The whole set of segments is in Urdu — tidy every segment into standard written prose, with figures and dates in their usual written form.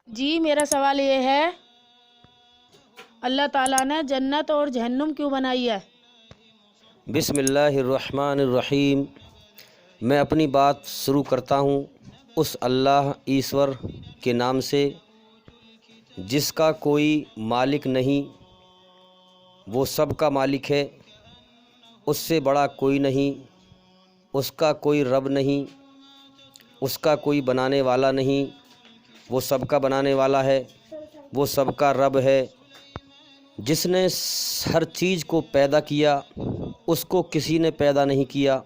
جی میرا سوال یہ ہے، اللہ تعالیٰ نے جنت اور جہنم کیوں بنائی ہے؟ بسم اللہ الرحمن الرحیم۔ میں اپنی بات شروع کرتا ہوں اس اللہ ایشور کے نام سے جس کا کوئی مالک نہیں، وہ سب کا مالک ہے، اس سے بڑا کوئی نہیں، اس کا کوئی رب نہیں، اس کا کوئی بنانے والا نہیں، وہ سب کا بنانے والا ہے، وہ سب کا رب ہے۔ جس نے ہر چیز کو پیدا کیا اس کو کسی نے پیدا نہیں کیا۔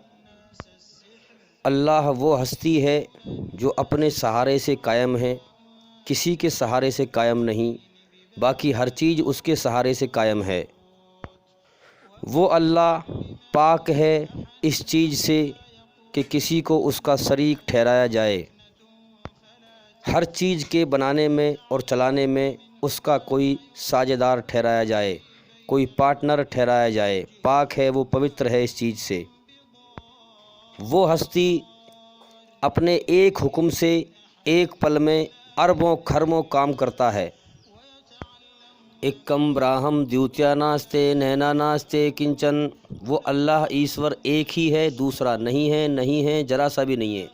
اللہ وہ ہستی ہے جو اپنے سہارے سے قائم ہے، کسی کے سہارے سے قائم نہیں، باقی ہر چیز اس کے سہارے سے قائم ہے۔ وہ اللہ پاک ہے اس چیز سے کہ کسی کو اس کا شریک ٹھہرایا جائے۔ ہر چیز کے بنانے میں اور چلانے میں اس کا کوئی ساجھیدار ٹھہرایا جائے، کوئی پارٹنر ٹھہرایا جائے۔ پاک ہے، وہ پوتر ہے اس چیز سے۔ وہ ہستی اپنے ایک حکم سے ایک پل میں اربوں کھربوں کام کرتا ہے۔ ایکم براہم دیوتیا ناستے نینا ناستے کنچن۔ وہ اللہ ایشور ایک ہی ہے، دوسرا نہیں ہے، ذرا سا بھی نہیں ہے۔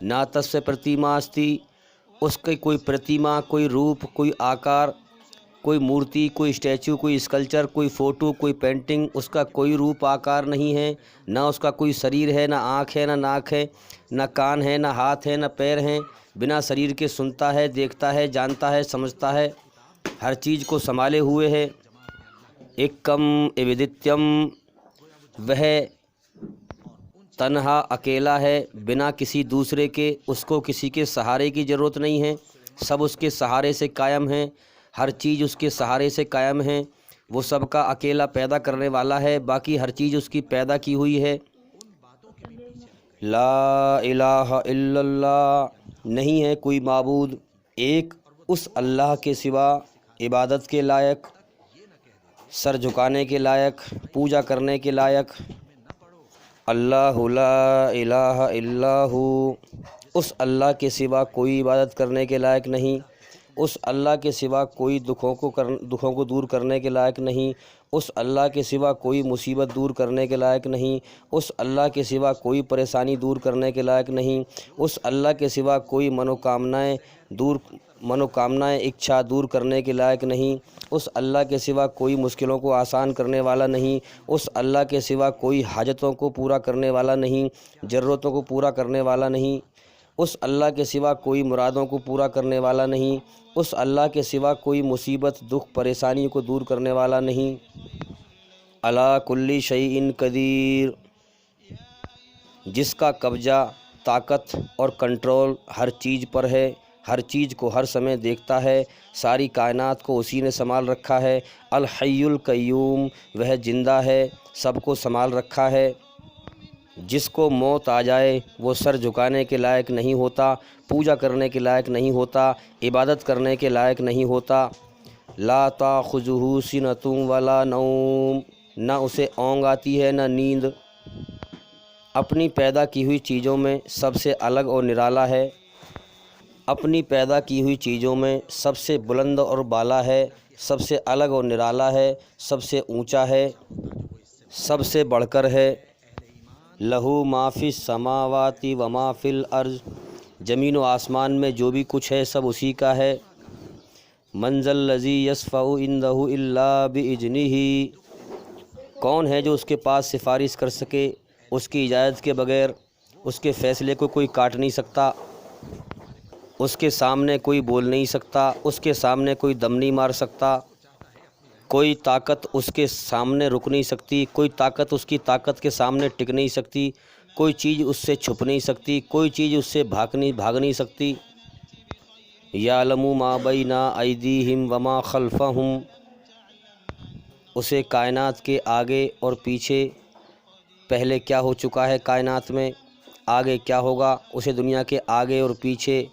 نا تسیہ پرتیما استی، اس کی کوئی پرتیما، کوئی روپ، کوئی آکار، کوئی مورتی، کوئی اسٹیچو، کوئی اسکلچر، کوئی فوٹو، کوئی پینٹنگ، اس کا کوئی روپ آکار نہیں ہے، نہ اس کا کوئی شریر ہے، نہ آنکھ ہے، نہ ناک ہے، نہ کان ہے، نہ ہاتھ ہے، نہ پیر ہیں۔ بنا شریر کے سنتا ہے، دیکھتا ہے، جانتا ہے، سمجھتا ہے، ہر چیز کو سنبھالے ہوئے ہے۔ ایکم اودتیم، وہ تنہا اکیلا ہے، بنا کسی دوسرے کے، اس کو کسی کے سہارے کی ضرورت نہیں ہے، سب اس کے سہارے سے قائم ہیں، ہر چیز اس کے سہارے سے قائم ہیں۔ وہ سب کا اکیلا پیدا کرنے والا ہے، باقی ہر چیز اس کی پیدا کی ہوئی ہے۔ لا الہ الا اللہ، نہیں ہے کوئی معبود ایک اس اللہ کے سوا عبادت کے لائق، سر جھکانے کے لائق، پوجا کرنے کے لائق۔ اللہ لا الہ الا ہو، اس اللہ کے سوا کوئی عبادت کرنے کے لائق نہیں، اس اللہ کے سوا کوئی دکھوں کو دور کرنے کے لائق نہیں، اس اللہ کے سوا کوئی مصیبت دور کرنے کے لائق نہیں، اس اللہ کے سوا کوئی پریشانی دور کرنے کے لائق نہیں، اس اللہ کے سوا کوئی منوکامنائیں اچھا دور کرنے کے لائق نہیں، اس اللہ کے سوا کوئی مشکلوں کو آسان کرنے والا نہیں، اس اللہ کے سوا کوئی حاجتوں کو پورا کرنے والا نہیں، ضرورتوں کو پورا کرنے والا نہیں، اس اللہ کے سوا کوئی مرادوں کو پورا کرنے والا نہیں، اس اللہ کے سوا کوئی مصیبت دکھ پریشانی کو دور کرنے والا نہیں۔ علی کل شیء قدیر، جس کا قبضہ، طاقت اور کنٹرول ہر چیز پر ہے، ہر چیز کو ہر سمے دیکھتا ہے، ساری کائنات کو اسی نے سنبھال رکھا ہے۔ الحی القیوم، وہ زندہ ہے، سب کو سنبھال رکھا ہے۔ جس کو موت آ جائے وہ سر جھکانے کے لائق نہیں ہوتا، پوجا کرنے کے لائق نہیں ہوتا، عبادت کرنے کے لائق نہیں ہوتا۔ لا تاخذہ سنۃ ولا نوم، نہ اسے اونگ آتی ہے نہ نیند۔ اپنی پیدا کی ہوئی چیزوں میں سب سے الگ اور نرالا ہے، اپنی پیدا کی ہوئی چیزوں میں سب سے بلند اور بالا ہے، سب سے الگ اور نرالا ہے، سب سے اونچا ہے، سب سے بڑھ کر ہے۔ لہو ما فی السماوات و ما فی الارض، زمین و آسمان میں جو بھی کچھ ہے سب اسی کا ہے۔ من ذا الذی یشفع عندہ الا باذنہ، کون ہے جو اس کے پاس سفارش کر سکے اس کی اجازت کے بغیر؟ اس کے فیصلے کو کوئی کاٹ نہیں سکتا، اس کے سامنے کوئی بول نہیں سکتا، اس کے سامنے کوئی دم نہیں مار سکتا، کوئی طاقت اس کے سامنے رک نہیں سکتی، کوئی طاقت اس کی طاقت کے سامنے ٹک نہیں سکتی، کوئی چیز اس سے چھپ نہیں سکتی، کوئی چیز اس سے بھاگ نہیں سکتی۔ یعلم ما بین ایدیہم وما خلفہم، اسے کائنات کے آگے اور پیچھے، پہلے کیا ہو چکا ہے کائنات میں، آگے کیا ہوگا، اسے دنیا کے آگے اور پیچھے،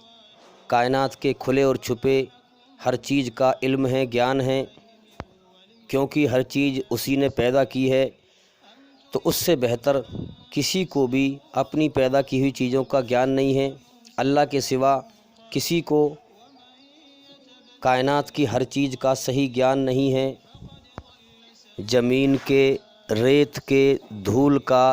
کائنات کے کھلے اور چھپے ہر چیز کا علم ہے، گیان ہے، کیونکہ ہر چیز اسی نے پیدا کی ہے۔ تو اس سے بہتر کسی کو بھی اپنی پیدا کی ہوئی چیزوں کا گیان نہیں ہے۔ اللہ کے سوا کسی کو کائنات کی ہر چیز کا صحیح گیان نہیں ہے، زمین کے، ریت کے، دھول کا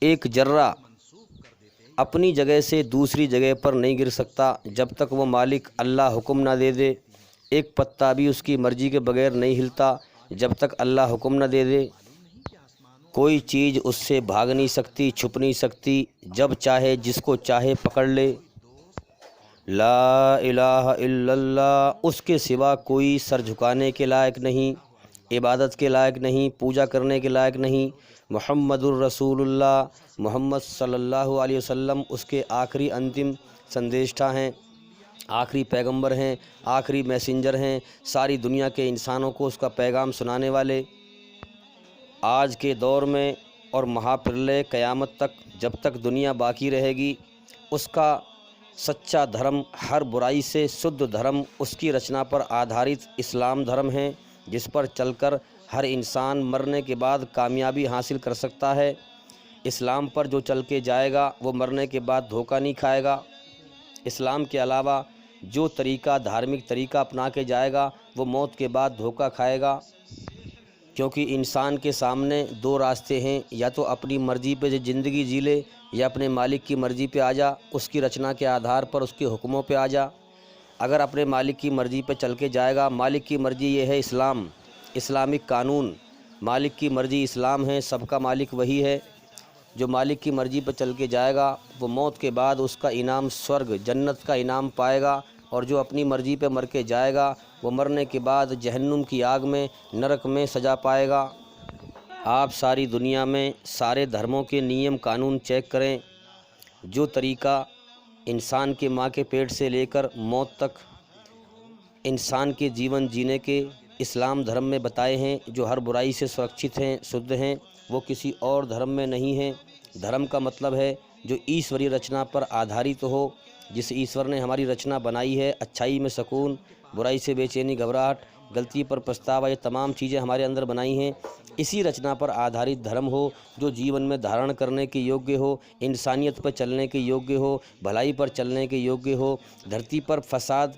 ایک ذرہ اپنی جگہ سے دوسری جگہ پر نہیں گر سکتا جب تک وہ مالک اللہ حکم نہ دے دے۔ ایک پتا بھی اس کی مرضی کے بغیر نہیں ہلتا جب تک اللہ حکم نہ دے دے۔ کوئی چیز اس سے بھاگ نہیں سکتی، چھپ نہیں سکتی، جب چاہے جس کو چاہے پکڑ لے۔ لا الہ الا اللہ، اس کے سوا کوئی سر جھکانے کے لائق نہیں، عبادت کے لائق نہیں، پوجا کرنے کے لائق نہیں۔ محمد الرسول اللہ، محمد صلی اللہ علیہ وسلم اس کے آخری انتم سندیشٹا ہیں، آخری پیغمبر ہیں، آخری میسنجر ہیں، ساری دنیا کے انسانوں کو اس کا پیغام سنانے والے۔ آج کے دور میں اور مہاپرلے قیامت تک، جب تک دنیا باقی رہے گی، اس کا سچا دھرم، ہر برائی سے شدھ دھرم، اس کی رچنا پر آدھارت اسلام دھرم ہے، جس پر چل کر ہر انسان مرنے کے بعد کامیابی حاصل کر سکتا ہے۔ اسلام پر جو چل کے جائے گا وہ مرنے کے بعد دھوکہ نہیں کھائے گا۔ اسلام کے علاوہ جو طریقہ، دھارمک طریقہ اپنا کے جائے گا وہ موت کے بعد دھوکہ کھائے گا، کیونکہ انسان کے سامنے دو راستے ہیں، یا تو اپنی مرضی پہ زندگی جی لے یا اپنے مالک کی مرضی پہ آ جا، اس کی رچنا کے آدھار پر اس کے حکموں پہ آ جا۔ اگر اپنے مالک کی مرضی پہ چل کے جائے گا، مالک کی مرضی یہ ہے اسلام، اسلامک قانون، مالک کی مرضی اسلام ہے، سب کا مالک وہی ہے۔ جو مالک کی مرضی پہ چل کے جائے گا وہ موت کے بعد اس کا انعام سورگ، جنت کا انعام پائے گا، اور جو اپنی مرضی پہ مر کے جائے گا وہ مرنے کے بعد جہنم کی آگ میں، نرک میں سزا پائے گا۔ آپ ساری دنیا میں سارے دھرموں کے نیم قانون چیک کریں، جو طریقہ انسان کے ماں کے پیٹ سے لے کر موت تک انسان کے جیون جینے کے اسلام دھرم میں بتائے ہیں، جو ہر برائی سے سرکشت ہیں، شدھ ہیں، وہ کسی اور دھرم میں نہیں ہیں۔ دھرم کا مطلب ہے جو ایشوری رچنا پر آدھارت ہو، جس ایشور نے ہماری رچنا بنائی ہے، اچھائی میں سکون، برائی سے بے چینی، گھبراہٹ، غلطی پر پچھتاوا، یہ تمام چیزیں ہمارے اندر بنائی ہیں، اسی رچنا پر آدھارت دھرم ہو، جو جیون میں دھارن کرنے کے یوگیہ ہو، انسانیت پر چلنے کے یوگیہ ہو، بھلائی پر چلنے کے یوگیہ ہو، دھرتی پر فساد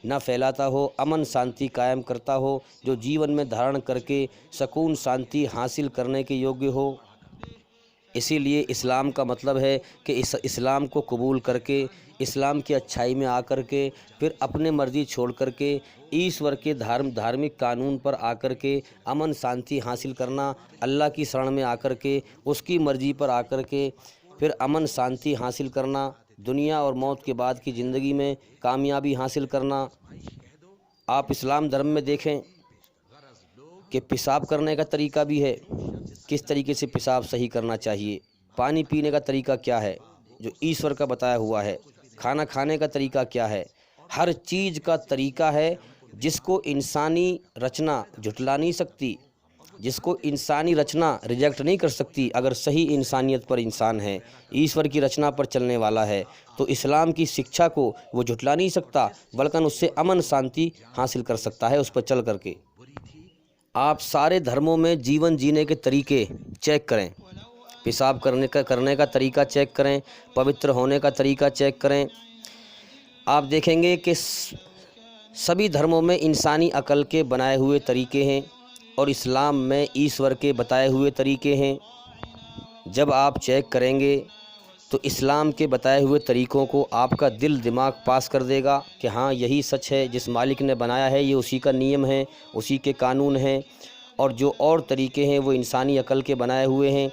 نہ پھیلاتا ہو، امن شانتی قائم کرتا ہو، جو جیون میں دھارن کر کے سکون شانتی حاصل کرنے کے یوگیہ ہو۔ اسی لیے اسلام کا مطلب ہے کہ اس اسلام کو قبول کر کے، اسلام کی اچھائی میں آ کر کے، پھر اپنے مرضی چھوڑ کر کے ایشور کے دھارمک قانون پر آ کر کے امن شانتی حاصل کرنا، اللہ کی شرن میں آ کر کے، اس کی مرضی پر آ کر کے پھر امن شانتی حاصل کرنا، دنیا اور موت کے بعد کی زندگی میں کامیابی حاصل کرنا۔ آپ اسلام دھرم میں دیکھیں کہ پیشاب کرنے کا طریقہ بھی ہے، کس طریقے سے پیشاب صحیح کرنا چاہیے، پانی پینے کا طریقہ کیا ہے جو ایشور کا بتایا ہوا ہے، کھانا کھانے کا طریقہ کیا ہے، ہر چیز کا طریقہ ہے جس کو انسانی رچنا جھٹلا نہیں سکتی، جس کو انسانی رچنا ریجیکٹ نہیں کر سکتی۔ اگر صحیح انسانیت پر انسان ہے، ایشور کی رچنا پر چلنے والا ہے، تو اسلام کی شکچھا کو وہ جھٹلا نہیں سکتا، بلکہ اس سے امن شانتی حاصل کر سکتا ہے اس پر چل کر کے۔ آپ سارے دھرموں میں جیون جینے کے طریقے چیک کریں، پیشاب کرنے کا طریقہ چیک کریں، پوتر ہونے کا طریقہ چیک کریں۔ آپ دیکھیں گے کہ سبھی دھرموں میں انسانی عقل کے بنائے ہوئے طریقے ہیں، اور اسلام میں ایشور کے بتائے ہوئے طریقے ہیں۔ جب آپ چیک کریں گے تو اسلام کے بتائے ہوئے طریقوں کو آپ کا دل دماغ پاس کر دے گا کہ ہاں یہی سچ ہے، جس مالک نے بنایا ہے یہ اسی کا نیم ہے، اسی کے قانون ہیں، اور جو اور طریقے ہیں وہ انسانی عقل کے بنائے ہوئے ہیں۔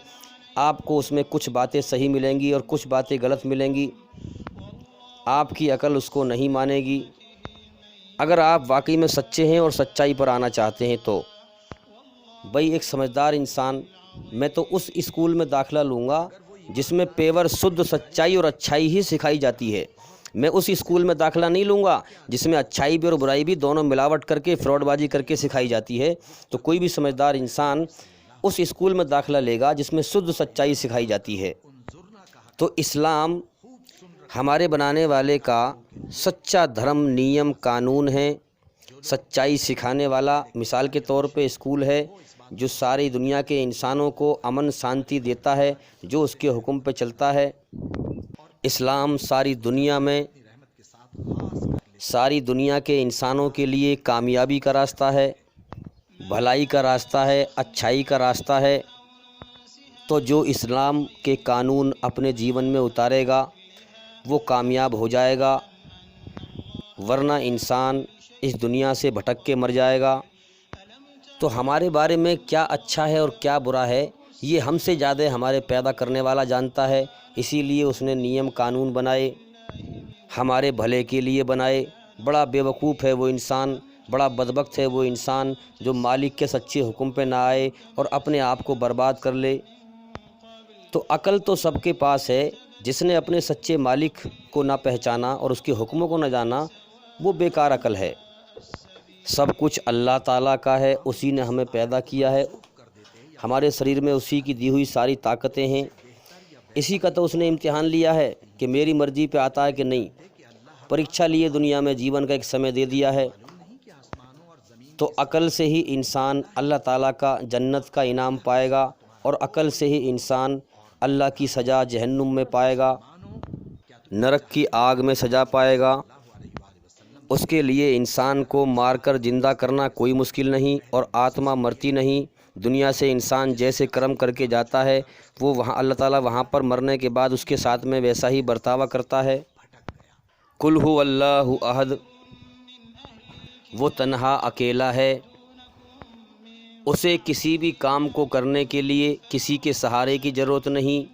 آپ کو اس میں کچھ باتیں صحیح ملیں گی اور کچھ باتیں غلط ملیں گی، آپ کی عقل اس کو نہیں مانے گی۔ اگر آپ واقعی میں سچے ہیں اور سچائی پر آنا چاہتے ہیں تو بھئی ایک سمجھدار انسان، میں تو اس اسکول میں داخلہ لوں گا جس میں پیور شدھ سچائی اور اچھائی ہی سکھائی جاتی ہے۔ میں اس اسکول میں داخلہ نہیں لوں گا جس میں اچھائی بھی اور برائی بھی دونوں ملاوٹ کر کے، فراڈ بازی کر کے سکھائی جاتی ہے۔ تو کوئی بھی سمجھدار انسان اس اسکول میں داخلہ لے گا جس میں شدھ سچائی سکھائی جاتی ہے۔ تو اسلام ہمارے بنانے والے کا سچا دھرم، نیم، قانون ہے، سچائی سکھانے والا۔ مثال کے طور پہ اسکول ہے جو ساری دنیا کے انسانوں کو امن شانتی دیتا ہے، جو اس کے حکم پہ چلتا ہے۔ اسلام ساری دنیا میں ساری دنیا کے انسانوں کے لیے کامیابی کا راستہ ہے، بھلائی کا راستہ ہے، اچھائی کا راستہ ہے، تو جو اسلام کے قانون اپنے جیون میں اتارے گا وہ کامیاب ہو جائے گا، ورنہ انسان اس دنیا سے بھٹک کے مر جائے گا۔ تو ہمارے بارے میں کیا اچھا ہے اور کیا برا ہے یہ ہم سے زیادہ ہمارے پیدا کرنے والا جانتا ہے، اسی لیے اس نے نیم قانون بنائے، ہمارے بھلے کے لیے بنائے۔ بڑا بیوقوف ہے وہ انسان، بڑا بدبخت ہے وہ انسان جو مالک کے سچے حکم پہ نہ آئے اور اپنے آپ کو برباد کر لے۔ تو عقل تو سب کے پاس ہے، جس نے اپنے سچے مالک کو نہ پہچانا اور اس کے حکموں کو نہ جانا وہ بیکار عقل ہے۔ سب کچھ اللہ تعالیٰ کا ہے، اسی نے ہمیں پیدا کیا ہے، ہمارے شریر میں اسی کی دی ہوئی ساری طاقتیں ہیں، اسی کا تو اس نے امتحان لیا ہے کہ میری مرضی پہ آتا ہے کہ نہیں، پریکشا لیے دنیا میں جیون کا ایک سمے دے دیا ہے۔ تو عقل سے ہی انسان اللہ تعالیٰ کا جنت کا انعام پائے گا، اور عقل سے ہی انسان اللہ کی سزا جہنم میں پائے گا، نرک کی آگ میں سزا پائے گا۔ اس کے لیے انسان کو مار کر زندہ کرنا کوئی مشکل نہیں، اور آتما مرتی نہیں۔ دنیا سے انسان جیسے کرم کر کے جاتا ہے وہ وہاں اللہ تعالیٰ وہاں پر مرنے کے بعد اس کے ساتھ میں ویسا ہی برتاوا کرتا ہے۔ قل هو اللہ احد، وہ تنہا اکیلا ہے، اسے کسی بھی کام کو کرنے کے لیے کسی کے سہارے کی ضرورت نہیں۔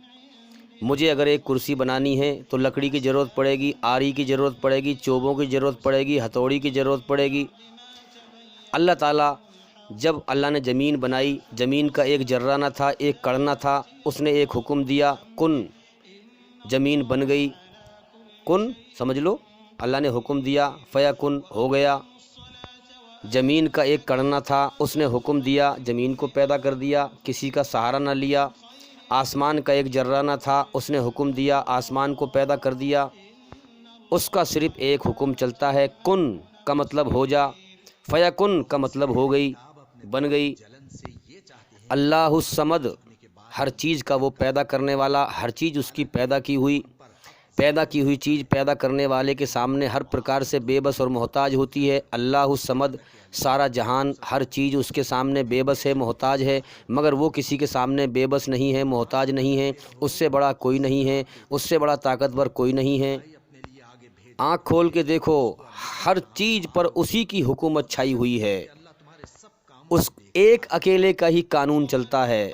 مجھے اگر ایک کرسی بنانی ہے تو لکڑی کی ضرورت پڑے گی، آری کی ضرورت پڑے گی، چوبوں کی ضرورت پڑے گی، ہتھوڑی کی ضرورت پڑے گی۔ اللہ تعالیٰ جب اللہ نے زمین بنائی، زمین کا ایک ذرہ نہ تھا، ایک کڑ نہ تھا، اس نے ایک حکم دیا کن، زمین بن گئی۔ کن سمجھ لو، اللہ نے حکم دیا فیا کن، ہو گیا۔ زمین کا ایک کڑ نہ تھا، اس نے حکم دیا زمین کو پیدا کر دیا، کسی کا سہارا نہ لیا۔ آسمان کا ایک ذرہ نہ تھا، اس نے حکم دیا آسمان کو پیدا کر دیا۔ اس کا صرف ایک حکم چلتا ہے، کن کا مطلب ہو جا، فیا کن کا مطلب ہو گئی، بن گئی۔ اللہ الصمد، ہر چیز کا وہ پیدا کرنے والا، ہر چیز اس کی پیدا کی ہوئی چیز پیدا کرنے والے کے سامنے ہر پرکار سے بے بس اور محتاج ہوتی ہے۔ اللہ الصمد، سارا جہان ہر چیز اس کے سامنے بے بس ہے، محتاج ہے، مگر وہ کسی کے سامنے بے بس نہیں ہے، محتاج نہیں ہے، اس سے بڑا کوئی نہیں ہے، اس سے بڑا طاقتور کوئی نہیں ہے۔ آنکھ کھول کے دیکھو، ہر چیز پر اسی کی حکومت چھائی ہوئی ہے، اس ایک اکیلے کا ہی قانون چلتا ہے۔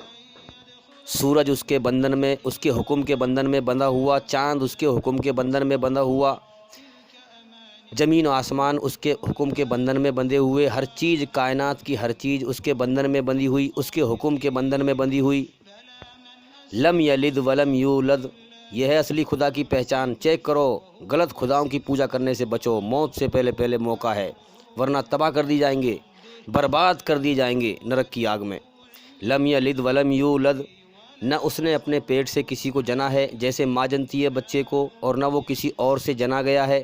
سورج اس کے بندھن میں، اس کے حکم کے بندھن میں بندھا ہوا، چاند اس کے حکم کے بندھن میں بندھا ہوا، زمین و آسمان اس کے حکم کے بندھن میں بندھے ہوئے، ہر چیز کائنات کی ہر چیز اس کے بندھن میں بندھی ہوئی، اس کے حکم کے بندھن میں بندھی ہوئی۔ لم یلد ولم یولد، یہ ہے اصلی خدا کی پہچان۔ چیک کرو، غلط خداؤں کی پوجا کرنے سے بچو، موت سے پہلے موقع ہے، ورنہ تباہ کر دی جائیں گے، برباد کر دی جائیں گے نرک کی آگ میں۔ لم یلد ولم یولد، نہ اس نے اپنے پیٹ سے کسی کو جنا ہے جیسے ماں جنتی ہے بچے کو، اور نہ وہ کسی اور سے جنا گیا ہے،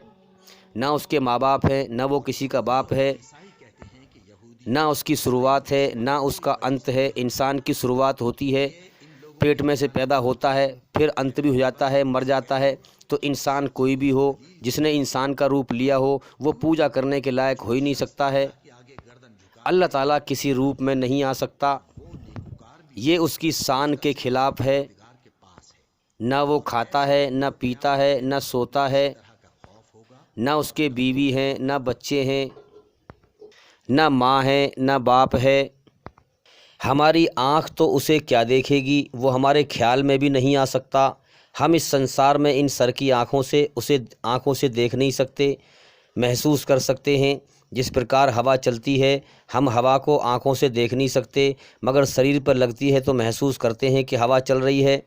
نہ اس کے ماں باپ ہیں، نہ وہ کسی کا باپ ہے، نہ اس کی شروعات ہے نہ اس کا انت ہے۔ انسان کی شروعات ہوتی ہے، پیٹ میں سے پیدا ہوتا ہے، پھر انت بھی ہو جاتا ہے، مر جاتا ہے۔ تو انسان کوئی بھی ہو، جس نے انسان کا روپ لیا ہو، وہ پوجا کرنے کے لائق ہو ہی نہیں سکتا ہے۔ اللہ تعالیٰ کسی روپ میں نہیں آ سکتا، یہ اس کی شان کے خلاف ہے۔ نہ وہ کھاتا ہے، نہ پیتا ہے، نہ سوتا ہے، نہ اس کے بیوی ہیں، نہ بچے ہیں، نہ ماں ہے، نہ باپ ہے۔ ہماری آنکھ تو اسے کیا دیکھے گی، وہ ہمارے خیال میں بھی نہیں آ سکتا۔ ہم اس سنسار میں ان سر کی آنکھوں سے اسے آنکھوں سے دیکھ نہیں سکتے، محسوس کر سکتے ہیں۔ جس پرکار ہوا چلتی ہے، ہم ہوا کو آنکھوں سے دیکھ نہیں سکتے، مگر شریر پر لگتی ہے تو محسوس کرتے ہیں کہ ہوا چل رہی ہے۔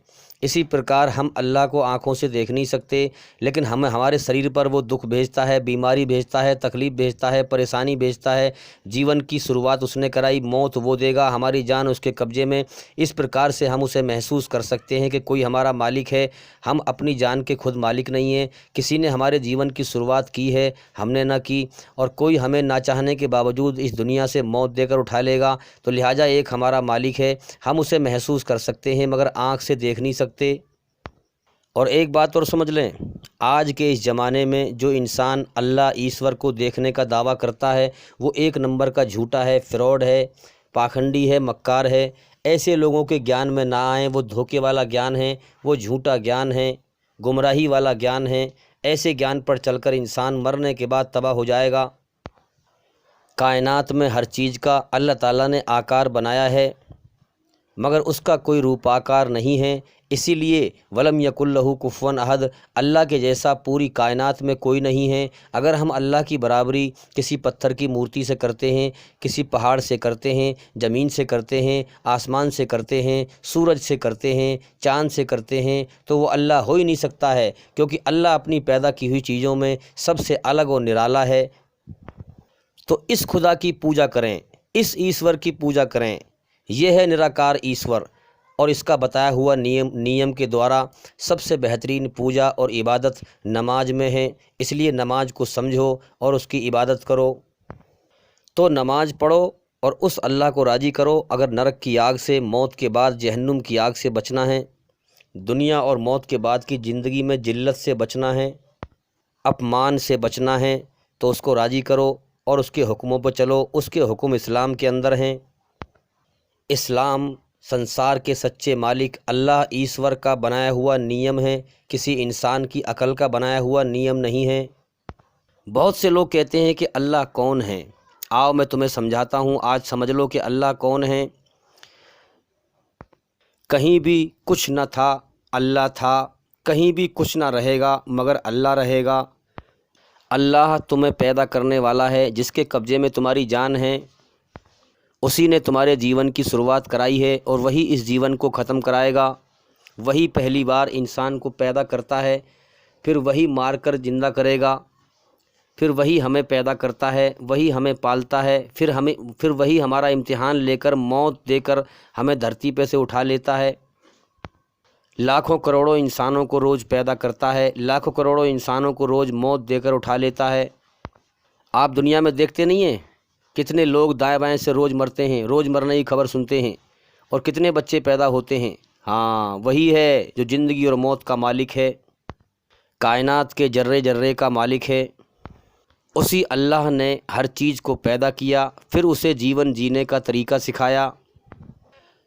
اسی پرکار ہم اللہ کو آنکھوں سے دیکھ نہیں سکتے، لیکن ہمارے شریر پر وہ دکھ بھیجتا ہے، بیماری بھیجتا ہے، تکلیف بھیجتا ہے، پریشانی بھیجتا ہے۔ جیون کی شروعات اس نے کرائی، موت وہ دے گا، ہماری جان اس کے قبضے میں۔ اس پرکار سے ہم اسے محسوس کر سکتے ہیں کہ کوئی ہمارا مالک ہے، ہم اپنی جان کے خود مالک نہیں ہیں، کسی نے ہمارے جیون کی شروعات کی ہے، ہم نے نہ کی، اور کوئی ہمیں نہ چاہنے کے باوجود اس دنیا سے موت دے کر اٹھا لے گا۔ تو لہٰذا ایک ہمارا مالک ہے، ہم اسے محسوس کر سکتے ہیں مگر آنکھ سے دیکھ نہیں سکتے۔ اور ایک بات اور سمجھ لیں، آج کے اس زمانے میں جو انسان اللہ ایشور کو دیکھنے کا دعویٰ کرتا ہے وہ ایک نمبر کا جھوٹا ہے، فراڈ ہے، پاکھنڈی ہے، مکار ہے۔ ایسے لوگوں کے گیان میں نہ آئیں، وہ دھوکے والا گیان ہے، وہ جھوٹا گیان ہے، گمراہی والا گیان ہے۔ ایسے گیان پر چل کر انسان مرنے کے بعد تباہ ہو جائے گا۔ کائنات میں ہر چیز کا اللہ تعالیٰ نے آکار بنایا ہے، مگر اس کا کوئی روپ آکار نہیں ہے۔ اسی لیے ولم یکن لہ کفوا احد، اللہ کے جیسا پوری کائنات میں کوئی نہیں ہے۔ اگر ہم اللہ کی برابری کسی پتھر کی مورتی سے کرتے ہیں، کسی پہاڑ سے کرتے ہیں، زمین سے کرتے ہیں، آسمان سے کرتے ہیں، سورج سے کرتے ہیں، چاند سے کرتے ہیں، تو وہ اللہ ہو ہی نہیں سکتا ہے، کیونکہ اللہ اپنی پیدا کی ہوئی چیزوں میں سب سے الگ و نرالا ہے۔ تو اس خدا کی پوجا کریں، اس ایشور کی پوجا کریں۔ یہ ہے نراکار ایشور، اور اس کا بتایا ہوا نیم کے دوارا سب سے بہترین پوجا اور عبادت نماز میں ہے۔ اس لیے نماز کو سمجھو اور اس کی عبادت کرو۔ تو نماز پڑھو اور اس اللہ کو راضی کرو۔ اگر نرک کی آگ سے، موت کے بعد جہنم کی آگ سے بچنا ہے، دنیا اور موت کے بعد کی زندگی میں ذلت سے بچنا ہے، اپمان سے بچنا ہے، تو اس کو راضی کرو اور اس کے حکموں پر چلو۔ اس کے حکم اسلام کے اندر ہیں۔ اسلام سنسار کے سچے مالک اللہ ایشور کا بنایا ہوا نیم ہے، کسی انسان کی عقل کا بنایا ہوا نیم نہیں ہے۔ بہت سے لوگ کہتے ہیں کہ اللہ کون ہے؟ آؤ میں تمہیں سمجھاتا ہوں، آج سمجھ لو کہ اللہ کون ہے۔ کہیں بھی کچھ نہ تھا، اللہ تھا۔ کہیں بھی کچھ نہ رہے گا مگر اللہ رہے گا۔ اللہ تمہیں پیدا کرنے والا ہے، جس کے قبضے میں تمہاری جان ہے، اسی نے تمہارے جیون کی شروعات کرائی ہے اور وہی اس جیون کو ختم کرائے گا۔ وہی پہلی بار انسان کو پیدا کرتا ہے، پھر وہی مار کر زندہ کرے گا، پھر وہی ہمیں پیدا کرتا ہے، وہی ہمیں پالتا ہے، پھر وہی ہمارا امتحان لے کر موت دے کر ہمیں دھرتی پہ سے اٹھا لیتا ہے۔ لاکھوں کروڑوں انسانوں کو روز پیدا کرتا ہے، لاکھوں کروڑوں انسانوں کو روز موت دے کر اٹھا لیتا ہے۔ آپ دنیا میں دیکھتے نہیں ہیں کتنے لوگ دائیں بائیں سے روز مرتے ہیں، روز مرنے کی خبر سنتے ہیں، اور کتنے بچے پیدا ہوتے ہیں۔ ہاں، وہی ہے جو زندگی اور موت کا مالک ہے، کائنات کے ذرے ذرے کا مالک ہے۔ اسی اللہ نے ہر چیز کو پیدا کیا، پھر اسے جیون جینے کا طریقہ سکھایا،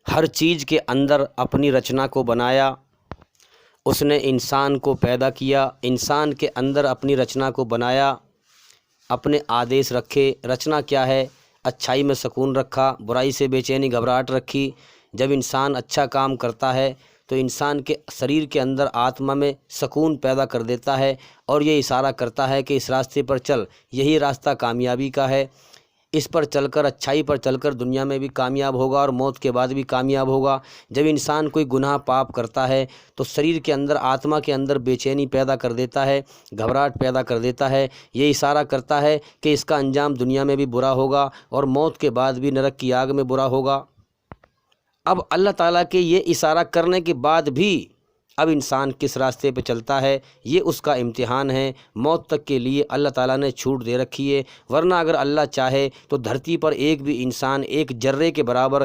ہر چیز کے اندر اپنی رچنا کو بنایا۔ اس نے انسان کو پیدا کیا، انسان کے اندر اپنی رچنا کو بنایا، اپنے آدیش رکھے۔ رچنا کیا ہے؟ اچھائی میں سکون رکھا، برائی سے بے چینی گھبراہٹ رکھی۔ جب انسان اچھا کام کرتا ہے تو انسان کے شریر کے اندر آتما میں سکون پیدا کر دیتا ہے، اور یہ اشارہ کرتا ہے کہ اس راستے پر چل، یہی راستہ کامیابی کا ہے، اس پر چل کر، اچھائی پر چل کر دنیا میں بھی کامیاب ہوگا اور موت کے بعد بھی کامیاب ہوگا۔ جب انسان کوئی گناہ پاپ کرتا ہے تو شریر کے اندر، آتما کے اندر بے چینی پیدا کر دیتا ہے، گھبراہٹ پیدا کر دیتا ہے۔ یہ اشارہ کرتا ہے کہ اس کا انجام دنیا میں بھی برا ہوگا اور موت کے بعد بھی نرک کی آگ میں برا ہوگا۔ اب اللہ تعالیٰ کے یہ اشارہ کرنے کے بعد بھی اب انسان کس راستے پہ چلتا ہے، یہ اس کا امتحان ہے۔ موت تک کے لیے اللہ تعالیٰ نے چھوٹ دے رکھی ہے، ورنہ اگر اللہ چاہے تو دھرتی پر ایک بھی انسان ایک ذرے کے برابر،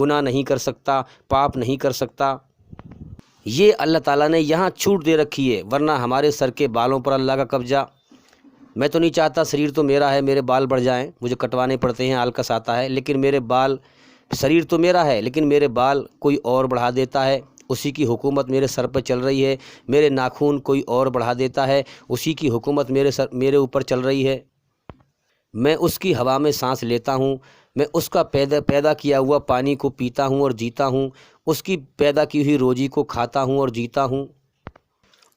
گناہ نہیں کر سکتا، پاپ نہیں کر سکتا۔ یہ اللہ تعالیٰ نے یہاں چھوٹ دے رکھی ہے، ورنہ ہمارے سر کے بالوں پر اللہ کا قبضہ۔ میں تو نہیں چاہتا، شریر تو میرا ہے، میرے بال بڑھ جائیں، مجھے کٹوانے پڑتے ہیں، آلکس آتا ہے، لیکن میرے بال، شریر تو میرا ہے لیکن میرے بال کوئی اور بڑھا دیتا ہے، اسی کی حکومت میرے سر پہ چل رہی ہے۔ میرے ناخون کوئی اور بڑھا دیتا ہے، اسی کی حکومت میرے اوپر چل رہی ہے۔ میں اس کی ہوا میں سانس لیتا ہوں، میں اس کا پیدا کیا ہوا پانی کو پیتا ہوں اور جیتا ہوں، اس کی پیدا کی ہوئی روزی کو کھاتا ہوں اور جیتا ہوں۔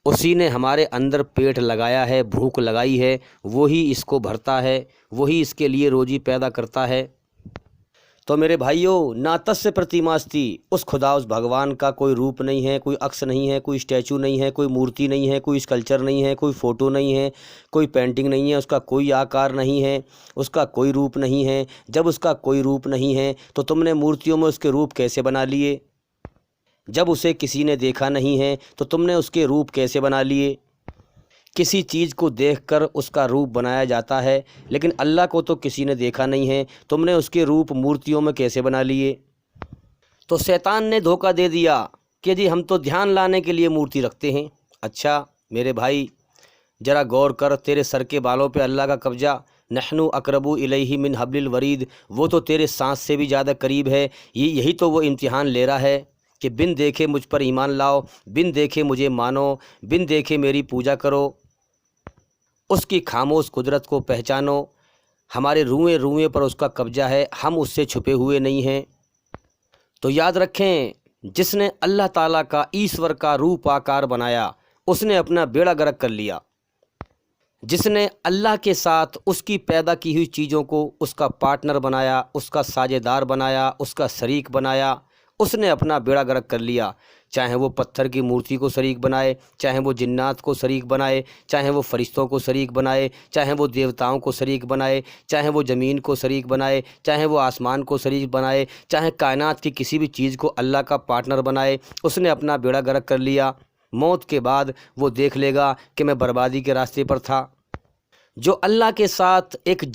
اسی نے ہمارے اندر پیٹ لگایا ہے، بھوک لگائی ہے، وہی اس کو بھرتا ہے، وہی اس کے لیے روزی پیدا کرتا ہے۔ تو میرے بھائیوں، ناتس پرتیماستی، اس خدا، اس بھگوان کا کوئی روپ نہیں ہے، کوئی عکس نہیں ہے، کوئی اسٹیچو نہیں ہے، کوئی مورتی نہیں ہے، کوئی اسکلچر نہیں ہے، کوئی فوٹو نہیں ہے، کوئی پینٹنگ نہیں ہے، اس کا کوئی آکار نہیں ہے، اس کا کوئی روپ نہیں ہے۔ جب اس کا کوئی روپ نہیں ہے تو تم نے مورتیوں میں اس کے روپ کیسے بنا لیے؟ جب اسے کسی نے دیکھا نہیں ہے تو تم نے اس کے روپ کیسے بنا لیے؟ کسی چیز کو دیکھ کر اس کا روپ بنایا جاتا ہے، لیکن اللہ کو تو کسی نے دیکھا نہیں ہے، تم نے اس کے روپ مورتیوں میں کیسے بنا لیے؟ تو شیطان نے دھوکہ دے دیا، کہ جی ہم تو دھیان لانے کے لیے مورتی رکھتے ہیں۔ اچھا میرے بھائی ذرا غور کر، تیرے سر کے بالوں پہ اللہ کا قبضہ، نحنو اقرب الیہ من حبل الورید، وہ تو تیرے سانس سے بھی زیادہ قریب ہے۔ یہی تو وہ امتحان لے رہا ہے کہ بن دیکھے مجھ پر ایمان لاؤ، بن دیکھے مجھے مانو، بن دیکھے میری پوجا کرو، اس کی خاموش قدرت کو پہچانو۔ ہمارے روئیں روئیں پر اس کا قبضہ ہے، ہم اس سے چھپے ہوئے نہیں ہیں۔ تو یاد رکھیں، جس نے اللہ تعالیٰ کا ایشور کا روپ آکار بنایا اس نے اپنا بیڑا غرق کر لیا۔ جس نے اللہ کے ساتھ اس کی پیدا کی ہوئی چیزوں کو اس کا پارٹنر بنایا، اس کا ساجھے دار بنایا، اس کا شریک بنایا، اس نے اپنا بیڑا غرق کر لیا۔ چاہے وہ پتھر کی مورتی کو شریک بنائے، چاہے وہ جنات کو شریک بنائے، چاہے وہ فرشتوں کو شریک بنائے، چاہے وہ دیوتاؤں کو شریک بنائے، چاہے وہ زمین کو شریک بنائے، چاہے وہ آسمان کو شریک بنائے، چاہے کائنات کی کسی بھی چیز کو اللہ کا پارٹنر بنائے، اس نے اپنا بیڑا غرق کر لیا۔ موت کے بعد وہ دیکھ لے گا کہ میں بربادی کے راستے پر تھا۔ جو اللہ کے ساتھ ایک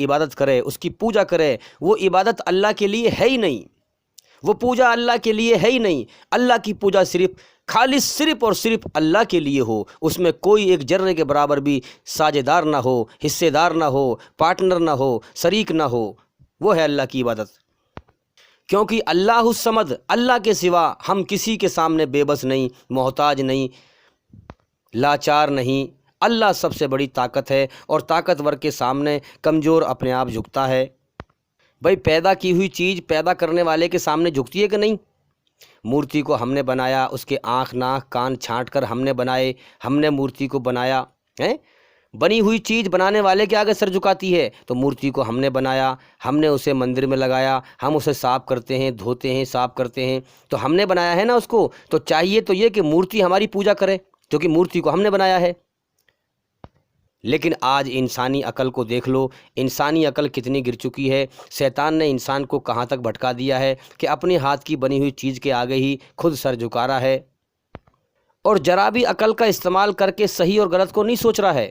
عبادت کرے، اس کی پوجا کرے، وہ عبادت اللہ کے لیے ہے ہی نہیں، وہ پوجا اللہ کے لیے ہے ہی نہیں۔ اللہ کی پوجا خالص صرف اور صرف اللہ کے لیے ہو، اس میں کوئی ایک ذرے کے برابر بھی ساجھے دار نہ ہو، حصے دار نہ ہو، پارٹنر نہ ہو، شریک نہ ہو، وہ ہے اللہ کی عبادت۔ کیونکہ اللہ الصمد، اللہ کے سوا ہم کسی کے سامنے بے بس نہیں، محتاج نہیں، لاچار نہیں۔ اللہ سب سے بڑی طاقت ہے، اور طاقتور کے سامنے کمزور اپنے آپ جھکتا ہے۔ بھائی پیدا کی ہوئی چیز پیدا کرنے والے کے سامنے جھکتی ہے کہ نہیں؟ مورتی کو ہم نے بنایا، اس کے آنکھ ناک کان چھانٹ کر ہم نے بنائے، ہم نے مورتی کو بنایا ہے۔ بنی ہوئی چیز بنانے والے کے آگے سر جھکاتی ہے۔ تو مورتی کو ہم نے بنایا، ہم نے اسے مندر میں لگایا، ہم اسے صاف کرتے ہیں، دھوتے ہیں، صاف کرتے ہیں، تو ہم نے بنایا ہے نا اس کو، تو چاہیے تو یہ کہ مورتی ہماری پوجا کرے، کیونکہ مورتی کو ہم نے بنایا ہے۔ لیکن آج انسانی عقل کو دیکھ لو، انسانی عقل کتنی گر چکی ہے۔ شیطان نے انسان کو کہاں تک بھٹکا دیا ہے کہ اپنے ہاتھ کی بنی ہوئی چیز کے آگے ہی خود سر جھکا رہا ہے، اور ذرا بھی عقل کا استعمال کر کے صحیح اور غلط کو نہیں سوچ رہا ہے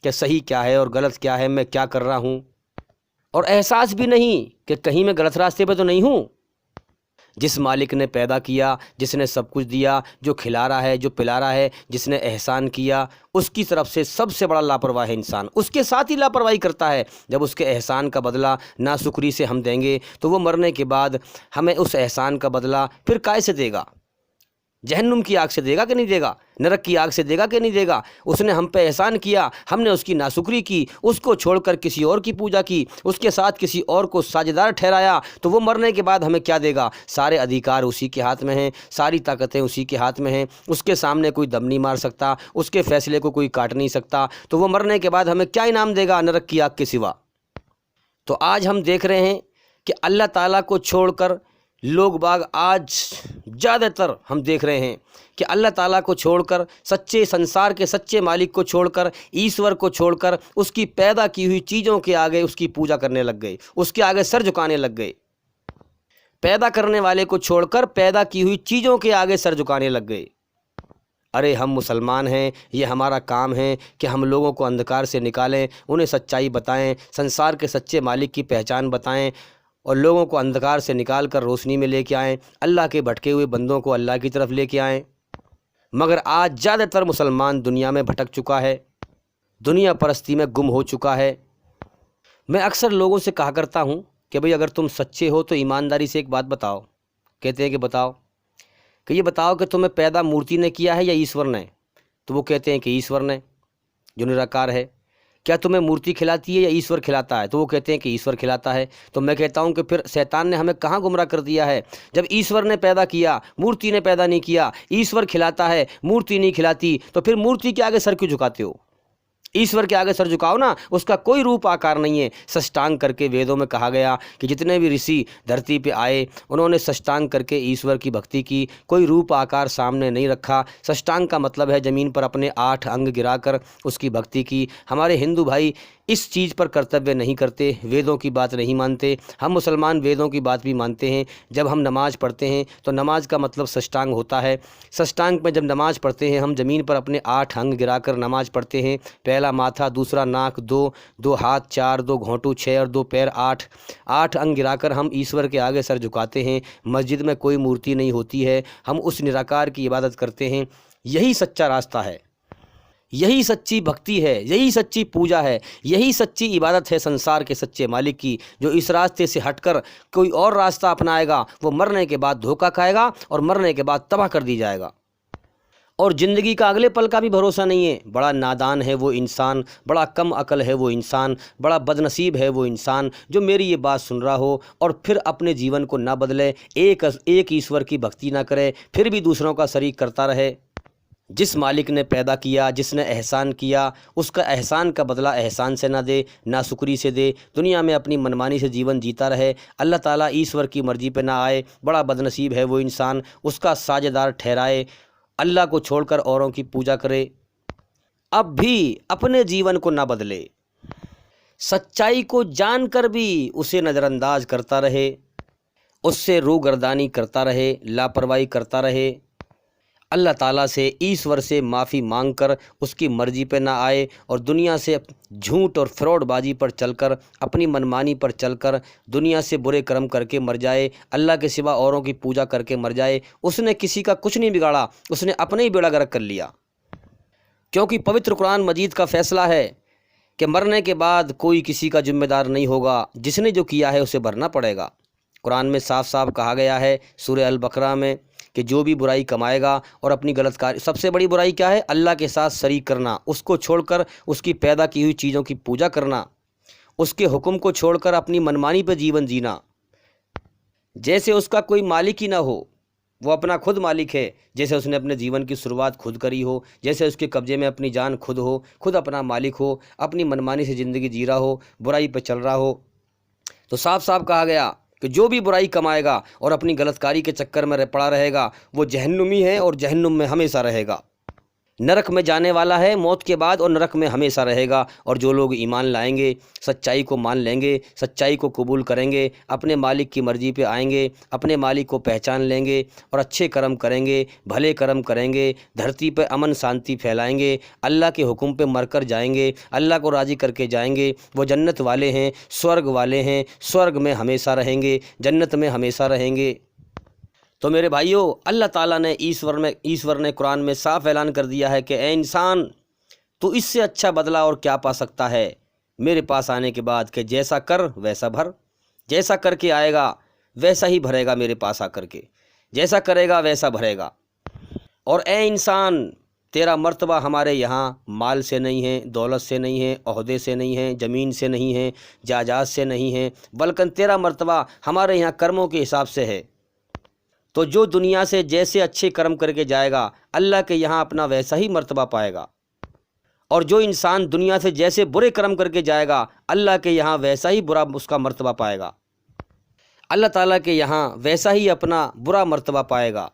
کہ صحیح کیا ہے اور غلط کیا ہے، میں کیا کر رہا ہوں، اور احساس بھی نہیں کہ کہیں میں غلط راستے پہ تو نہیں ہوں۔ جس مالک نے پیدا کیا، جس نے سب کچھ دیا، جو کھلا رہا ہے، جو پلا رہا ہے، جس نے احسان کیا، اس کی طرف سے سب سے بڑا لاپرواہ ہے انسان۔ اس کے ساتھ ہی لاپرواہی کرتا ہے۔ جب اس کے احسان کا بدلہ ناشکری سے ہم دیں گے تو وہ مرنے کے بعد ہمیں اس احسان کا بدلہ پھر کائے سے دے گا؟ جہنم کی آگ سے دے گا کہ نہیں دے گا؟ نرک کی آگ سے دے گا کہ نہیں دے گا؟ اس نے ہم پہ احسان کیا، ہم نے اس کی ناشکری کی، اس کو چھوڑ کر کسی اور کی پوجا کی، اس کے ساتھ کسی اور کو ساجھیدار ٹھہرایا، تو وہ مرنے کے بعد ہمیں کیا دے گا؟ سارے ادھیکار اسی کے ہاتھ میں ہیں، ساری طاقتیں اسی کے ہاتھ میں ہیں، اس کے سامنے کوئی دم نہیں مار سکتا، اس کے فیصلے کو کوئی کاٹ نہیں سکتا، تو وہ مرنے کے بعد ہمیں کیا انعام دے گا نرک کی آگ کے سوا؟ تو آج ہم دیکھ رہے ہیں کہ اللہ تعالیٰ کو چھوڑ کر لوگ باغ، آج زیادہ تر ہم دیکھ رہے ہیں کہ اللہ تعالیٰ کو چھوڑ کر، سچے سنسار کے سچے مالک کو چھوڑ کر، ایشور کو چھوڑ کر، اس کی پیدا کی ہوئی چیزوں کے آگے اس کی پوجا کرنے لگ گئے، اس کے آگے سر جھکانے لگ گئے۔ پیدا کرنے والے کو چھوڑ کر پیدا کی ہوئی چیزوں کے آگے سر جھکانے لگ گئے۔ ارے ہم مسلمان ہیں، یہ ہمارا کام ہے کہ ہم لوگوں کو اندھکار سے نکالیں، انہیں سچائی بتائیں، سنسار کے سچے مالک کی پہچان بتائیں، اور لوگوں کو اندھکار سے نکال کر روشنی میں لے کے آئیں، اللہ کے بھٹکے ہوئے بندوں کو اللہ کی طرف لے کے آئیں۔ مگر آج زیادہ تر مسلمان دنیا میں بھٹک چکا ہے، دنیا پرستی میں گم ہو چکا ہے۔ میں اکثر لوگوں سے کہا کرتا ہوں کہ بھئی اگر تم سچے ہو تو ایمانداری سے ایک بات بتاؤ۔ کہتے ہیں کہ بتاؤ، کہ یہ بتاؤ کہ تمہیں پیدا مورتی نے کیا ہے یا ایشور نے؟ تو وہ کہتے ہیں کہ ایشور نے، جو نراکار ہے۔ کیا تمہیں مورتی کھلاتی ہے یا ایشور کھلاتا ہے؟ تو وہ کہتے ہیں کہ ایشور کھلاتا ہے۔ تو میں کہتا ہوں کہ پھر شیطان نے ہمیں کہاں گمراہ کر دیا ہے؟ جب ایشور نے پیدا کیا، مورتی نے پیدا نہیں کیا، ایشور کھلاتا ہے، مورتی نہیں کھلاتی، تو پھر مورتی کے آگے سر کیوں جھکاتے ہو؟ ایشور کے آگے سر جھکاؤ نا، اس کا کوئی روپ آکار نہیں ہے۔ سشٹانگ کر کے ویدوں میں کہا گیا کہ جتنے بھی رشی دھرتی پہ آئے انہوں نے سشٹانگ کر کے ایشور کی بھکتی کی، کوئی روپ آکار سامنے نہیں رکھا۔ سشٹانگ کا مطلب ہے زمین پر اپنے 8 انگ گرا کر اس کی بھکتی کی۔ ہمارے ہندو بھائی اس چیز پر کرتویہ نہیں کرتے، ویدوں کی بات نہیں مانتے۔ ہم مسلمان ویدوں کی بات بھی مانتے ہیں۔ جب ہم نماز پڑھتے ہیں تو نماز کا مطلب سشٹانگ ہوتا ہے۔ سشٹانگ میں جب نماز پڑھتے ہیں ہم زمین پر اپنے 8 انگ گرا کر نماز پڑھتے ہیں۔ پہلا ماتھا، دوسرا ناک، دو ہاتھ، 4، 2 گھونٹو، 6 اور 2 پیر، 8 انگ گرا کر ہم ایشور کے آگے سر جھکاتے ہیں۔ مسجد میں کوئی مورتی نہیں ہوتی ہے، ہم اس نراکار کی عبادت کرتے ہیں۔ یہی سچا راستہ ہے، یہی سچی بھکتی ہے، یہی سچی پوجا ہے، یہی سچی عبادت ہے سنسار کے سچے مالک کی۔ جو اس راستے سے ہٹ کر کوئی اور راستہ اپنائے گا وہ مرنے کے بعد دھوکہ کھائے گا اور مرنے کے بعد تباہ کر دی جائے گا، اور زندگی کا اگلے پل کا بھی بھروسہ نہیں ہے۔ بڑا نادان ہے وہ انسان، بڑا کم عقل ہے وہ انسان، بڑا بدنصیب ہے وہ انسان جو میری یہ بات سن رہا ہو اور پھر اپنے جیون کو نہ بدلے، ایک ایشور کی بھکتی نہ کرے، پھر بھی دوسروں کا شریک کرتا رہے۔ جس مالک نے پیدا کیا، جس نے احسان کیا، اس کا احسان کا بدلہ احسان سے نہ دے، ناشکری سے دے، دنیا میں اپنی منمانی سے جیون جیتا رہے، اللہ تعالیٰ ایشور کی مرضی پہ نہ آئے، بڑا بدنصیب ہے وہ انسان، اس کا ساجدار ٹھہرائے، اللہ کو چھوڑ کر اوروں کی پوجا کرے، اب بھی اپنے جیون کو نہ بدلے، سچائی کو جان کر بھی اسے نظر انداز کرتا رہے، اس سے روگردانی کرتا رہے، لاپرواہی کرتا رہے، اللہ تعالیٰ سے، ایشور سے معافی مانگ کر اس کی مرضی پہ نہ آئے اور دنیا سے جھوٹ اور فراڈ بازی پر چل کر، اپنی منمانی پر چل کر دنیا سے برے کرم کر کے مر جائے، اللہ کے سوا اوروں کی پوجا کر کے مر جائے، اس نے کسی کا کچھ نہیں بگاڑا، اس نے اپنے ہی بیڑا غرق کر لیا۔ کیونکہ پوتر قرآن مجید کا فیصلہ ہے کہ مرنے کے بعد کوئی کسی کا ذمہ دار نہیں ہوگا، جس نے جو کیا ہے اسے بھرنا پڑے گا۔ قرآن میں صاف صاف کہا گیا ہے سورہ البقرہ میں کہ جو بھی برائی کمائے گا اور اپنی غلط کاری، سب سے بڑی برائی کیا ہے؟ اللہ کے ساتھ شریک کرنا، اس کو چھوڑ کر اس کی پیدا کی ہوئی چیزوں کی پوجا کرنا، اس کے حکم کو چھوڑ کر اپنی منمانی پہ جیون جینا، جیسے اس کا کوئی مالک ہی نہ ہو، وہ اپنا خود مالک ہے، جیسے اس نے اپنے جیون کی شروعات خود کری ہو، جیسے اس کے قبضے میں اپنی جان خود ہو، خود اپنا مالک ہو، اپنی منمانی سے زندگی جی رہا ہو، برائی پہ چل رہا ہو۔ تو صاف صاف کہا گیا کہ جو بھی برائی کمائے گا اور اپنی غلط کاری کے چکر میں پڑا رہے گا وہ جہنمی ہے اور جہنم میں ہمیشہ رہے گا، نرک میں جانے والا ہے موت کے بعد اور نرک میں ہمیشہ رہے گا۔ اور جو لوگ ایمان لائیں گے، سچائی کو مان لیں گے، سچائی کو قبول کریں گے، اپنے مالک کی مرضی پہ آئیں گے، اپنے مالک کو پہچان لیں گے اور اچھے کرم کریں گے، بھلے کرم کریں گے، دھرتی پہ امن شانتی پھیلائیں گے، اللہ کے حکم پہ مر کر جائیں گے، اللہ کو راضی کر کے جائیں گے، وہ جنت والے ہیں، سورگ والے ہیں، سورگ میں ہمیشہ رہیں گے، جنت میں ہمیشہ رہیں گے۔ تو میرے بھائیوں، اللہ تعالیٰ نے ایشور نے قرآن میں صاف اعلان کر دیا ہے کہ اے انسان، تو اس سے اچھا بدلہ اور کیا پا سکتا ہے میرے پاس آنے کے بعد کہ جیسا کر ویسا بھر، جیسا کر کے آئے گا ویسا ہی بھرے گا، میرے پاس آ کر کے جیسا کرے گا ویسا بھرے گا۔ اور اے انسان، تیرا مرتبہ ہمارے یہاں مال سے نہیں ہے، دولت سے نہیں ہے، عہدے سے نہیں ہے، زمین سے نہیں ہے، جائیداد سے نہیں ہے، بلکہ تیرا مرتبہ ہمارے یہاں کرموں کے حساب سے ہے۔ تو جو دنیا سے جیسے اچھے کرم کر کے جائے گا اللہ کے یہاں اپنا ویسا ہی مرتبہ پائے گا، اور جو انسان دنیا سے جیسے برے کرم کر کے جائے گا اللہ کے یہاں ویسا ہی برا اس کا مرتبہ پائے گا، اللہ تعالیٰ کے یہاں ویسا ہی اپنا برا مرتبہ پائے گا۔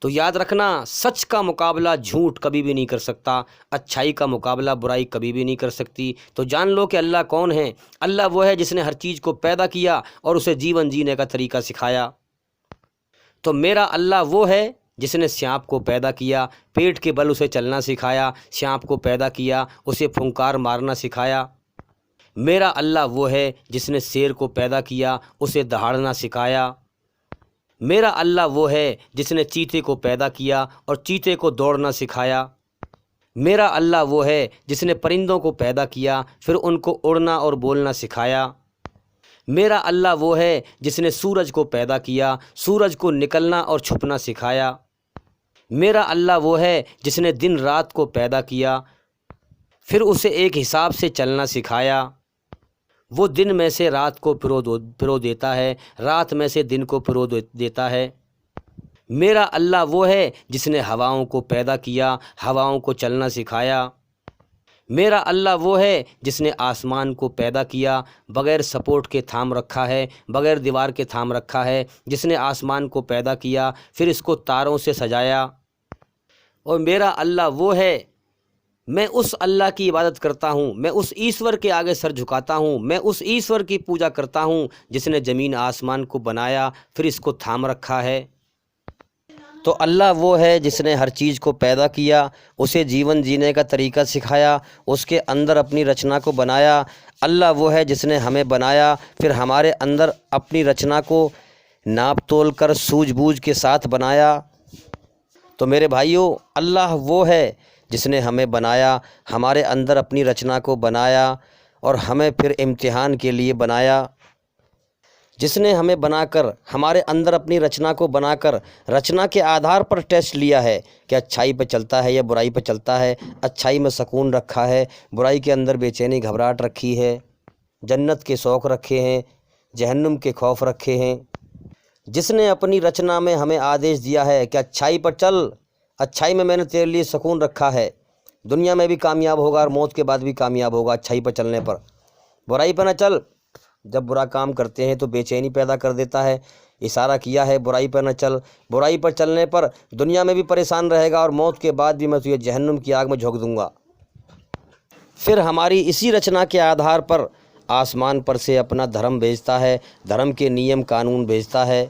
تو یاد رکھنا، سچ کا مقابلہ جھوٹ کبھی بھی نہیں کر سکتا، اچھائی کا مقابلہ برائی کبھی بھی نہیں کر سکتی۔ تو جان لو کہ اللہ کون ہے؟ اللہ وہ ہے جس نے ہر چیز کو پیدا کیا اور اسے جیون جینے کا طریقہ سکھایا۔ تو میرا اللہ وہ ہے جس نے سانپ کو پیدا کیا، پیٹ کے بل اسے چلنا سکھایا، سانپ کو پیدا کیا، اسے پھنکار مارنا سکھایا۔ میرا اللہ وہ ہے جس نے شیر کو پیدا کیا، اسے دہاڑنا سکھایا۔ میرا اللہ وہ ہے جس نے چیتے کو پیدا کیا اور چیتے کو دوڑنا سکھایا۔ میرا اللہ وہ ہے جس نے پرندوں کو پیدا کیا، پھر ان کو اڑنا اور بولنا سکھایا۔ میرا اللہ وہ ہے جس نے سورج کو پیدا کیا، سورج کو نکلنا اور چھپنا سکھایا۔ میرا اللہ وہ ہے جس نے دن رات کو پیدا کیا، پھر اسے ایک حساب سے چلنا سکھایا۔ وہ دن میں سے رات کو پرو دیتا ہے، رات میں سے دن کو پرو دیتا ہے۔ میرا اللہ وہ ہے جس نے ہواؤں کو پیدا کیا، ہواؤں کو چلنا سکھایا۔ میرا اللہ وہ ہے جس نے آسمان کو پیدا کیا، بغیر سپورٹ کے تھام رکھا ہے، بغیر دیوار کے تھام رکھا ہے، جس نے آسمان کو پیدا کیا، پھر اس کو تاروں سے سجایا۔ اور میرا اللہ وہ ہے، میں اس اللہ کی عبادت کرتا ہوں، میں اس ایشور کے آگے سر جھکاتا ہوں، میں اس ایشور کی پوجا کرتا ہوں جس نے زمین آسمان کو بنایا پھر اس کو تھام رکھا ہے۔ تو اللہ وہ ہے جس نے ہر چیز کو پیدا کیا، اسے جیون جینے کا طریقہ سکھایا، اس کے اندر اپنی رچنا کو بنایا۔ اللہ وہ ہے جس نے ہمیں بنایا، پھر ہمارے اندر اپنی رچنا کو ناپ تول کر سوجھ بوجھ کے ساتھ بنایا۔ تو میرے بھائیوں، اللہ وہ ہے جس نے ہمیں بنایا، ہمارے اندر اپنی رچنا کو بنایا اور ہمیں پھر امتحان کے لیے بنایا۔ جس نے ہمیں بنا کر، ہمارے اندر اپنی رچنا کو بنا کر، رچنا کے آدھار پر ٹیسٹ لیا ہے کہ اچھائی پہ چلتا ہے یا برائی پہ چلتا ہے، اچھائی میں سکون رکھا ہے، برائی کے اندر بے چینی گھبراہٹ رکھی ہے، جنت کے شوق رکھے ہیں، جہنم کے خوف رکھے ہیں۔ جس نے اپنی رچنا میں ہمیں آدیش دیا ہے کہ اچھائی پر چل، اچھائی میں نے تیرے لیے سکون رکھا ہے، دنیا میں بھی کامیاب ہوگا اور موت کے بعد بھی کامیاب ہوگا اچھائی پر چلنے پر، برائی پر نہ چل۔ جب برا کام کرتے ہیں تو بے چینی پیدا کر دیتا ہے، اشارہ کیا ہے برائی پر نہ چل، برائی پر چلنے پر دنیا میں بھی پریشان رہے گا اور موت کے بعد بھی میں تجھے جہنم کی آگ میں جھونک دوں گا۔ پھر ہماری اسی رچنا کے آدھار پر آسمان پر سے اپنا دھرم بھیجتا ہے، دھرم کے نیم قانون بھیجتا ہے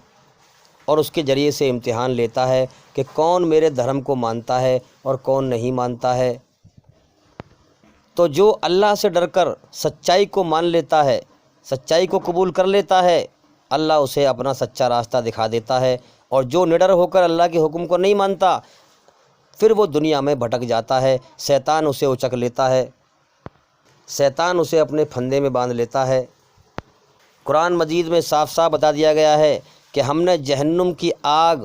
اور اس کے ذریعے سے امتحان لیتا ہے کہ کون میرے دھرم کو مانتا ہے اور کون نہیں مانتا ہے۔ تو جو اللہ سے ڈر کر سچائی کو مان لیتا ہے، سچائی کو قبول کر لیتا ہے، اللہ اسے اپنا سچا راستہ دکھا دیتا ہے، اور جو نڈر ہو کر اللہ کے حکم کو نہیں مانتا پھر وہ دنیا میں بھٹک جاتا ہے، شیطان اسے اچک لیتا ہے، شیطان اسے اپنے پھندے میں باندھ لیتا ہے۔ قرآن مجید میں صاف صاف بتا دیا گیا ہے کہ ہم نے جہنم کی آگ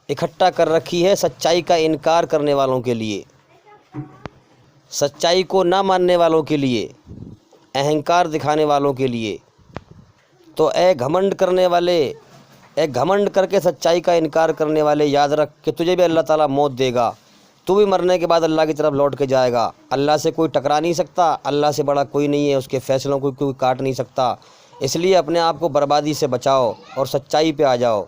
اکٹھا کر رکھی ہے سچائی کا انکار کرنے والوں کے لیے، سچائی کو نہ ماننے والوں کے لیے، اہنکار دکھانے والوں کے لیے۔ تو اے گھمنڈ کرنے والے، اے گھمنڈ کر کے سچائی کا انکار کرنے والے، یاد رکھ کہ تجھے بھی اللہ تعالیٰ موت دے گا، تو بھی مرنے کے بعد اللہ کی طرف لوٹ کے جائے گا۔ اللہ سے کوئی ٹکرا نہیں سکتا، اللہ سے بڑا کوئی نہیں ہے، اس کے فیصلوں کو کوئی کاٹ نہیں سکتا۔ اس لیے اپنے آپ کو بربادی سے بچاؤ اور سچائی پہ آ جاؤ۔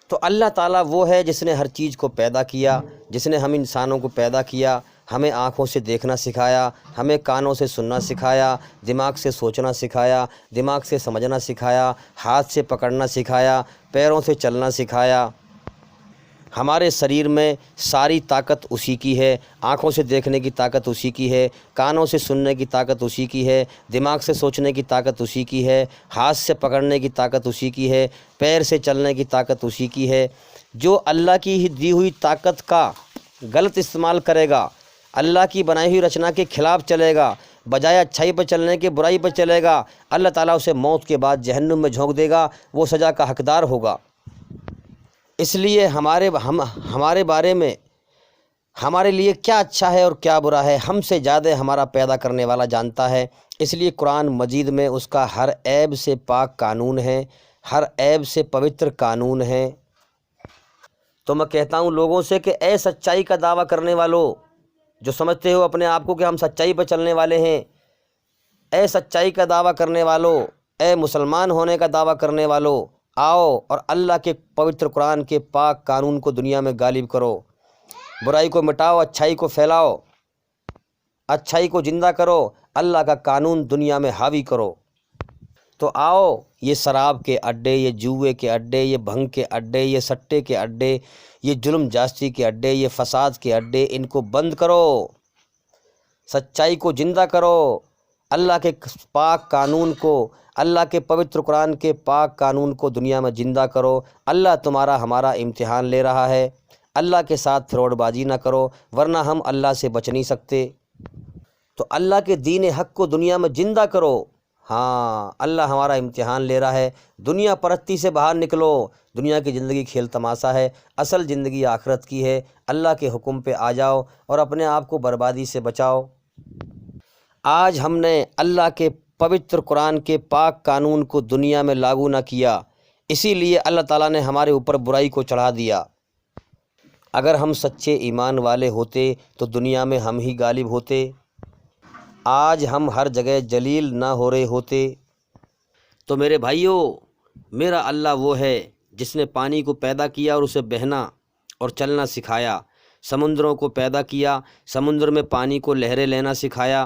تو اللہ تعالیٰ وہ ہے جس نے ہر چیز کو پیدا کیا، جس نے ہم انسانوں کو پیدا کیا، ہمیں آنکھوں سے دیکھنا سکھایا، ہمیں کانوں سے سننا سکھایا، دماغ سے سوچنا سکھایا، دماغ سے سمجھنا سکھایا، ہاتھ سے پکڑنا سکھایا، پیروں سے چلنا سکھایا۔ ہمارے شریر میں ساری طاقت اسی کی ہے، آنکھوں سے دیکھنے کی طاقت اسی کی ہے، کانوں سے سننے کی طاقت اسی کی ہے، دماغ سے سوچنے کی طاقت اسی کی ہے، ہاتھ سے پکڑنے کی طاقت اسی کی ہے، پیر سے چلنے کی طاقت اسی کی ہے۔ جو اللہ کی ہی دی ہوئی طاقت کا غلط استعمال کرے گا، اللہ کی بنائی ہوئی رچنا کے خلاف چلے گا، بجائے اچھائی پر چلنے کے برائی پر چلے گا، اللہ تعالیٰ اسے موت کے بعد جہنم میں جھونک دے گا، وہ سزا کا حقدار ہوگا۔ اس لیے ہمارے بارے میں ہمارے لیے کیا اچھا ہے اور کیا برا ہے ہم سے زیادہ ہمارا پیدا کرنے والا جانتا ہے۔ اس لیے قرآن مجید میں اس کا ہر عیب سے پاک قانون ہے، ہر عیب سے پوتر قانون ہے۔ تو میں کہتا ہوں لوگوں سے کہ اے سچائی کا دعویٰ کرنے والو، جو سمجھتے ہو اپنے آپ کو کہ ہم سچائی پہ چلنے والے ہیں، اے سچائی کا دعویٰ کرنے والو، اے مسلمان ہونے کا دعویٰ کرنے والو، آؤ اور اللہ کے پوتر قرآن کے پاک قانون کو دنیا میں غالب کرو، برائی کو مٹاؤ، اچھائی کو پھیلاؤ، اچھائی کو زندہ کرو، اللہ کا قانون دنیا میں حاوی کرو۔ تو آؤ، یہ شراب کے اڈے، یہ جوئے کے اڈے، یہ بھنگ کے اڈے، یہ سٹے کے اڈے، یہ ظلم جاستی کے اڈے، یہ فساد کے اڈے، ان کو بند کرو، سچائی کو زندہ کرو، اللہ کے پاک قانون کو، اللہ کے پوتر قرآن کے پاک قانون کو دنیا میں زندہ کرو۔ اللہ تمہارا ہمارا امتحان لے رہا ہے، اللہ کے ساتھ فراڈ بازی نہ کرو ورنہ ہم اللہ سے بچ نہیں سکتے۔ تو اللہ کے دین حق کو دنیا میں زندہ کرو۔ ہاں، اللہ ہمارا امتحان لے رہا ہے، دنیا پرستی سے باہر نکلو، دنیا کی زندگی کھیل تماشا ہے، اصل زندگی آخرت کی ہے، اللہ کے حکم پہ آ جاؤ اور اپنے آپ کو بربادی سے بچاؤ۔ آج ہم نے اللہ کے پوتر قرآن کے پاک قانون کو دنیا میں لاگو نہ کیا، اسی لیے اللہ تعالیٰ نے ہمارے اوپر برائی کو چڑھا دیا۔ اگر ہم سچے ایمان والے ہوتے تو دنیا میں ہم ہی غالب ہوتے، آج ہم ہر جگہ جلیل نہ ہو رہے ہوتے۔ تو میرے بھائیوں، میرا اللہ وہ ہے جس نے پانی کو پیدا کیا اور اسے بہنا اور چلنا سکھایا، سمندروں کو پیدا کیا، سمندر میں پانی کو لہریں لینا سکھایا۔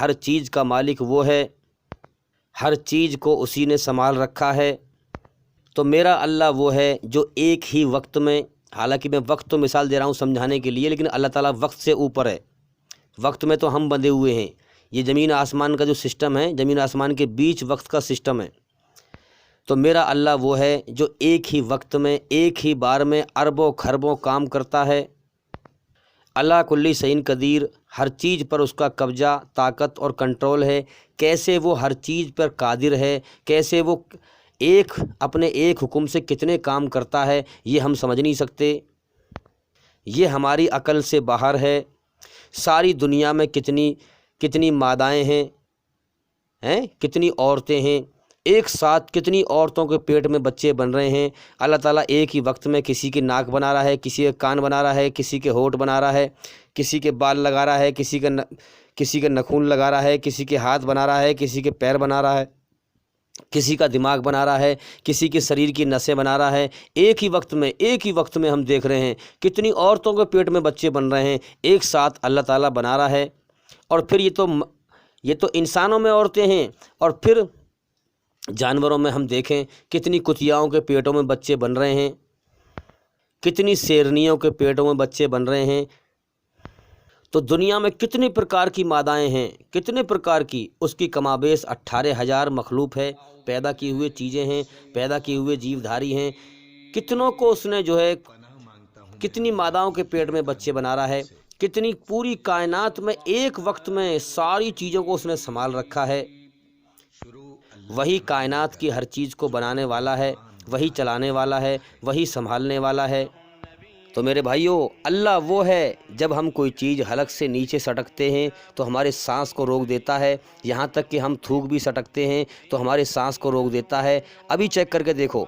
ہر چیز کا مالک وہ ہے، ہر چیز کو اسی نے سنبھال رکھا ہے۔ تو میرا اللہ وہ ہے جو ایک ہی وقت میں، حالانکہ میں وقت تو مثال دے رہا ہوں سمجھانے کے لیے، لیکن اللہ تعالیٰ وقت سے اوپر ہے۔ وقت میں تو ہم بندھے ہوئے ہیں، یہ زمین آسمان کا جو سسٹم ہے، زمین آسمان کے بیچ وقت کا سسٹم ہے۔ تو میرا اللہ وہ ہے جو ایک ہی وقت میں، ایک ہی بار میں اربوں کھربوں کام کرتا ہے۔ اللہ کلی شیء قدیر، ہر چیز پر اس کا قبضہ، طاقت اور کنٹرول ہے۔ کیسے وہ ہر چیز پر قادر ہے، کیسے وہ اپنے ایک حکم سے کتنے کام کرتا ہے، یہ ہم سمجھ نہیں سکتے، یہ ہماری عقل سے باہر ہے۔ ساری دنیا میں کتنی مادائیں ہیں، کتنی عورتیں ہیں، ایک ساتھ کتنی عورتوں کے پیٹ میں بچے بن رہے ہیں۔ اللہ تعالیٰ ایک ہی وقت میں کسی کی ناک بنا رہا ہے، کسی کے کان بنا رہا ہے، کسی کے ہونٹ بنا رہا ہے، کسی کے بال لگا رہا ہے، کسی کے ناخن لگا رہا ہے، کسی کے ہاتھ بنا رہا ہے، کسی کے پیر بنا رہا ہے، کسی کا دماغ بنا رہا ہے، کسی کے شریر کی نسیں بنا رہا ہے۔ ایک ہی وقت میں ہم دیکھ رہے ہیں کتنی عورتوں کے پیٹ میں بچے بن رہے ہیں، ایک ساتھ اللہ تعالیٰ بنا رہا ہے۔ اور پھر یہ تو انسانوں میں عورتیں ہیں، اور پھر جانوروں میں ہم دیکھیں کتنی کتیاؤں کے پیٹوں میں بچے بن رہے ہیں، کتنی شیرنیوں کے پیٹوں میں بچے بن رہے ہیں۔ تو دنیا میں کتنے پرکار کی مادائیں ہیں، کتنے پرکار کی، اس کی کمابیش 18,000 مخلوق ہے، پیدا کی ہوئے چیزیں ہیں، پیدا کیے ہوئے جیو دھاری ہیں۔ کتنوں کو اس نے جو ہے کتنی ماداؤں کے پیٹ میں بچے بنا رہا ہے، کتنی پوری کائنات میں ایک وقت میں ساری چیزوں کو اس نے سنبھال رکھا ہے۔ وہی کائنات کی ہر چیز کو بنانے والا ہے، وہی چلانے والا ہے، وہی سنبھالنے والا ہے۔ تو میرے بھائیوں، اللہ وہ ہے جب ہم کوئی چیز حلق سے نیچے سٹکتے ہیں تو ہمارے سانس کو روک دیتا ہے، یہاں تک کہ ہم تھوک بھی سٹکتے ہیں تو ہمارے سانس کو روک دیتا ہے۔ ابھی چیک کر کے دیکھو،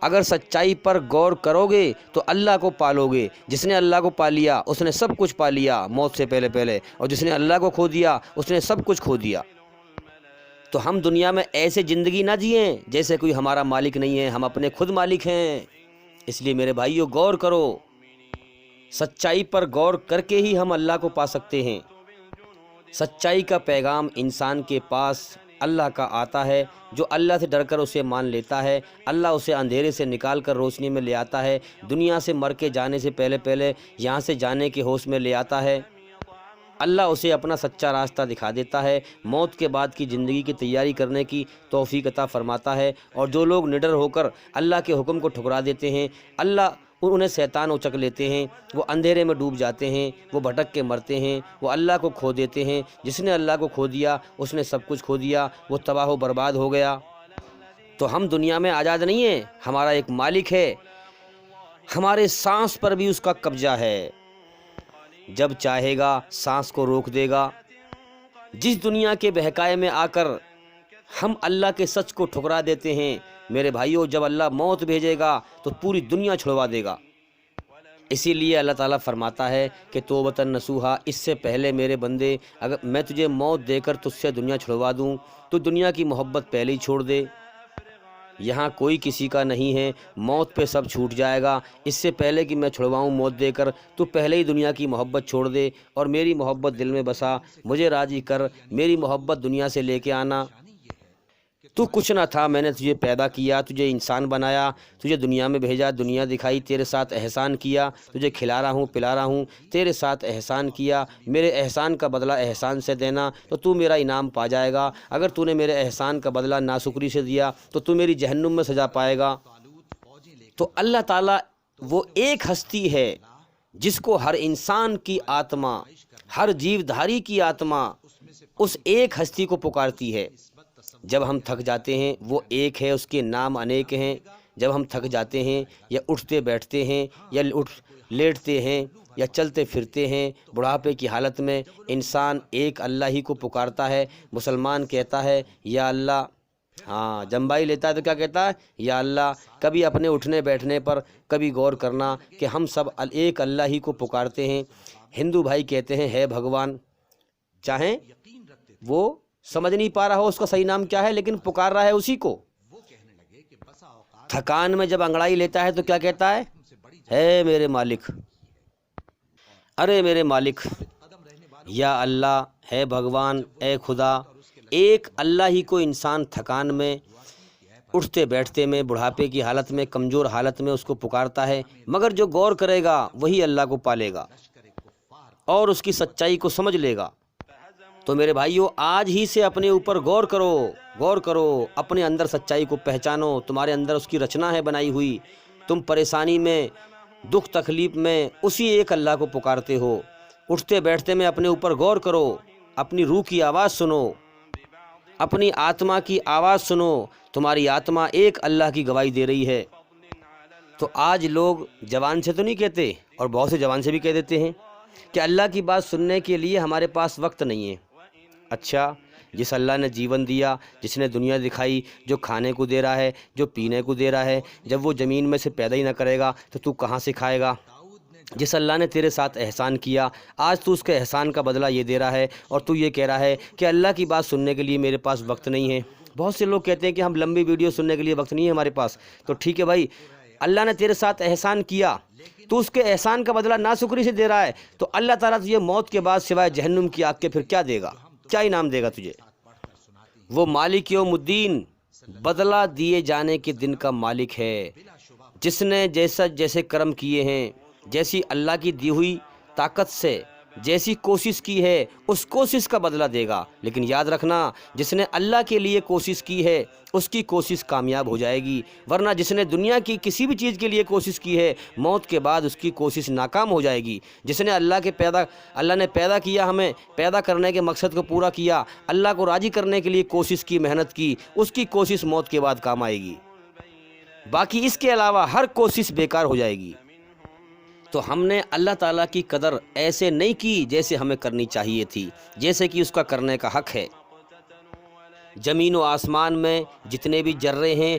اگر سچائی پر غور کرو گے تو اللہ کو پالو گے۔ جس نے اللہ کو پا لیا اس نے سب کچھ پا لیا موت سے پہلے، اور جس نے اللہ کو کھو دیا اس نے سب کچھ کھو دیا۔ تو ہم دنیا میں ایسے زندگی نہ جئیں جیسے کوئی ہمارا مالک نہیں ہے، ہم اپنے خود مالک ہیں۔ اس لیے میرے بھائیوں، غور کرو، سچائی پر غور کر کے ہی ہم اللہ کو پا سکتے ہیں۔ سچائی کا پیغام انسان کے پاس اللہ کا آتا ہے، جو اللہ سے ڈر کر اسے مان لیتا ہے، اللہ اسے اندھیرے سے نکال کر روشنی میں لے آتا ہے، دنیا سے مر کے جانے سے پہلے یہاں سے جانے کے ہوش میں لے آتا ہے۔ اللہ اسے اپنا سچا راستہ دکھا دیتا ہے، موت کے بعد کی زندگی کی تیاری کرنے کی توفیق عطا فرماتا ہے۔ اور جو لوگ نڈر ہو کر اللہ کے حکم کو ٹھکرا دیتے ہیں، انہیں شیطان اچک لیتے ہیں، وہ اندھیرے میں ڈوب جاتے ہیں، وہ بھٹک کے مرتے ہیں، وہ اللہ کو کھو دیتے ہیں۔ جس نے اللہ کو کھو دیا اس نے سب کچھ کھو دیا، وہ تباہ و برباد ہو گیا۔ تو ہم دنیا میں آزاد نہیں ہیں، ہمارا ایک مالک ہے، ہمارے سانس پر بھی اس کا قبضہ ہے، جب چاہے گا سانس کو روک دے گا۔ جس دنیا کے بہکائے میں آ کر ہم اللہ کے سچ کو ٹھکرا دیتے ہیں، میرے بھائیوں، جب اللہ موت بھیجے گا تو پوری دنیا چھڑوا دے گا۔ اسی لیے اللہ تعالیٰ فرماتا ہے کہ توبۃ نصوحا، اس سے پہلے میرے بندے، اگر میں تجھے موت دے کر تجھ سے دنیا چھڑوا دوں تو دنیا کی محبت پہلے ہی چھوڑ دے۔ یہاں کوئی کسی کا نہیں ہے، موت پہ سب چھوٹ جائے گا۔ اس سے پہلے کہ میں چھڑواؤں موت دے کر، تو پہلے ہی دنیا کی محبت چھوڑ دے اور میری محبت دل میں بسا، مجھے راضی کر، میری محبت دنیا سے لے کے آنا۔ تو کچھ نہ تھا، میں نے تجھے پیدا کیا، تجھے انسان بنایا، تجھے دنیا میں بھیجا، دنیا دکھائی، تیرے ساتھ احسان کیا، تجھے کھلا رہا ہوں پلا رہا ہوں، تیرے ساتھ احسان کیا۔ میرے احسان کا بدلہ احسان سے دینا تو تو میرا انعام پا جائے گا۔ اگر تو نے میرے احسان کا بدلہ ناشکری سے دیا تو تو میری جہنم میں سزا پائے گا۔ تو اللہ تعالیٰ وہ ایک ہستی ہے جس کو ہر انسان کی آتما، ہر جیو دھاری کی آتما اس ایک ہستی کو پکارتی ہے۔ جب ہم تھک جاتے ہیں، وہ ایک ہے، اس کے نام انیک ہیں۔ جب ہم تھک جاتے ہیں یا اٹھتے بیٹھتے ہیں یا لیٹتے ہیں یا چلتے پھرتے ہیں، بڑھاپے کی حالت میں انسان ایک اللہ ہی کو پکارتا ہے۔ مسلمان کہتا ہے یا اللہ، جمبائی لیتا ہے تو کیا کہتا ہے؟ یا اللہ۔ کبھی اپنے اٹھنے بیٹھنے پر کبھی غور کرنا کہ ہم سب ایک اللہ ہی کو پکارتے ہیں۔ ہندو بھائی کہتے ہیں ہے بھگوان، چاہیں وہ سمجھ نہیں پا رہا ہو اس کا صحیح نام کیا ہے، لیکن پکار رہا ہے اسی کو۔ تھکان میں جب انگڑائی لیتا ہے تو کیا کہتا ہے میرے مالک، ارے میرے مالک، یا اللہ، ہے بھگوان، اے خدا۔ ایک اللہ ہی کو انسان تھکان میں، اٹھتے بیٹھتے میں، بڑھاپے کی حالت میں، کمزور حالت میں اس کو پکارتا ہے، مگر جو غور کرے گا وہی اللہ کو پالے گا اور اس کی سچائی کو سمجھ لے گا۔ تو میرے بھائیو، آج ہی سے اپنے اوپر غور کرو، اپنے اندر سچائی کو پہچانو۔ تمہارے اندر اس کی رچنا ہے بنائی ہوئی، تم پریشانی میں، دکھ تکلیف میں اسی ایک اللہ کو پکارتے ہو۔ اٹھتے بیٹھتے میں اپنے اوپر غور کرو، اپنی روح کی آواز سنو، اپنی آتما کی آواز سنو۔ تمہاری آتما ایک اللہ کی گواہی دے رہی ہے۔ تو آج لوگ زبان سے تو نہیں کہتے، اور بہت سے زبان سے بھی کہہ دیتے ہیں کہ اللہ کی بات سننے کے لیے ہمارے پاس وقت نہیں ہے۔ اچھا، جس اللہ نے جیون دیا، جس نے دنیا دکھائی، جو کھانے کو دے رہا ہے، جو پینے کو دے رہا ہے، جب وہ زمین میں سے پیدا ہی نہ کرے گا تو کہاں سے کھائے گا؟ جس اللہ نے تیرے ساتھ احسان کیا، آج تو اس کے احسان کا بدلہ یہ دے رہا ہے، اور تو یہ کہہ رہا ہے کہ اللہ کی بات سننے کے لیے میرے پاس وقت نہیں ہے۔ بہت سے لوگ کہتے ہیں کہ ہم لمبی ویڈیو سننے کے لیے وقت نہیں ہے ہمارے پاس۔ تو ٹھیک ہے بھائی، اللہ نے تیرے ساتھ احسان کیا، تو اس کے احسان کا بدلہ ناشکری سے دے رہا ہے، تو اللہ تعالیٰ تجھے موت کے بعد سوائے جہنم کی آگ کے پھر کیا دے گا؟ کیا انعام دے گا تجھے؟ وہ مالک یوم الدین، بدلہ دیے جانے کے دن کا مالک ہے، جس نے جیسے کرم کیے ہیں، جیسی اللہ کی دی ہوئی طاقت سے جیسی کوشش کی ہے، اس کوشش کا بدلہ دے گا۔ لیکن یاد رکھنا، جس نے اللہ کے لیے کوشش کی ہے اس کی کوشش کامیاب ہو جائے گی، ورنہ جس نے دنیا کی کسی بھی چیز کے لیے کوشش کی ہے، موت کے بعد اس کی کوشش ناکام ہو جائے گی۔ جس نے اللہ نے پیدا کیا، ہمیں پیدا کرنے کے مقصد کو پورا کیا، اللہ کو راضی کرنے کے لیے کوشش کی، محنت کی، اس کی کوشش موت کے بعد کام آئے گی۔ باقی اس کے علاوہ ہر کوشش بیکار ہو جائے گی۔ تو ہم نے اللہ تعالیٰ کی قدر ایسے نہیں کی جیسے ہمیں کرنی چاہیے تھی، جیسے کہ اس کا کرنے کا حق ہے۔ زمین و آسمان میں جتنے بھی ذرے ہیں،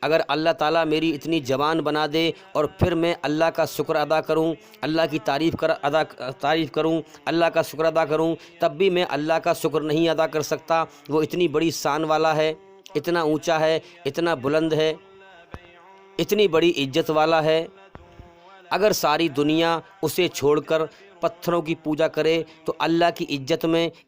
اگر اللہ تعالیٰ میری اتنی زبان بنا دے اور پھر میں اللہ کا شکر ادا کروں، اللہ کی تعریف کروں، اللہ کا شکر ادا کروں، تب بھی میں اللہ کا شکر نہیں ادا کر سکتا۔ وہ اتنی بڑی شان والا ہے، اتنا اونچا ہے، اتنا بلند ہے، اتنی بڑی عزت والا ہے۔ اگر ساری دنیا اسے چھوڑ کر پتھروں کی پوجا کرے تو اللہ کی عزت میں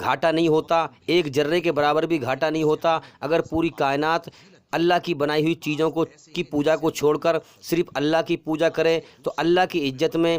گھاٹا نہیں ہوتا، ایک ذرے کے برابر بھی گھاٹا نہیں ہوتا۔ اگر پوری کائنات اللہ کی بنائی ہوئی چیزوں کی پوجا کو چھوڑ کر صرف اللہ کی پوجا کرے تو اللہ کی عزت میں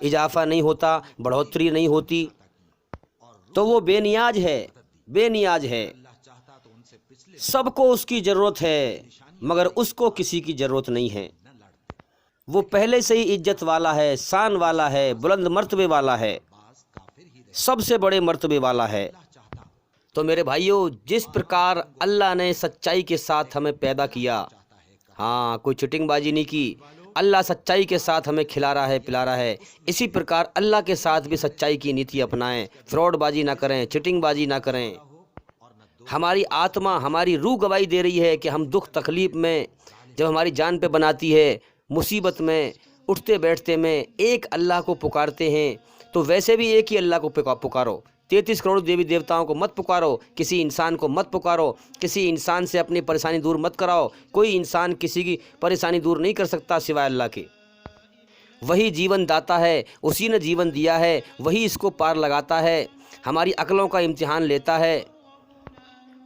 اضافہ نہیں ہوتا، بڑھوتری نہیں ہوتی۔ تو وہ بے نیاز ہے، سب کو اس کی ضرورت ہے، مگر اس کو کسی کی ضرورت نہیں ہے۔ وہ پہلے سے ہی عزت والا ہے، شان والا ہے، بلند مرتبے والا ہے، سب سے بڑے مرتبے والا ہے۔ تو میرے بھائیو، جس پرکار اللہ نے سچائی کے ساتھ ہمیں پیدا کیا، ہاں، کوئی چٹنگ بازی نہیں کی، اللہ سچائی کے ساتھ ہمیں کھلا رہا ہے، پلا رہا ہے، اسی پرکار اللہ کے ساتھ بھی سچائی کی نیتی اپنائیں، فراڈ بازی نہ کریں، چٹنگ بازی نہ کریں۔ ہماری آتما، ہماری روح گواہی دے رہی ہے کہ ہم دکھ تکلیف میں، جب ہماری جان پہ بناتی ہے، مصیبت میں، اٹھتے بیٹھتے میں ایک اللہ کو پکارتے ہیں، تو ویسے بھی ایک ہی اللہ کو پکارو۔ 33 کروڑ دیوی دیوتاؤں کو مت پکارو، کسی انسان کو مت پکارو، کسی انسان سے اپنی پریشانی دور مت کراؤ۔ کوئی انسان کسی کی پریشانی دور نہیں کر سکتا سوائے اللہ کے۔ وہی جیون داتا ہے، اسی نے جیون دیا ہے، وہی اس کو پار لگاتا ہے، ہماری عقلوں کا امتحان لیتا ہے،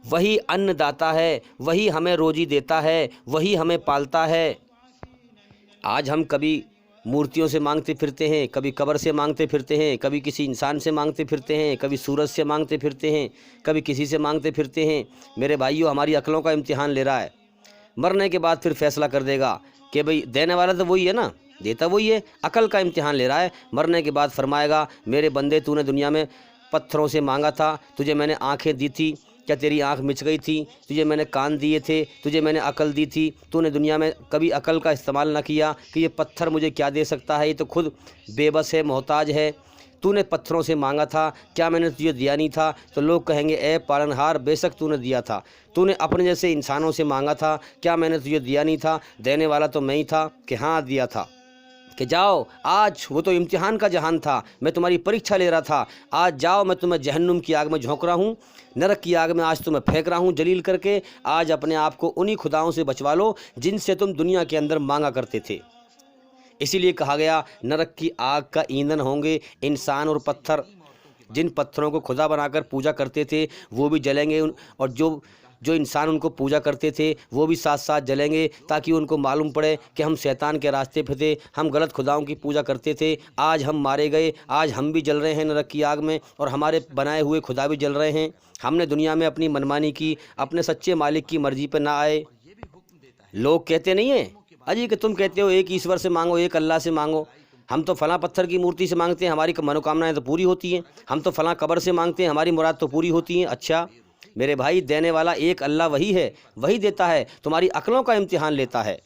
وہی ان داتا ہے، وہی ہمیں روزی دیتا ہے، وہی ہمیں پالتا ہے۔ آج ہم کبھی مورتیوں سے مانگتے پھرتے ہیں، کبھی قبر سے مانگتے پھرتے ہیں، کبھی کسی انسان سے مانگتے پھرتے ہیں، کبھی سورج سے مانگتے پھرتے ہیں، کبھی کسی سے مانگتے پھرتے ہیں۔ میرے بھائیو، ہماری عقلوں کا امتحان لے رہا ہے۔ مرنے کے بعد پھر فیصلہ کر دے گا کہ بھئی دینے والا تو وہی ہے نا، دیتا وہی ہے، عقل کا امتحان لے رہا ہے۔ مرنے کے بعد فرمائے گا، میرے بندے، تو نے دنیا میں پتھروں سے مانگا تھا، تجھے میں نے آنکھیں دی تھی، کیا تیری آنکھ مچ گئی تھی؟ تجھے میں نے کان دیے تھے، تجھے میں نے عقل دی تھی، تو نے دنیا میں کبھی عقل کا استعمال نہ کیا کہ یہ پتھر مجھے کیا دے سکتا ہے، یہ تو خود بے بس ہے، محتاج ہے۔ تو نے پتھروں سے مانگا تھا، کیا میں نے تجھے دیا نہیں تھا؟ تو لوگ کہیں گے، اے پالنہار، بے شک تو نے دیا تھا۔ تو نے اپنے جیسے انسانوں سے مانگا تھا، کیا میں نے تجھے دیا نہیں تھا؟ دینے والا تو میں ہی تھا کہ ہاں دیا تھا۔ کہ جاؤ، آج وہ تو امتحان کا جہان تھا، میں تمہاری پریکشا لے رہا تھا، آج جاؤ میں تمہیں جہنم کی آگ میں جھونک رہا ہوں، نرک کی آگ میں آج تمہیں پھینک رہا ہوں جلیل کر کے، آج اپنے آپ کو انہی خداؤں سے بچوا لو جن سے تم دنیا کے اندر مانگا کرتے تھے۔ اسی لیے کہا گیا نرک کی آگ کا ایندھن ہوں گے انسان اور پتھر، جن پتھروں کو خدا بنا کر پوجا کرتے تھے وہ بھی جلیں گے، اور جو انسان ان کو پوجا کرتے تھے وہ بھی ساتھ ساتھ جلیں گے، تاکہ ان کو معلوم پڑے کہ ہم شیطان کے راستے پہ تھے، ہم غلط خداؤں کی پوجا کرتے تھے، آج ہم مارے گئے، آج ہم بھی جل رہے ہیں نرک کی آگ میں، اور ہمارے بنائے ہوئے خدا بھی جل رہے ہیں۔ ہم نے دنیا میں اپنی منمانی کی، اپنے سچے مالک کی مرضی پہ نہ آئے۔ لوگ کہتے نہیں ہیں اجی کہ تم کہتے ہو ایک ایشور سے مانگو، ایک اللہ سے مانگو، ہم تو فلاں پتھر کی مورتی سے مانگتے ہیں ہماری منوکامنائیں تو پوری ہوتی ہیں، ہم تو فلاں قبر سے مانگتے ہیں ہماری مراد تو پوری ہوتی ہیں۔ اچھا میرے بھائی، دینے والا ایک اللہ وہی ہے، وہی دیتا ہے، تمہاری عقلوں کا امتحان لیتا ہے۔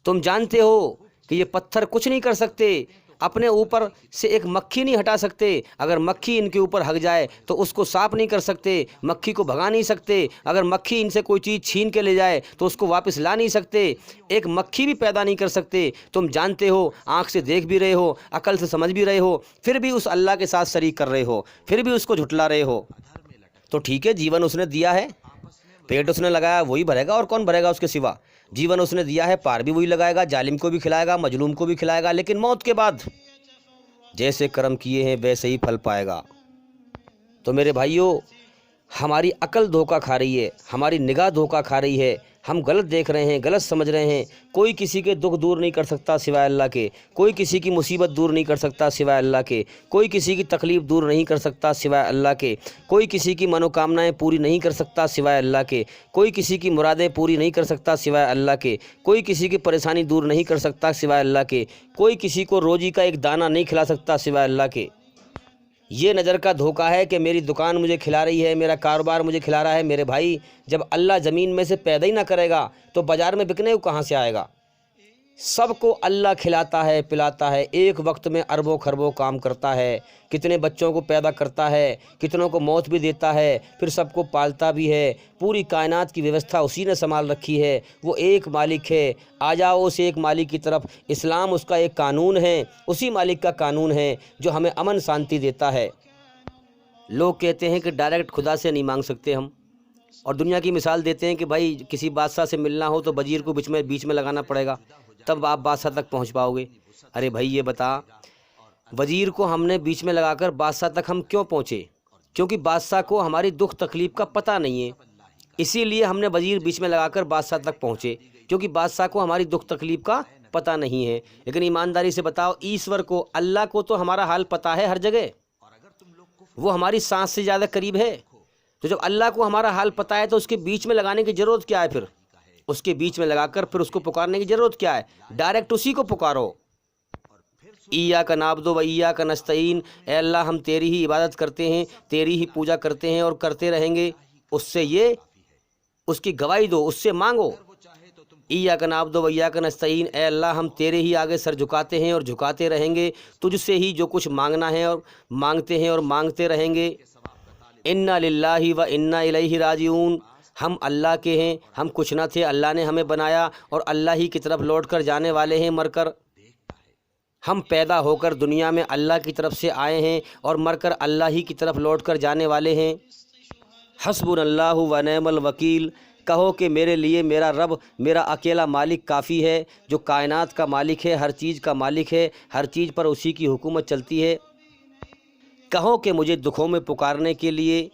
تم جانتے ہو کہ یہ پتھر کچھ نہیں کر سکتے، اپنے اوپر سے ایک مکھی نہیں ہٹا سکتے، اگر مکھی ان کے اوپر ہگ جائے تو اس کو صاف نہیں کر سکتے، مکھی کو بھگا نہیں سکتے، اگر مکھی ان سے کوئی چیز چھین کے لے جائے تو اس کو واپس لا نہیں سکتے، ایک مکھی بھی پیدا نہیں کر سکتے۔ تم جانتے ہو، آنکھ سے دیکھ بھی رہے ہو، عقل سے سمجھ بھی رہے ہو، پھر بھی اس اللہ کے ساتھ شریک کر رہے ہو، پھر بھی اس کو جھٹلا رہے ہو۔ تو ٹھیک ہے، جیون اس نے دیا ہے، پیٹ اس نے لگایا وہی بھرے گا، اور کون بھرے گا اس کے سوا؟ جیون اس نے دیا ہے، پار بھی وہی لگائے گا، ظالم کو بھی کھلائے گا، مظلوم کو بھی کھلائے گا، لیکن موت کے بعد جیسے کرم کیے ہیں ویسے ہی پھل پائے گا۔ تو میرے بھائیوں، ہماری عقل دھوکہ کھا رہی ہے، ہماری نگاہ دھوکہ کھا رہی ہے، ہم غلط دیکھ رہے ہیں، غلط سمجھ رہے ہیں۔ کوئی کسی کے دکھ دور نہیں کر سکتا سوائے اللہ کے، کوئی کسی کی مصیبت دور نہیں کر سکتا سوائے اللہ کے، کوئی کسی کی تکلیف دور نہیں کر سکتا سوائے اللہ کے، کوئی کسی کی منوکامنائیں پوری نہیں کر سکتا سوائے اللہ کے، کوئی کسی کی مرادیں پوری نہیں کر سکتا سوائے اللہ کے، کوئی کسی کی پریشانی دور نہیں کر سکتا سوائے اللہ کے، کوئی کسی کو روزی کا ایک دانہ نہیں کھلا سکتا سوائے اللہ کے۔ یہ نظر کا دھوکہ ہے کہ میری دکان مجھے کھلا رہی ہے، میرا کاروبار مجھے کھلا رہا ہے۔ میرے بھائی، جب اللہ زمین میں سے پیدا ہی نہ کرے گا تو بازار میں بکنے کو کہاں سے آئے گا؟ سب کو اللہ کھلاتا ہے، پلاتا ہے، ایک وقت میں اربوں خربوں کام کرتا ہے، کتنے بچوں کو پیدا کرتا ہے، کتنوں کو موت بھی دیتا ہے، پھر سب کو پالتا بھی ہے۔ پوری کائنات کی ویوستھا اسی نے سنبھال رکھی ہے، وہ ایک مالک ہے۔ آ جاؤ اس ایک مالک کی طرف، اسلام اس کا ایک قانون ہے، اسی مالک کا قانون ہے جو ہمیں امن شانتی دیتا ہے۔ لوگ کہتے ہیں کہ ڈائریکٹ خدا سے نہیں مانگ سکتے ہم، اور دنیا کی مثال دیتے ہیں کہ بھائی کسی بادشاہ سے ملنا ہو تو وزیر کو بیچ میں لگانا پڑے گا، تب آپ بادشاہ تک پہنچ پاؤ گے۔ ارے بھائی یہ بتا، وزیر کو ہم نے بیچ میں لگا کر بادشاہ تک ہم کیوں پہنچے؟ کیونکہ بادشاہ کو ہماری دکھ تکلیف کا پتہ نہیں ہے، اسی لیے ہم نے وزیر بیچ میں لگا کر بادشاہ تک پہنچے، کیونکہ بادشاہ کو ہماری دکھ تکلیف کا پتہ نہیں ہے۔ لیکن ایمانداری سے بتاؤ، ایشور کو، اللہ کو تو ہمارا حال پتہ ہے ہر جگہ، وہ ہماری سانس سے زیادہ قریب ہے۔ تو جب اللہ کو ہمارا حال پتہ ہے تو اس کے بیچ میں لگانے کی ضرورت کیا ہے؟ پھر اس کے بیچ میں لگا کر پھر اس کو پکارنے کی ضرورت کیا ہے؟ ڈائریکٹ اسی کو پکارو۔ ایاک نعبد و ایاک نستعین، اے اللہ ہم تیری ہی عبادت کرتے ہیں، تیری ہی پوجا کرتے ہیں اور کرتے رہیں گے۔ اس سے اس کی گواہی دو، اس سے مانگو۔ ایاک نعبد و ایاک نستعین، اے اللہ ہم تیرے ہی آگے سر جھکاتے ہیں اور جھکاتے رہیں گے، تجھ سے ہی جو کچھ مانگنا ہے اور مانگتے ہیں اور مانگتے رہیں گے۔ انا للہ و انا الیہ راجعون، ہم اللہ کے ہیں، ہم کچھ نہ تھے، اللہ نے ہمیں بنایا اور اللہ ہی کی طرف لوٹ کر جانے والے ہیں مر کر۔ ہم پیدا ہو کر دنیا میں اللہ کی طرف سے آئے ہیں اور مر کر اللہ ہی کی طرف لوٹ کر جانے والے ہیں۔ حسبنا اللہ و نعم الوکیل، کہو کہ میرے لیے میرا رب، میرا اکیلا مالک کافی ہے، جو کائنات کا مالک ہے، ہر چیز کا مالک ہے، ہر چیز پر اسی کی حکومت چلتی ہے۔ کہو کہ مجھے دکھوں میں پکارنے کے لیے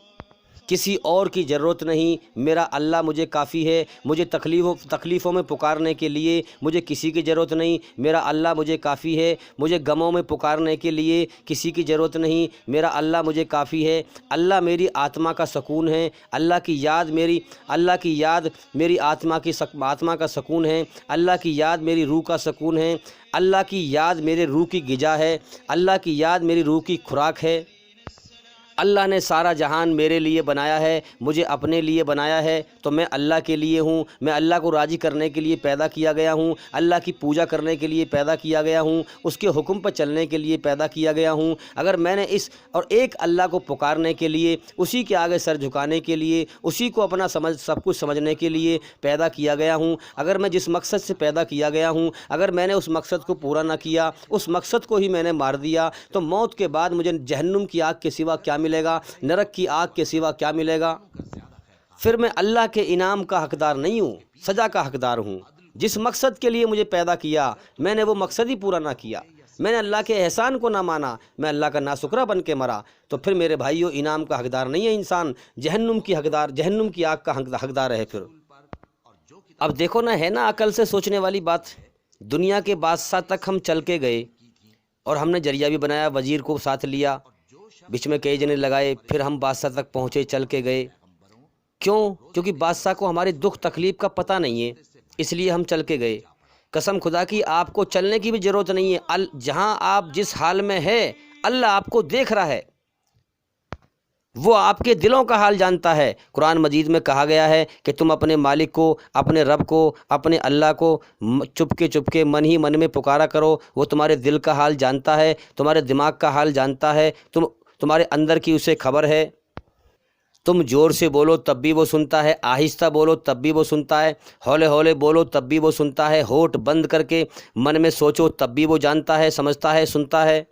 کسی اور کی ضرورت نہیں، میرا اللہ مجھے کافی ہے۔ مجھے تکلیفوں میں پکارنے کے لیے مجھے کسی کی ضرورت نہیں، میرا اللہ مجھے کافی ہے۔ مجھے غموں میں پکارنے کے لیے کسی کی ضرورت نہیں، میرا اللہ مجھے کافی ہے۔ اللہ میری آتما کا سکون ہے، اللہ کی یاد میری آتما کا سکون ہے، اللہ کی یاد میری روح کا سکون ہے، اللہ کی یاد میرے روح کی غذا ہے، اللہ کی یاد میری روح کی خوراک ہے۔ اللہ نے سارا جہان میرے لیے بنایا ہے، مجھے اپنے لیے بنایا ہے، تو میں اللہ کے لیے ہوں، میں اللہ کو راضی کرنے کے لیے پیدا کیا گیا ہوں، اللہ کی پوجا کرنے کے لیے پیدا کیا گیا ہوں، اس کے حکم پر چلنے کے لیے پیدا کیا گیا ہوں۔ اگر میں نے اور ایک اللہ کو پکارنے کے لیے، اسی کے آگے سر جھکانے کے لیے، اسی کو اپنا سب کچھ سمجھنے کے لیے پیدا کیا گیا ہوں، اگر میں جس مقصد سے پیدا کیا گیا ہوں، اگر میں نے اس مقصد کو پورا نہ کیا، اس مقصد کو ہی میں نے مار دیا، تو موت کے بعد مجھے جہنم کی آگ کے سوا کیا ملے گا، نرک کی آگ کے سوا کیا ملے گا؟ پھر میں اللہ کے انعام کا حقدار نہیں ہوں، سزا کا حقدار ہوں۔ جس مقصد کے لیے مجھے پیدا کیا، میں نے وہ مقصد ہی پورا نہ کیا، میں نے اللہ کے احسان کو نہ مانا، میں اللہ کا ناشکرہ بن کے مرا، تو پھر میرے بھائیو انعام کا حقدار نہیں ہے انسان، جہنم کی آگ کا حقدار ہے پھر۔ اب دیکھو نا، ہے نا عقل سے سوچنے والی بات۔ دنیا کے بادشاہ تک ہم چل کے گئے، اور ہم نے ذریعہ بھی بنایا، وزیر کو ساتھ لیا، بیچ میں کئی جنے لگائے، پھر ہم بادشاہ تک پہنچے، چل کے گئے۔ کیوں؟ کیونکہ بادشاہ کو ہماری دکھ تکلیف کا پتہ نہیں ہے، اس لیے ہم چل کے گئے۔ قسم خدا کی آپ کو چلنے کی بھی ضرورت نہیں ہے، جہاں آپ جس حال میں ہے اللہ آپ کو دیکھ رہا ہے، وہ آپ کے دلوں کا حال جانتا ہے۔ قرآن مجید میں کہا گیا ہے کہ تم اپنے مالک کو، اپنے رب کو، اپنے اللہ کو چپ کے من ہی من میں پکارا کرو، وہ تمہارے دل کا حال جانتا ہے، تمہارے دماغ کا حال جانتا ہے، تمہارے اندر کی اسے خبر ہے۔ تم زور سے بولو تب بھی وہ سنتا ہے، آہستہ بولو تب بھی وہ سنتا ہے، ہولے ہولے بولو تب بھی وہ سنتا ہے، ہونٹ بند کر کے من میں سوچو تب بھی وہ جانتا ہے، سمجھتا ہے، سنتا ہے،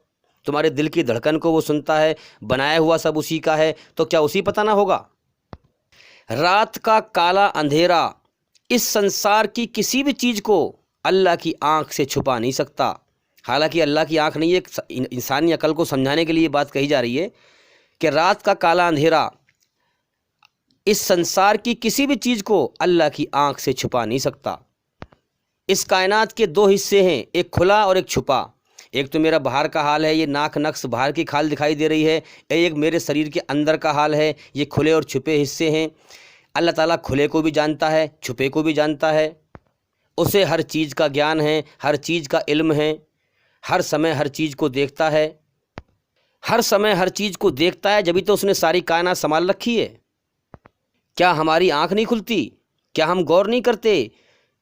تمہارے دل کی دھڑکن کو وہ سنتا ہے، بنایا ہوا سب اسی کا ہے، تو کیا اسی پتہ نہ ہوگا؟ رات کا کالا اندھیرا اس سنسار کی کسی بھی چیز کو اللہ کی آنکھ سے چھپا نہیں سکتا۔ حالانکہ اللہ کی آنکھ نہیں ہے، انسانی عقل کو سمجھانے کے لیے بات کہی جا رہی ہے کہ رات کا کالا اندھیرا اس سنسار کی کسی بھی چیز کو اللہ کی آنکھ سے چھپا نہیں سکتا۔ اس کائنات کے دو حصے ہیں، ایک کھلا اور ایک چھپا۔ ایک تو میرا باہر کا حال ہے، یہ ناک نقص باہر کی کھال دکھائی دے رہی ہے، ایک میرے شریر کے اندر کا حال ہے، یہ کھلے اور چھپے حصے ہیں۔ اللہ تعالیٰ کھلے کو بھی جانتا ہے، چھپے کو بھی جانتا ہے، اسے ہر چیز کا گیان ہے، ہر چیز کا علم ہے، ہر سمے ہر چیز کو دیکھتا ہے، ہر سمے ہر چیز کو دیکھتا ہے، جبھی تو اس نے ساری کائنات سنبھال رکھی ہے۔ کیا ہماری آنکھ نہیں کھلتی؟ کیا ہم غور نہیں کرتے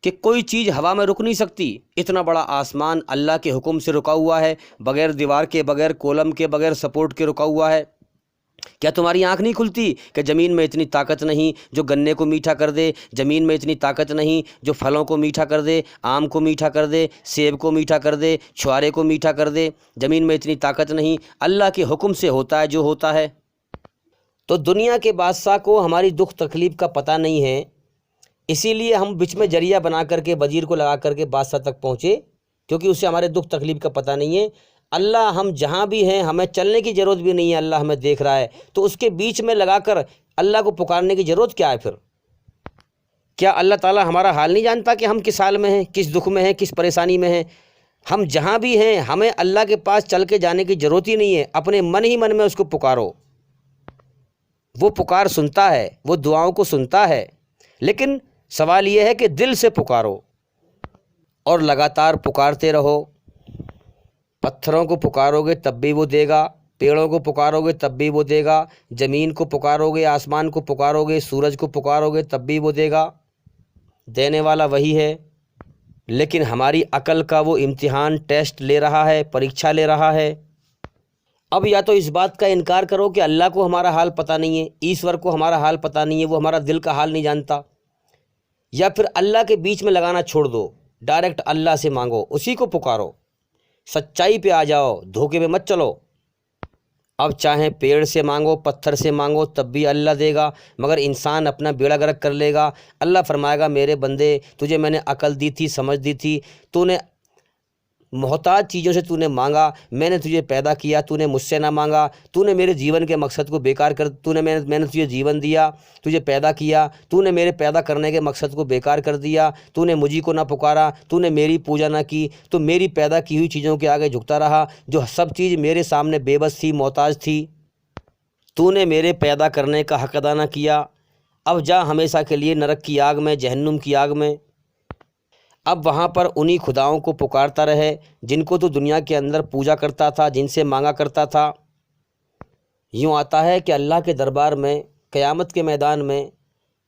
کہ کوئی چیز ہوا میں رک نہیں سکتی؟ اتنا بڑا آسمان اللہ کے حکم سے رکا ہوا ہے، بغیر دیوار کے، بغیر کولم کے، بغیر سپورٹ کے رکا ہوا ہے۔ کیا تمہاری آنکھ نہیں کھلتی کہ زمین میں اتنی طاقت نہیں جو گنے کو میٹھا کر دے، زمین میں اتنی طاقت نہیں جو پھلوں کو میٹھا کر دے، آم کو میٹھا کر دے، سیب کو میٹھا کر دے، چھوارے کو میٹھا کر دے؟ زمین میں اتنی طاقت نہیں، اللہ کے حکم سے ہوتا ہے جو ہوتا ہے۔ تو دنیا کے بادشاہ کو ہماری دکھ تکلیف کا پتہ نہیں ہے، اسی لیے ہم بیچ میں ذریعہ بنا کر کے، وزیر کو لگا کر کے بادشاہ تک پہنچے، کیونکہ اسے ہمارے دکھ تکلیف کا پتہ نہیں ہے۔ اللہ ہم جہاں بھی ہیں، ہمیں چلنے کی ضرورت بھی نہیں ہے، اللہ ہمیں دیکھ رہا ہے، تو اس کے بیچ میں لگا کر اللہ کو پکارنے کی ضرورت کیا ہے پھر؟ کیا اللہ تعالیٰ ہمارا حال نہیں جانتا کہ ہم کس حال میں ہیں، کس دکھ میں ہیں، کس پریشانی میں ہیں؟ ہم جہاں بھی ہیں، ہمیں اللہ کے پاس چل کے جانے کی ضرورت ہی نہیں ہے، اپنے من ہی من میں اس کو پکارو، وہ پکار سنتا ہے، وہ دعاؤں کو سنتا ہے، لیکن سوال یہ ہے کہ دل سے پکارو اور لگاتار پکارتے رہو۔ پتھروں کو پکارو گے تب بھی وہ دے گا، پیڑوں کو پکارو گے تب بھی وہ دے گا، زمین کو پکارو گے، آسمان کو پکارو گے، سورج کو پکارو گے تب بھی وہ دے گا، دینے والا وہی ہے۔ لیکن ہماری عقل کا وہ امتحان، ٹیسٹ لے رہا ہے، پریکشا لے رہا ہے۔ اب یا تو اس بات کا انکار کرو کہ اللہ کو ہمارا حال پتہ نہیں ہے، ایشور کو ہمارا حال پتہ نہیں ہے، وہ ہمارا دل کا حال نہیں جانتا، یا پھر اللہ کے بیچ میں لگانا چھوڑ دو، ڈائریکٹ اللہ سے مانگو، اسی کو پکارو، سچائی پہ آ جاؤ، دھوکے میں مت چلو۔ اب چاہے پیڑ سے مانگو، پتھر سے مانگو، تب بھی اللہ دے گا، مگر انسان اپنا بیڑا گرک کر لے گا۔ اللہ فرمائے گا میرے بندے، تجھے میں نے عقل دی تھی، سمجھ دی تھی، تو نے محتاج چیزوں سے تو نے مانگا، میں نے تجھے پیدا کیا، تو نے مجھ سے نہ مانگا، تو نے میرے جیون کے مقصد کو بیکار کر، میں نے تجھے جیون دیا، تجھے پیدا کیا، تو نے میرے پیدا کرنے کے مقصد کو بیکار کر دیا، تو نے مجھے کو نہ پکارا، تو نے میری پوجا نہ کی، تو میری پیدا کی ہوئی چیزوں کے آگے جھکتا رہا، جو سب چیز میرے سامنے بے بس تھی، محتاج تھی، تو نے میرے پیدا کرنے کا حق ادا نہ کیا۔ اب جا ہمیشہ کے لیے نرک کی آگ میں، جہنم کی آگ میں۔ اب وہاں پر انہی خداؤں کو پکارتا رہے جن کو تو دنیا کے اندر پوجا کرتا تھا، جن سے مانگا کرتا تھا، یوں آتا ہے کہ اللہ کے دربار میں قیامت کے میدان میں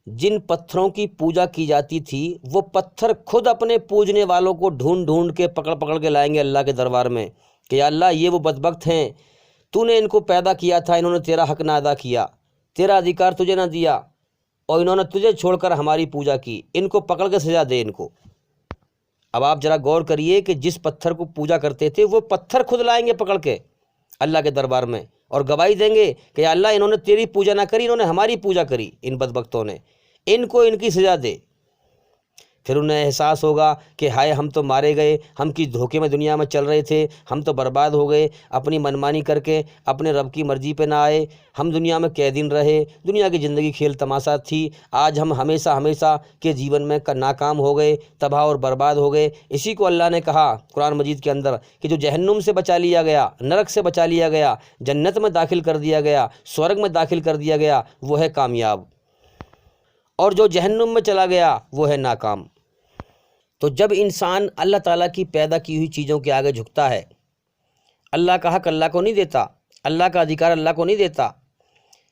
جن پتھروں کی پوجا کی جاتی تھی وہ پتھر خود اپنے پوجنے والوں کو ڈھونڈ ڈھونڈ کے پکڑ پکڑ کے لائیں گے اللہ کے دربار میں کہ یا اللہ یہ وہ بدبخت ہیں، تو نے ان کو پیدا کیا تھا، انہوں نے تیرا حق نہ ادا کیا، تیرا ادھیکار تجھے نہ دیا، اور انہوں نے تجھے چھوڑ کر ہماری پوجا کی، ان کو پکڑ کے سزا دے ان کو۔ اب آپ ذرا غور کریے کہ جس پتھر کو پوجا کرتے تھے وہ پتھر خود لائیں گے پکڑ کے اللہ کے دربار میں اور گواہی دیں گے کہ یا اللہ انہوں نے تیری پوجا نہ کری، انہوں نے ہماری پوجا کری، ان بدبختوں نے، ان کو ان کی سزا دے۔ پھر انہیں احساس ہوگا کہ ہائے ہم تو مارے گئے، ہم کس دھوکے میں دنیا میں چل رہے تھے، ہم تو برباد ہو گئے، اپنی منمانی کر کے اپنے رب کی مرضی پہ نہ آئے، ہم دنیا میں کئے دن رہے، دنیا کی زندگی کھیل تماشا تھی، آج ہم ہمیشہ کے جیون میں ناکام ہو گئے، تباہ اور برباد ہو گئے۔ اسی کو اللہ نے کہا قرآن مجید کے اندر کہ جو جہنم سے بچا لیا گیا، نرک سے بچا لیا گیا، جنت میں داخل کر دیا گیا، سورگ میں داخل کر دیا گیا، وہ ہے کامیاب، اور جو جہنم میں چلا گیا وہ ہے ناکام۔ تو جب انسان اللہ تعالیٰ کی پیدا کی ہوئی چیزوں کے آگے جھکتا ہے، اللہ کا حق اللہ کو نہیں دیتا، اللہ کا ادھیکار اللہ کو نہیں دیتا،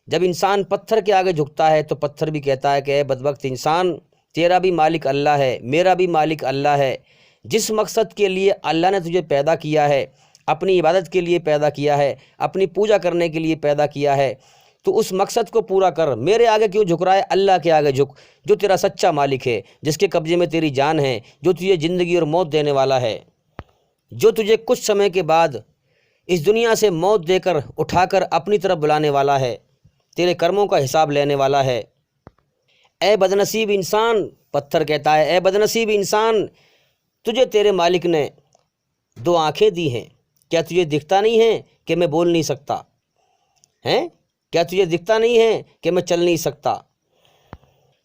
جب انسان پتھر کے آگے جھکتا ہے تو پتھر بھی کہتا ہے کہ اے بدبخت انسان، تیرا بھی مالک اللہ ہے، میرا بھی مالک اللہ ہے، جس مقصد کے لیے اللہ نے تجھے پیدا کیا ہے، اپنی عبادت کے لیے پیدا کیا ہے، اپنی پوجا کرنے کے لیے پیدا کیا ہے، تو اس مقصد کو پورا کر، میرے آگے کیوں جھک رہا ہے؟ اللہ کے آگے جھک، جو تیرا سچا مالک ہے، جس کے قبضے میں تیری جان ہے، جو تجھے زندگی اور موت دینے والا ہے، جو تجھے کچھ سمے کے بعد اس دنیا سے موت دے کر اٹھا کر اپنی طرف بلانے والا ہے، تیرے کرموں کا حساب لینے والا ہے۔ اے بدنصیب انسان، پتھر کہتا ہے، اے بدنصیب انسان، تجھے تیرے مالک نے دو آنکھیں دی ہیں، کیا تجھے دکھتا نہیں ہے کہ میں بول نہیں سکتا؟ کیا تجھے دکھتا نہیں ہے کہ میں چل نہیں سکتا؟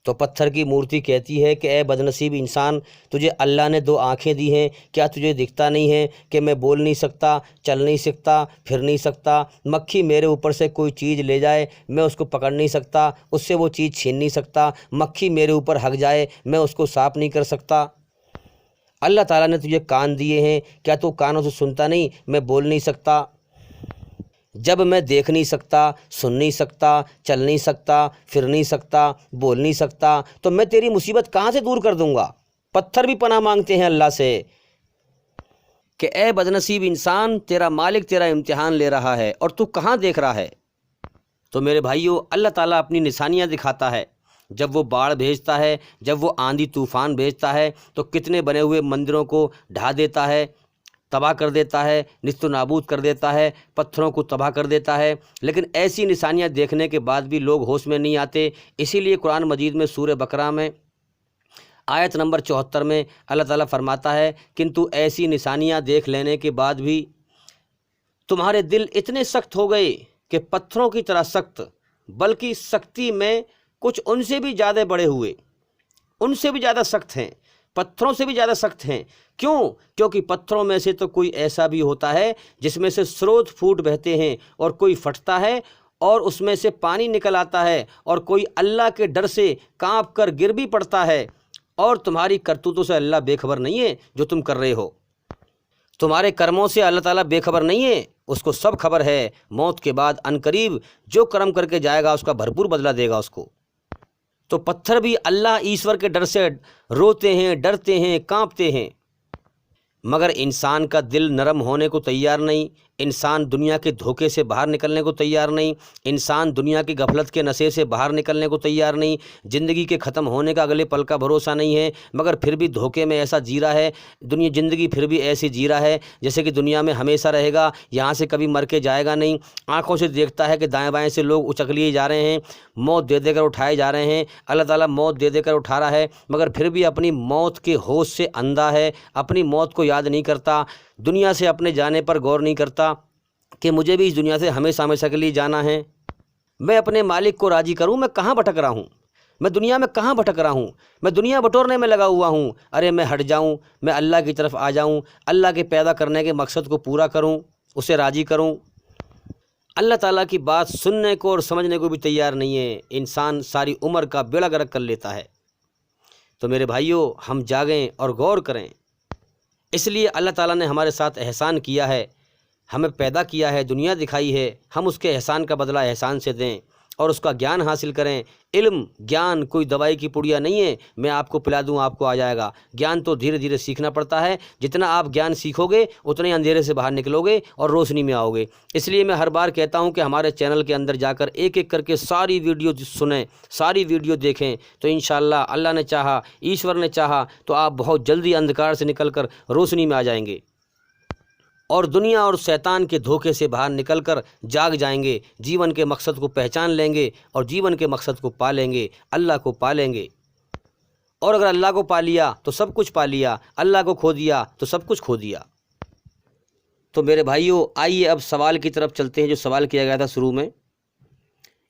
تو پتھر کی مورتی کہتی ہے کہ اے بدنصیب انسان، تجھے اللہ نے دو آنکھیں دی ہیں، کیا تجھے دکھتا نہیں ہے کہ میں بول نہیں سکتا، چل نہیں سکتا، پھر نہیں سکتا؟ مکھی میرے اوپر سے کوئی چیز لے جائے، میں اس کو پکڑ نہیں سکتا، اس سے وہ چیز چھین نہیں سکتا، مکھی میرے اوپر ہگ جائے، میں اس کو صاف نہیں کر سکتا۔ اللہ تعالیٰ نے تجھے کان دیے ہیں، کیا تو کانوں سے سنتا نہیں؟ میں بول نہیں سکتا، جب میں دیکھ نہیں سکتا، سن نہیں سکتا، چل نہیں سکتا، پھر نہیں سکتا، بول نہیں سکتا، تو میں تیری مصیبت کہاں سے دور کر دوں گا؟ پتھر بھی پناہ مانگتے ہیں اللہ سے کہ اے بدنصیب انسان، تیرا مالک تیرا امتحان لے رہا ہے اور تو کہاں دیکھ رہا ہے؟ تو میرے بھائیو، اللہ تعالیٰ اپنی نشانیاں دکھاتا ہے، جب وہ باڑھ بھیجتا ہے، جب وہ آندھی طوفان بھیجتا ہے تو کتنے بنے ہوئے مندروں کو ڈھا دیتا ہے، تباہ کر دیتا ہے، نیست و نابود کر دیتا ہے، پتھروں کو تباہ کر دیتا ہے، لیکن ایسی نشانیاں دیکھنے کے بعد بھی لوگ ہوش میں نہیں آتے۔ اسی لیے قرآن مجید میں سورہ بقرہ میں آیت نمبر 74 میں اللہ تعالیٰ فرماتا ہے، کنتو ایسی نشانیاں دیکھ لینے کے بعد بھی تمہارے دل اتنے سخت ہو گئے کہ پتھروں کی طرح سخت، بلکہ سختی میں کچھ ان سے بھی زیادہ بڑے ہوئے، ان سے بھی زیادہ سخت ہیں، پتھروں سے بھی زیادہ سخت ہیں۔ کیوں؟ کیونکہ پتھروں میں سے تو کوئی ایسا بھی ہوتا ہے جس میں سے سروت پھوٹ بہتے ہیں، اور کوئی پھٹتا ہے اور اس میں سے پانی نکل آتا ہے، اور کوئی اللہ کے ڈر سے کانپ کر گر بھی پڑتا ہے، اور تمہاری کرتوتوں سے اللہ بے خبر نہیں ہے جو تم کر رہے ہو، تمہارے کرموں سے اللہ تعالیٰ بے خبر نہیں ہے، اس کو سب خبر ہے۔ موت کے بعد عنقریب جو کرم کر کے جائے گا اس کا بھرپور بدلہ دے گا اس کو۔ تو پتھر بھی اللہ ایشور کے ڈر سے روتے ہیں، ڈرتے ہیں، کانپتے ہیں، مگر انسان کا دل نرم ہونے کو تیار نہیں، انسان دنیا کے دھوکے سے باہر نکلنے کو تیار نہیں، انسان دنیا کی غفلت کے نشے سے باہر نکلنے کو تیار نہیں، زندگی کے ختم ہونے کا اگلے پل کا بھروسہ نہیں ہے، مگر پھر بھی دھوکے میں ایسا جی رہا ہے، زندگی پھر بھی ایسی جی رہا ہے جیسے کہ دنیا میں ہمیشہ رہے گا، یہاں سے کبھی مر کے جائے گا نہیں۔ آنکھوں سے دیکھتا ہے کہ دائیں بائیں سے لوگ اچک لیے جا رہے ہیں، موت دے دے کر اٹھائے جا رہے ہیں، اللہ تعالیٰ موت دے دے کر اٹھا رہا ہے، مگر پھر بھی اپنی موت کے ہوش سے اندھا ہے، اپنی موت کو یاد نہیں کرتا، دنیا سے اپنے جانے پر غور نہیں کرتا کہ مجھے بھی اس دنیا سے ہمیشہ ہمیشہ کے لیے جانا ہے، میں اپنے مالک کو راضی کروں، میں کہاں بھٹک رہا ہوں، میں دنیا میں کہاں بھٹک رہا ہوں، میں دنیا بٹورنے میں لگا ہوا ہوں، ارے میں ہٹ جاؤں، میں اللہ کی طرف آ جاؤں، اللہ کے پیدا کرنے کے مقصد کو پورا کروں، اسے راضی کروں۔ اللہ تعالیٰ کی بات سننے کو اور سمجھنے کو بھی تیار نہیں ہے، انسان ساری عمر کا بیڑا غرق کر لیتا ہے۔ تو میرے بھائیوں، ہم جاگیں اور غور کریں، اس لیے اللہ تعالیٰ نے ہمارے ساتھ احسان کیا ہے ہمیں پیدا کیا ہے، دنیا دکھائی ہے، ہم اس کے احسان کا بدلہ احسان سے دیں اور اس کا گیان حاصل کریں۔ علم گیان کوئی دوائی کی پڑیا نہیں ہے، میں آپ کو پلا دوں آپ کو آ جائے گا۔ گیان تو دھیرے دھیرے سیکھنا پڑتا ہے۔ جتنا آپ گیان سیکھو گے اتنے ہی اندھیرے سے باہر نکلو گے اور روشنی میں آؤ گے۔ اس لیے میں ہر بار کہتا ہوں کہ ہمارے چینل کے اندر جا کر ایک ایک کر کے ساری ویڈیو سنیں، ساری ویڈیو دیکھیں، تو انشاءاللہ اللہ نے چاہا، ایشور نے چاہا تو آپ بہت جلدی اندھکار سے نکل کر روشنی میں آ جائیں گے اور دنیا اور شیطان کے دھوکے سے باہر نکل کر جاگ جائیں گے، جیون کے مقصد کو پہچان لیں گے اور جیون کے مقصد کو پا لیں گے، اللہ کو پا لیں گے۔ اور اگر اللہ کو پا لیا تو سب کچھ پا لیا، اللہ کو کھو دیا تو سب کچھ کھو دیا۔ تو میرے بھائیوں، آئیے اب سوال کی طرف چلتے ہیں جو سوال کیا گیا تھا شروع میں۔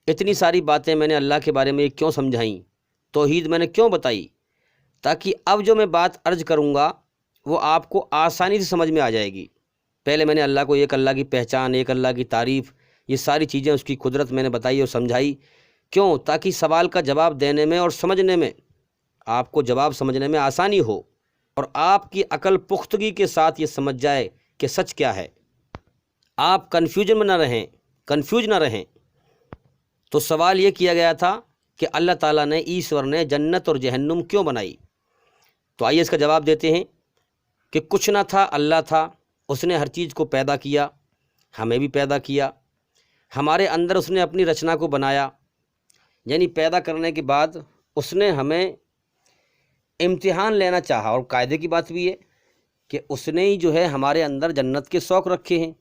اتنی ساری باتیں میں نے اللہ کے بارے میں کیوں سمجھائیں، توحید میں نے کیوں بتائی، تاکہ اب جو میں بات عرض کروں گا وہ آپ کو آسانی سے سمجھ میں آ جائے گی۔ پہلے میں نے اللہ کو، ایک اللہ کی پہچان، ایک اللہ کی تعریف، یہ ساری چیزیں، اس کی قدرت میں نے بتائی اور سمجھائی۔ کیوں؟ تاکہ سوال کا جواب دینے میں اور سمجھنے میں، آپ کو جواب سمجھنے میں آسانی ہو اور آپ کی عقل پختگی کے ساتھ یہ سمجھ جائے کہ سچ کیا ہے، آپ کنفیوژن میں نہ رہیں، کنفیوز نہ رہیں۔ تو سوال یہ کیا گیا تھا کہ اللہ تعالیٰ نے، ایشور نے جنت اور جہنم کیوں بنائی؟ تو آئیے اس کا جواب دیتے ہیں کہ کچھ نہ تھا، اللہ تھا، اس نے ہر چیز کو پیدا کیا، ہمیں بھی پیدا کیا، ہمارے اندر اس نے اپنی رچنا کو بنایا، یعنی پیدا کرنے کے بعد اس نے ہمیں امتحان لینا چاہا، اور قاعدے کی بات بھی ہے کہ اس نے ہی جو ہے ہمارے اندر جنت کے شوق رکھے ہیں۔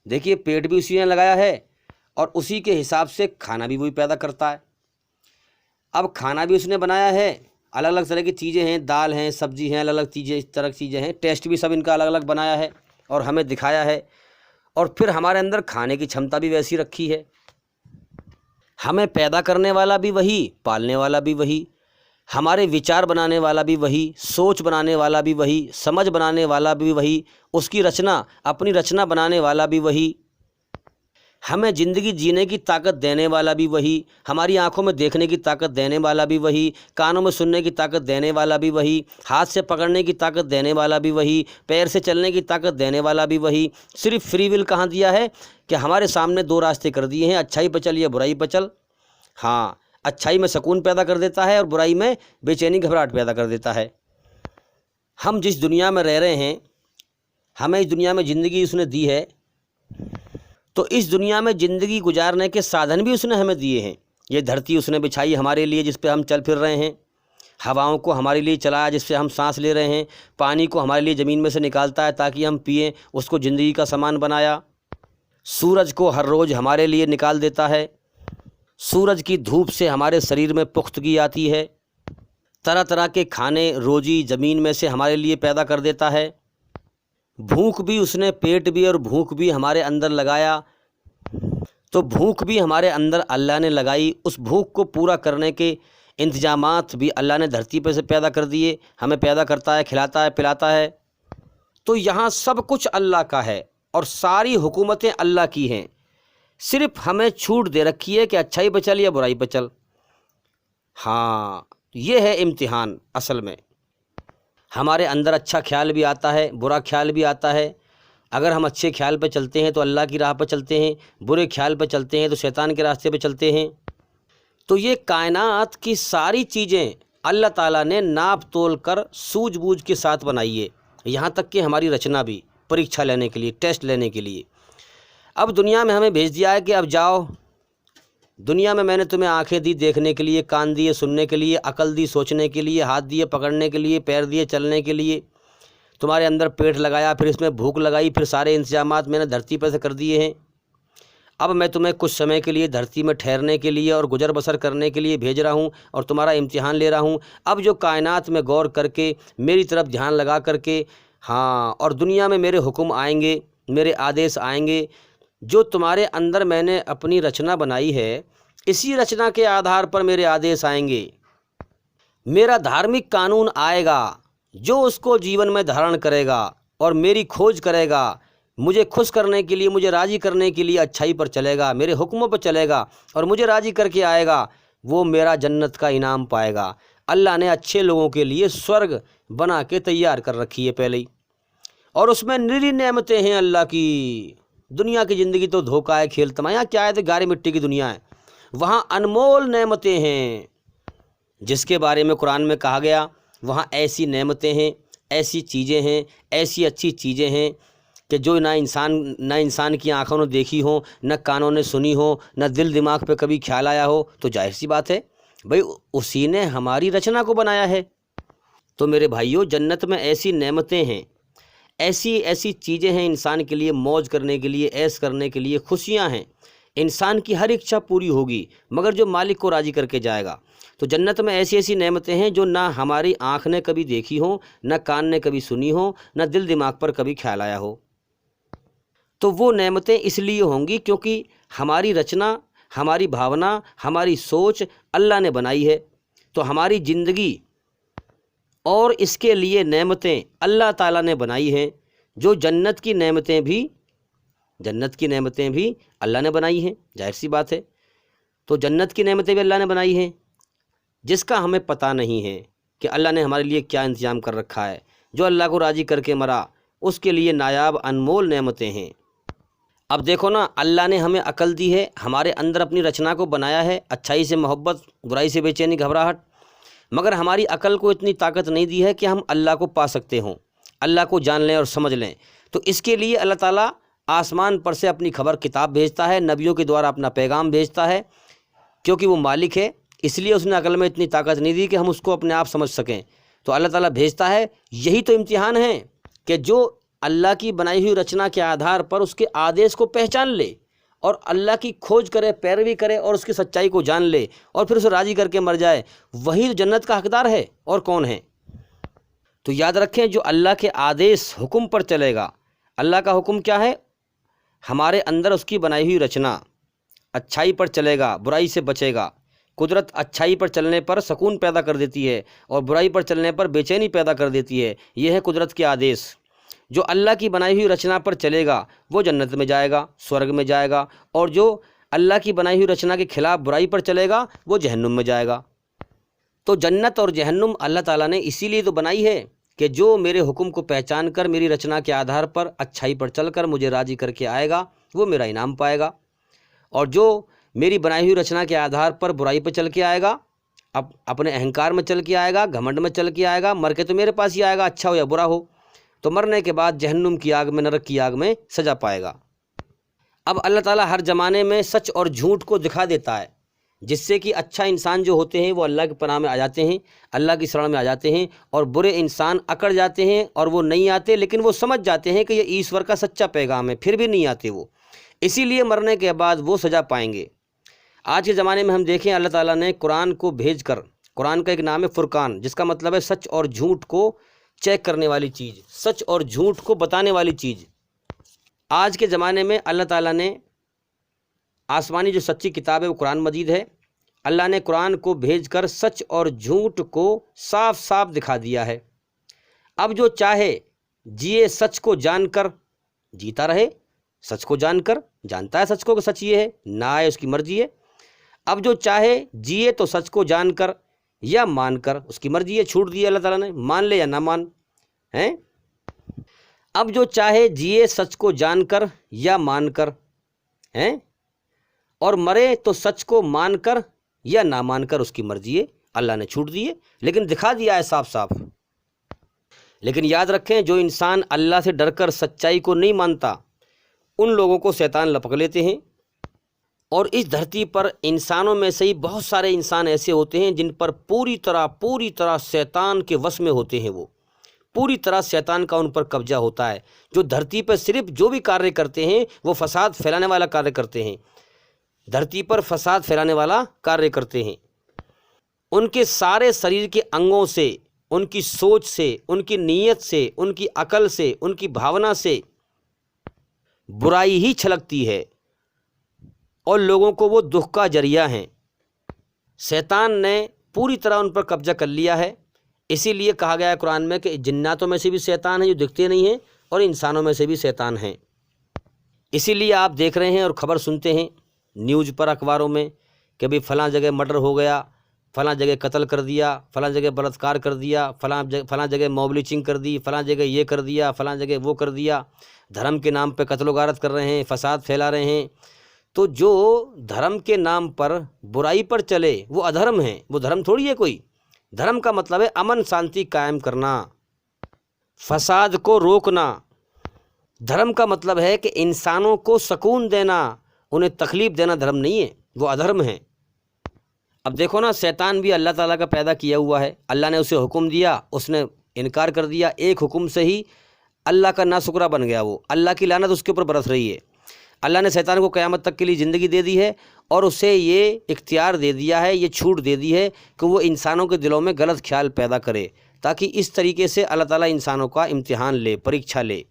دیکھیے، پیٹ بھی اسی نے لگایا ہے اور اسی کے حساب سے کھانا بھی وہی پیدا کرتا ہے۔ اب کھانا بھی اس نے بنایا ہے، الگ الگ طرح کی چیزیں ہیں، دال ہیں، سبزی ہیں، الگ الگ چیزیں، اس طرح کی چیزیں ہیں، ٹیسٹ بھی سب ان کا الگ الگ بنایا ہے اور ہمیں دکھایا ہے، اور پھر ہمارے اندر کھانے کی چھمتا بھی ویسی رکھی ہے۔ ہمیں پیدا کرنے والا بھی وہی، پالنے والا بھی وہی، ہمارے وچار بنانے والا بھی وہی، سوچ بنانے والا بھی وہی، سمجھ بنانے والا بھی وہی، اس کی رچنا، اپنی رچنا بنانے والا بھی وہی، ہمیں زندگی جینے کی طاقت دینے والا بھی وہی، ہماری آنکھوں میں دیکھنے کی طاقت دینے والا بھی وہی، کانوں میں سننے کی طاقت دینے والا بھی وہی، ہاتھ سے پکڑنے کی طاقت دینے والا بھی وہی، پیر سے چلنے کی طاقت دینے والا بھی وہی۔ صرف فری ول کہاں دیا ہے کہ ہمارے سامنے دو راستے کر دیے ہیں، اچھائی پہ چل یا برائی پہ چل۔ ہاں، اچھائی میں سکون پیدا کر دیتا ہے اور برائی میں بے چینی، گھبراہٹ پیدا کر دیتا ہے۔ ہم جس دنیا میں رہ رہے ہیں، ہمیں اس دنیا میں زندگی اس نے دی ہے، تو اس دنیا میں زندگی گزارنے کے سادھن بھی اس نے ہمیں دیے ہیں۔ یہ دھرتی اس نے بچھائی ہمارے لیے جس پہ ہم چل پھر رہے ہیں، ہواؤں کو ہمارے لیے چلایا جس سے ہم سانس لے رہے ہیں، پانی کو ہمارے لیے زمین میں سے نکالتا ہے تاکہ ہم پئیں، اس کو زندگی کا سامان بنایا۔ سورج کو ہر روز ہمارے لیے نکال دیتا ہے، سورج کی دھوپ سے ہمارے شریر میں پختگی آتی ہے، طرح طرح کے کھانے روزی زمین میں سے ہمارے لیے پیدا کر دیتا ہے۔ بھوک بھی اس نے، پیٹ بھی اور بھوک بھی ہمارے اندر لگایا، تو بھوک بھی ہمارے اندر اللہ نے لگائی، اس بھوک کو پورا کرنے کے انتظامات بھی اللہ نے دھرتی پہ سے پیدا کر دیے، ہمیں پیدا کرتا ہے، کھلاتا ہے، پلاتا ہے۔ تو یہاں سب کچھ اللہ کا ہے اور ساری حکومتیں اللہ کی ہیں، صرف ہمیں چھوٹ دے رکھی ہے کہ اچھائی پہ چل یا برائی پہ چل۔ ہاں، یہ ہے امتحان اصل میں۔ ہمارے اندر اچھا خیال بھی آتا ہے، برا خیال بھی آتا ہے۔ اگر ہم اچھے خیال پہ چلتے ہیں تو اللہ کی راہ پہ چلتے ہیں، برے خیال پہ چلتے ہیں تو شیطان کے راستے پہ چلتے ہیں۔ تو یہ کائنات کی ساری چیزیں اللہ تعالیٰ نے ناپ تول کر سوجھ بوجھ کے ساتھ بنائی ہے، یہاں تک کہ ہماری رچنا بھی، پریکشا لینے کے لیے، ٹیسٹ لینے کے لیے۔ اب دنیا میں ہمیں بھیج دیا ہے کہ اب جاؤ، دنیا میں نے تمہیں آنکھیں دی دیکھنے کے لیے، کان دیے سننے کے لیے، عقل دی سوچنے کے لیے، ہاتھ دیے پکڑنے کے لیے، پیر دیے چلنے کے لیے، تمہارے اندر پیٹ لگایا، پھر اس میں بھوک لگائی، پھر سارے انتظامات میں نے دھرتی پہ سے کر دیے ہیں۔ اب میں تمہیں کچھ سمے کے لیے دھرتی میں ٹھہرنے کے لیے اور گزر بسر کرنے کے لیے بھیج رہا ہوں اور تمہارا امتحان لے رہا ہوں۔ اب جو کائنات میں غور کر کے، میری طرف دھیان لگا کر کے، ہاں، اور دنیا میں میرے حکم آئیں گے، میرے آدیش آئیں گے، جو تمہارے اندر میں نے اپنی رچنا بنائی ہے، اسی رچنا کے آدھار پر میرے آدیش آئیں گے، میرا دھارمک قانون آئے گا، جو اس کو جیون میں دھارن کرے گا اور میری کھوج کرے گا، مجھے خوش کرنے کے لیے، مجھے راضی کرنے کے لیے اچھائی پر چلے گا، میرے حکموں پر چلے گا اور مجھے راضی کر کے آئے گا، وہ میرا جنت کا انعام پائے گا۔ اللہ نے اچھے لوگوں کے لیے سورگ بنا کے تیار کر رکھی ہے پہلے ہی، اور اس میں نری نعمتیں ہیں اللہ کی۔ دنیا کی زندگی تو دھوکہ ہے، کھیل تماشا، یہاں کیا ہے تو گارے مٹی کی دنیا ہے، وہاں انمول نعمتیں ہیں جس کے بارے میں قرآن میں کہا گیا وہاں ایسی نعمتیں ہیں، ایسی چیزیں ہیں، ایسی اچھی چیزیں ہیں کہ جو نہ انسان کی آنکھوں نے دیکھی ہوں، نہ کانوں نے سنی ہو، نہ دل دماغ پہ کبھی خیال آیا ہو، تو ظاہر سی بات ہے بھئی اسی نے ہماری رچنا کو بنایا ہے۔ تو میرے بھائیوں، جنت میں ایسی نعمتیں ہیں، ایسی چیزیں ہیں انسان کے لیے موج کرنے کے لیے، عیش کرنے کے لیے، خوشیاں ہیں، انسان کی ہر اچھا پوری ہوگی مگر جو مالک کو راضی کر کے جائے گا۔ تو جنت میں ایسی نعمتیں ہیں جو نہ ہماری آنکھ نے کبھی دیکھی ہوں، نہ کان نے کبھی سنی ہوں، نہ دل دماغ پر کبھی خیال آیا ہو۔ تو وہ نعمتیں اس لیے ہوں گی کیونکہ ہماری رچنا، ہماری بھاونا، ہماری سوچ اللہ نے بنائی ہے۔ تو ہماری زندگی اور اس کے لیے نعمتیں اللہ تعالیٰ نے بنائی ہیں، جو جنت کی نعمتیں بھی اللہ نے بنائی ہیں، ظاہر سی بات ہے۔ تو جنت کی نعمتیں بھی اللہ نے بنائی ہیں جس کا ہمیں پتہ نہیں ہے کہ اللہ نے ہمارے لیے کیا انتظام کر رکھا ہے۔ جو اللہ کو راضی کر کے مرا اس کے لیے نایاب انمول نعمتیں ہیں۔ اب دیکھو نا، اللہ نے ہمیں عقل دی ہے، ہمارے اندر اپنی رچنا کو بنایا ہے، اچھائی سے محبت، برائی سے بے چینی گھبراہٹ، مگر ہماری عقل کو اتنی طاقت نہیں دی ہے کہ ہم اللہ کو پا سکتے ہوں، اللہ کو جان لیں اور سمجھ لیں۔ تو اس کے لیے اللہ تعالیٰ آسمان پر سے اپنی خبر کتاب بھیجتا ہے، نبیوں کے دوارا اپنا پیغام بھیجتا ہے، کیونکہ وہ مالک ہے، اس لیے اس نے عقل میں اتنی طاقت نہیں دی کہ ہم اس کو اپنے آپ سمجھ سکیں۔ تو اللہ تعالیٰ بھیجتا ہے، یہی تو امتحان ہے کہ جو اللہ کی بنائی ہوئی رچنا کے آدھار پر اس کے آدیش کو پہچان لے اور اللہ کی کھوج کرے، پیروی کرے اور اس کی سچائی کو جان لے اور پھر اسے راضی کر کے مر جائے، وہی جنت کا حقدار ہے، اور کون ہے؟ تو یاد رکھیں، جو اللہ کے آدیش حکم پر چلے گا، اللہ کا حکم کیا ہے؟ ہمارے اندر اس کی بنائی ہوئی رچنا، اچھائی پر چلے گا، برائی سے بچے گا۔ قدرت اچھائی پر چلنے پر سکون پیدا کر دیتی ہے اور برائی پر چلنے پر بے چینی پیدا کر دیتی ہے، یہ ہے قدرت کے آدیش۔ جو اللہ کی بنائی ہوئی رچنا پر چلے گا وہ جنت میں جائے گا، سورگ میں جائے گا، اور جو اللہ کی بنائی ہوئی رچنا کے خلاف برائی پر چلے گا وہ جہنم میں جائے گا۔ تو جنت اور جہنم اللہ تعالیٰ نے اسی لیے تو بنائی ہے کہ جو میرے حکم کو پہچان کر میری رچنا کے آدھار پر اچھائی پر چل کر مجھے راضی کر کے آئے گا وہ میرا انعام پائے گا، اور جو میری بنائی ہوئی رچنا کے آدھار پر برائی پہ چل کے آئے گا، اپنے اہنکار میں چل کے آئے گا، گھمنڈ میں چل کے آئے گا، مر کے تو میرے پاس ہی آئے گا، اچھا ہو یا برا ہو، تو مرنے کے بعد جہنم کی آگ میں، نرک کی آگ میں سزا پائے گا۔ اب اللہ تعالیٰ ہر زمانے میں سچ اور جھوٹ کو دکھا دیتا ہے، جس سے کہ اچھا انسان جو ہوتے ہیں وہ اللہ کی پناہ میں آ جاتے ہیں، اللہ کی شرح میں آ جاتے ہیں، اور برے انسان اکڑ جاتے ہیں اور وہ نہیں آتے، لیکن وہ سمجھ جاتے ہیں کہ یہ ایشور کا سچا پیغام ہے، پھر بھی نہیں آتے وہ، اسی لیے مرنے کے بعد وہ سزا پائیں گے۔ آج کے زمانے میں ہم دیکھیں، اللہ تعالیٰ نے قرآن کو بھیج کر، قرآن کا ایک نام ہے فرقان، جس کا مطلب ہے سچ اور جھوٹ کو چیک کرنے والی چیز، سچ اور جھوٹ کو بتانے والی چیز۔ آج کے زمانے میں اللہ تعالیٰ نے آسمانی جو سچی کتاب ہے وہ قرآن مجید ہے، اللہ نے قرآن کو بھیج کر سچ اور جھوٹ کو صاف صاف دکھا دیا ہے۔ اب جو چاہے جیے سچ کو جان کر جیتا رہے، سچ کو جان کر جانتا ہے سچ کو کہ سچ یہ ہے، نہ آئے اس کی مرضی ہے۔ اب جو چاہے جیے تو سچ کو جان کر یا مان کر، اس کی مرضی ہے، چھوٹ دی اللہ تعالیٰ نے، مان لے یا نہ مان ہیں۔ اب جو چاہے جیے سچ کو جان کر یا مان کر ہیں، اور مرے تو سچ کو مان کر یا نہ مان کر، اس کی مرضی ہے، اللہ نے چھوٹ دی ہے، لیکن دکھا دیا ہے صاف صاف۔ لیکن یاد رکھیں، جو انسان اللہ سے ڈر کر سچائی کو نہیں مانتا، ان لوگوں کو شیطان لپک لیتے ہیں، اور اس دھرتی پر انسانوں میں سے ہی بہت سارے انسان ایسے ہوتے ہیں جن پر پوری طرح شیطان کے وس میں ہوتے ہیں، وہ پوری طرح شیطان کا ان پر قبضہ ہوتا ہے، جو دھرتی پر صرف جو بھی کاریہ کرتے ہیں وہ فساد پھیلانے والا کاریہ کرتے ہیں، دھرتی پر فساد پھیلانے والا کاریہ کرتے ہیں۔ ان کے سارے شریر کے انگوں سے، ان کی سوچ سے، ان کی نیت سے، ان کی عقل سے، ان کی بھاونا سے برائی ہی چھلکتی ہے، اور لوگوں کو وہ دکھ کا ذریعہ ہیں۔ شیطان نے پوری طرح ان پر قبضہ کر لیا ہے، اسی لیے کہا گیا ہے قرآن میں کہ جناتوں میں سے بھی شیطان ہیں جو دکھتے نہیں ہیں، اور انسانوں میں سے بھی شیطان ہیں۔ اسی لیے آپ دیکھ رہے ہیں اور خبر سنتے ہیں نیوز پر، اخباروں میں، کہ بھی فلاں جگہ مرڈر ہو گیا، فلاں جگہ قتل کر دیا، فلاں جگہ بلاತ್ಕಾರ کر دیا، فلاں جگہ موب لنچنگ کر دی، فلاں جگہ یہ کر دیا، فلاں جگہ وہ کر دیا، دھرم کے نام پہ قتل و غارت کر رہے ہیں، فساد پھیلا رہے ہیں۔ تو جو دھرم کے نام پر برائی پر چلے وہ ادھرم ہیں، وہ دھرم تھوڑی ہے کوئی۔ دھرم کا مطلب ہے امن شانتی قائم کرنا، فساد کو روکنا۔ دھرم کا مطلب ہے کہ انسانوں کو سکون دینا، انہیں تکلیف دینا دھرم نہیں ہے، وہ ادھرم ہیں۔ اب دیکھو نا، شیطان بھی اللہ تعالیٰ کا پیدا کیا ہوا ہے، اللہ نے اسے حکم دیا، اس نے انکار کر دیا، ایک حکم سے ہی اللہ کا ناشکرا بن گیا، وہ اللہ کی لعنت اس کے اوپر برس رہی ہے۔ اللہ نے شیطان کو قیامت تک کے لیے زندگی دے دی ہے اور اسے یہ اختیار دے دیا ہے، یہ چھوٹ دے دی ہے کہ وہ انسانوں کے دلوں میں غلط خیال پیدا کرے، تاکہ اس طریقے سے اللہ تعالیٰ انسانوں کا امتحان لے، پریکشا لے۔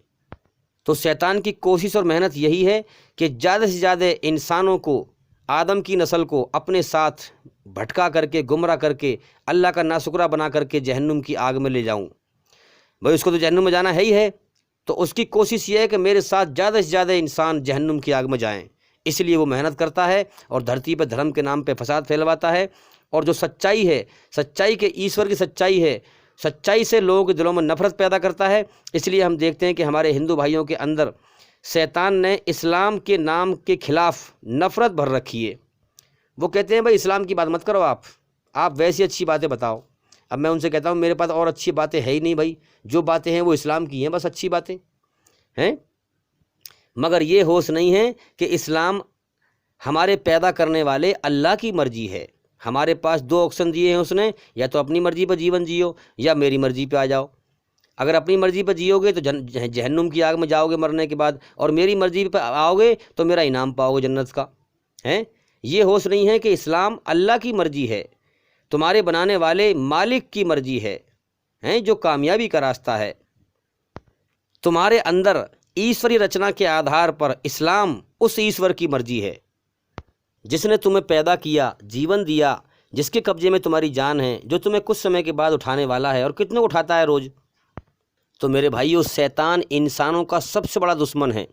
تو شیطان کی کوشش اور محنت یہی ہے کہ زیادہ سے زیادہ انسانوں کو، آدم کی نسل کو اپنے ساتھ بھٹکا کر کے، گمراہ کر کے، اللہ کا ناشکرا بنا کر کے جہنم کی آگ میں لے جاؤں۔ بھائی اس کو تو جہنم میں جانا ہے ہی ہے، تو اس کی کوشش یہ ہے کہ میرے ساتھ زیادہ سے زیادہ انسان جہنم کی آگ میں جائیں۔ اس لیے وہ محنت کرتا ہے اور دھرتی پہ دھرم کے نام پہ فساد پھیلواتا ہے، اور جو سچائی ہے، سچائی کے ایشور کی سچائی ہے، سچائی سے لوگوں کے دلوں میں نفرت پیدا کرتا ہے۔ اس لیے ہم دیکھتے ہیں کہ ہمارے ہندو بھائیوں کے اندر شیطان نے اسلام کے نام کے خلاف نفرت بھر رکھی ہے۔ وہ کہتے ہیں بھائی اسلام کی بات مت کرو، آپ ویسی اچھی باتیں بتاؤ۔ اب میں ان سے کہتا ہوں میرے پاس اور اچھی باتیں ہے ہی نہیں بھائی، جو باتیں ہیں وہ اسلام کی ہیں، بس اچھی باتیں ہیں۔ مگر یہ ہوش نہیں ہے کہ اسلام ہمارے پیدا کرنے والے اللہ کی مرضی ہے۔ ہمارے پاس دو آپشن دیے ہیں اس نے، یا تو اپنی مرضی پہ جیون جیو یا میری مرضی پہ آ جاؤ۔ اگر اپنی مرضی پہ جیو گے تو جہنم کی آگ میں جاؤ گے مرنے کے بعد، اور میری مرضی پہ آؤ گے تو میرا انعام پاؤ گے جنت کا۔ یہ ہوش نہیں ہے کہ اسلام اللہ کی مرضی ہے، تمہارے بنانے والے مالک کی مرضی ہے، جو کامیابی کا راستہ ہے۔ تمہارے اندر ایشوری رچنا کے آدھار پر اسلام اس ایشور کی مرضی ہے جس نے تمہیں پیدا کیا، جیون دیا، جس کے قبضے میں تمہاری جان ہے، جو تمہیں کچھ سمے کے بعد اٹھانے والا ہے، اور کتنے کو اٹھاتا ہے روز۔ تو میرے بھائیو، شیطان انسانوں کا سب سے بڑا دشمن ہے۔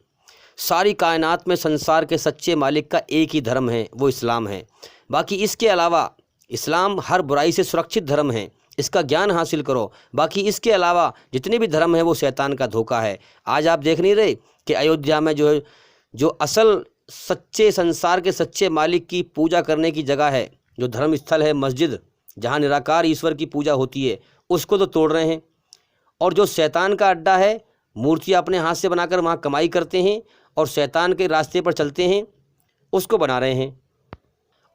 ساری کائنات میں سنسار کے سچے مالک کا ایک ہی دھرم ہے، وہ اسلام ہے۔ باقی اس کے علاوہ اسلام ہر برائی سے سرکشت دھرم ہے، اس کا گیان حاصل کرو۔ باقی اس کے علاوہ جتنے بھی دھرم ہیں وہ شیطان کا دھوکہ ہے۔ آج آپ دیکھ نہیں رہے کہ ایودھیا میں جو اصل سچے سنسار کے سچے مالک کی پوجا کرنے کی جگہ ہے، جو دھرم استھل ہے، مسجد جہاں نراکار ایشور کی پوجا ہوتی ہے، اس کو تو توڑ رہے ہیں۔ اور جو شیطان کا اڈا ہے، مورتیاں اپنے ہاتھ سے بنا کر وہاں کمائی کرتے ہیں اور شیطان کے راستے پر چلتے ہیں، اس کو بنا رہے ہیں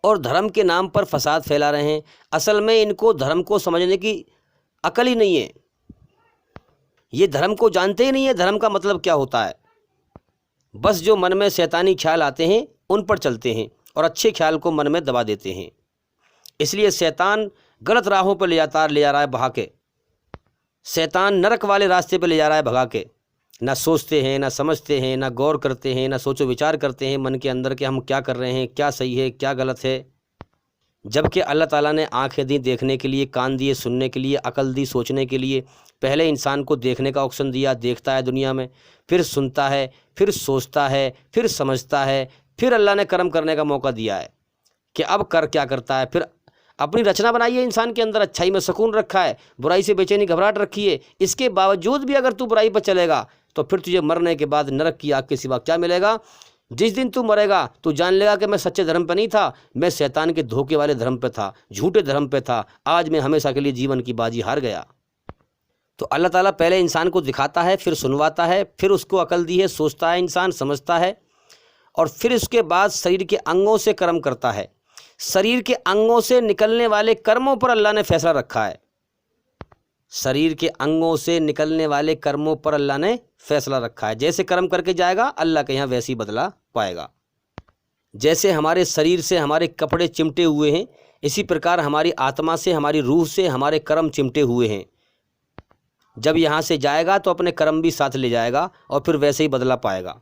اور دھرم کے نام پر فساد پھیلا رہے ہیں۔ اصل میں ان کو دھرم کو سمجھنے کی عقل ہی نہیں ہے، یہ دھرم کو جانتے ہی نہیں ہے، دھرم کا مطلب کیا ہوتا ہے۔ بس جو من میں شیطانی خیال آتے ہیں ان پر چلتے ہیں اور اچھے خیال کو من میں دبا دیتے ہیں۔ اس لیے شیطان غلط راہوں پہ لے جا رہا ہے بہا کے، شیطان نرک والے راستے پہ لے جا رہا ہے بھگا کے۔ نہ سوچتے ہیں، نہ سمجھتے ہیں، نہ غور کرتے ہیں، نہ سوچ و وچار کرتے ہیں من کے اندر کہ ہم کیا کر رہے ہیں، کیا صحیح ہے، کیا غلط ہے۔ جبکہ اللہ تعالیٰ نے آنکھیں دی دیکھنے کے لیے، کان دیے سننے کے لیے، عقل دی سوچنے کے لیے۔ پہلے انسان کو دیکھنے کا آپشن دیا، دیکھتا ہے دنیا میں، پھر سنتا ہے، پھر سوچتا ہے، پھر سمجھتا ہے، پھر اللہ نے کرم کرنے کا موقع دیا ہے کہ اب کیا کرتا ہے۔ پھر اپنی رچنا بنائی ہے انسان کے اندر، اچھائی میں سکون رکھا ہے، برائی سے بے چینی گھبراہٹ رکھی ہے۔ اس کے باوجود بھی اگر تو برائی پر چلے گا تو پھر تجھے مرنے کے بعد نرک کی آگ کے سوا کیا ملے گا؟ جس دن تو مرے گا تو جان لے گا کہ میں سچے دھرم پہ نہیں تھا، میں شیطان کے دھوکے والے دھرم پہ تھا، جھوٹے دھرم پہ تھا۔ آج میں ہمیشہ کے لیے جیون کی بازی ہار گیا۔ تو اللہ تعالیٰ پہلے انسان کو دکھاتا ہے، پھر سنواتا ہے، پھر اس کو عقل دی ہے، سوچتا ہے انسان، سمجھتا ہے، اور پھر اس کے بعد شریر کے انگوں سے کرم کرتا ہے۔ شریر کے انگوں سے نکلنے والے کرموں پر اللہ نے فیصلہ رکھا ہے، شریر کے انگوں سے نکلنے والے کرموں پر اللہ نے فیصلہ رکھا ہے۔ جیسے کرم کر کے جائے گا اللہ کے یہاں ویسی بدلہ پائے گا۔ جیسے ہمارے شریر سے ہمارے کپڑے چمٹے ہوئے ہیں، اسی پرکار ہماری آتما سے، ہماری روح سے ہمارے کرم چمٹے ہوئے ہیں۔ جب یہاں سے جائے گا تو اپنے کرم بھی ساتھ لے جائے گا اور پھر ویسے ہی بدلہ پائے گا،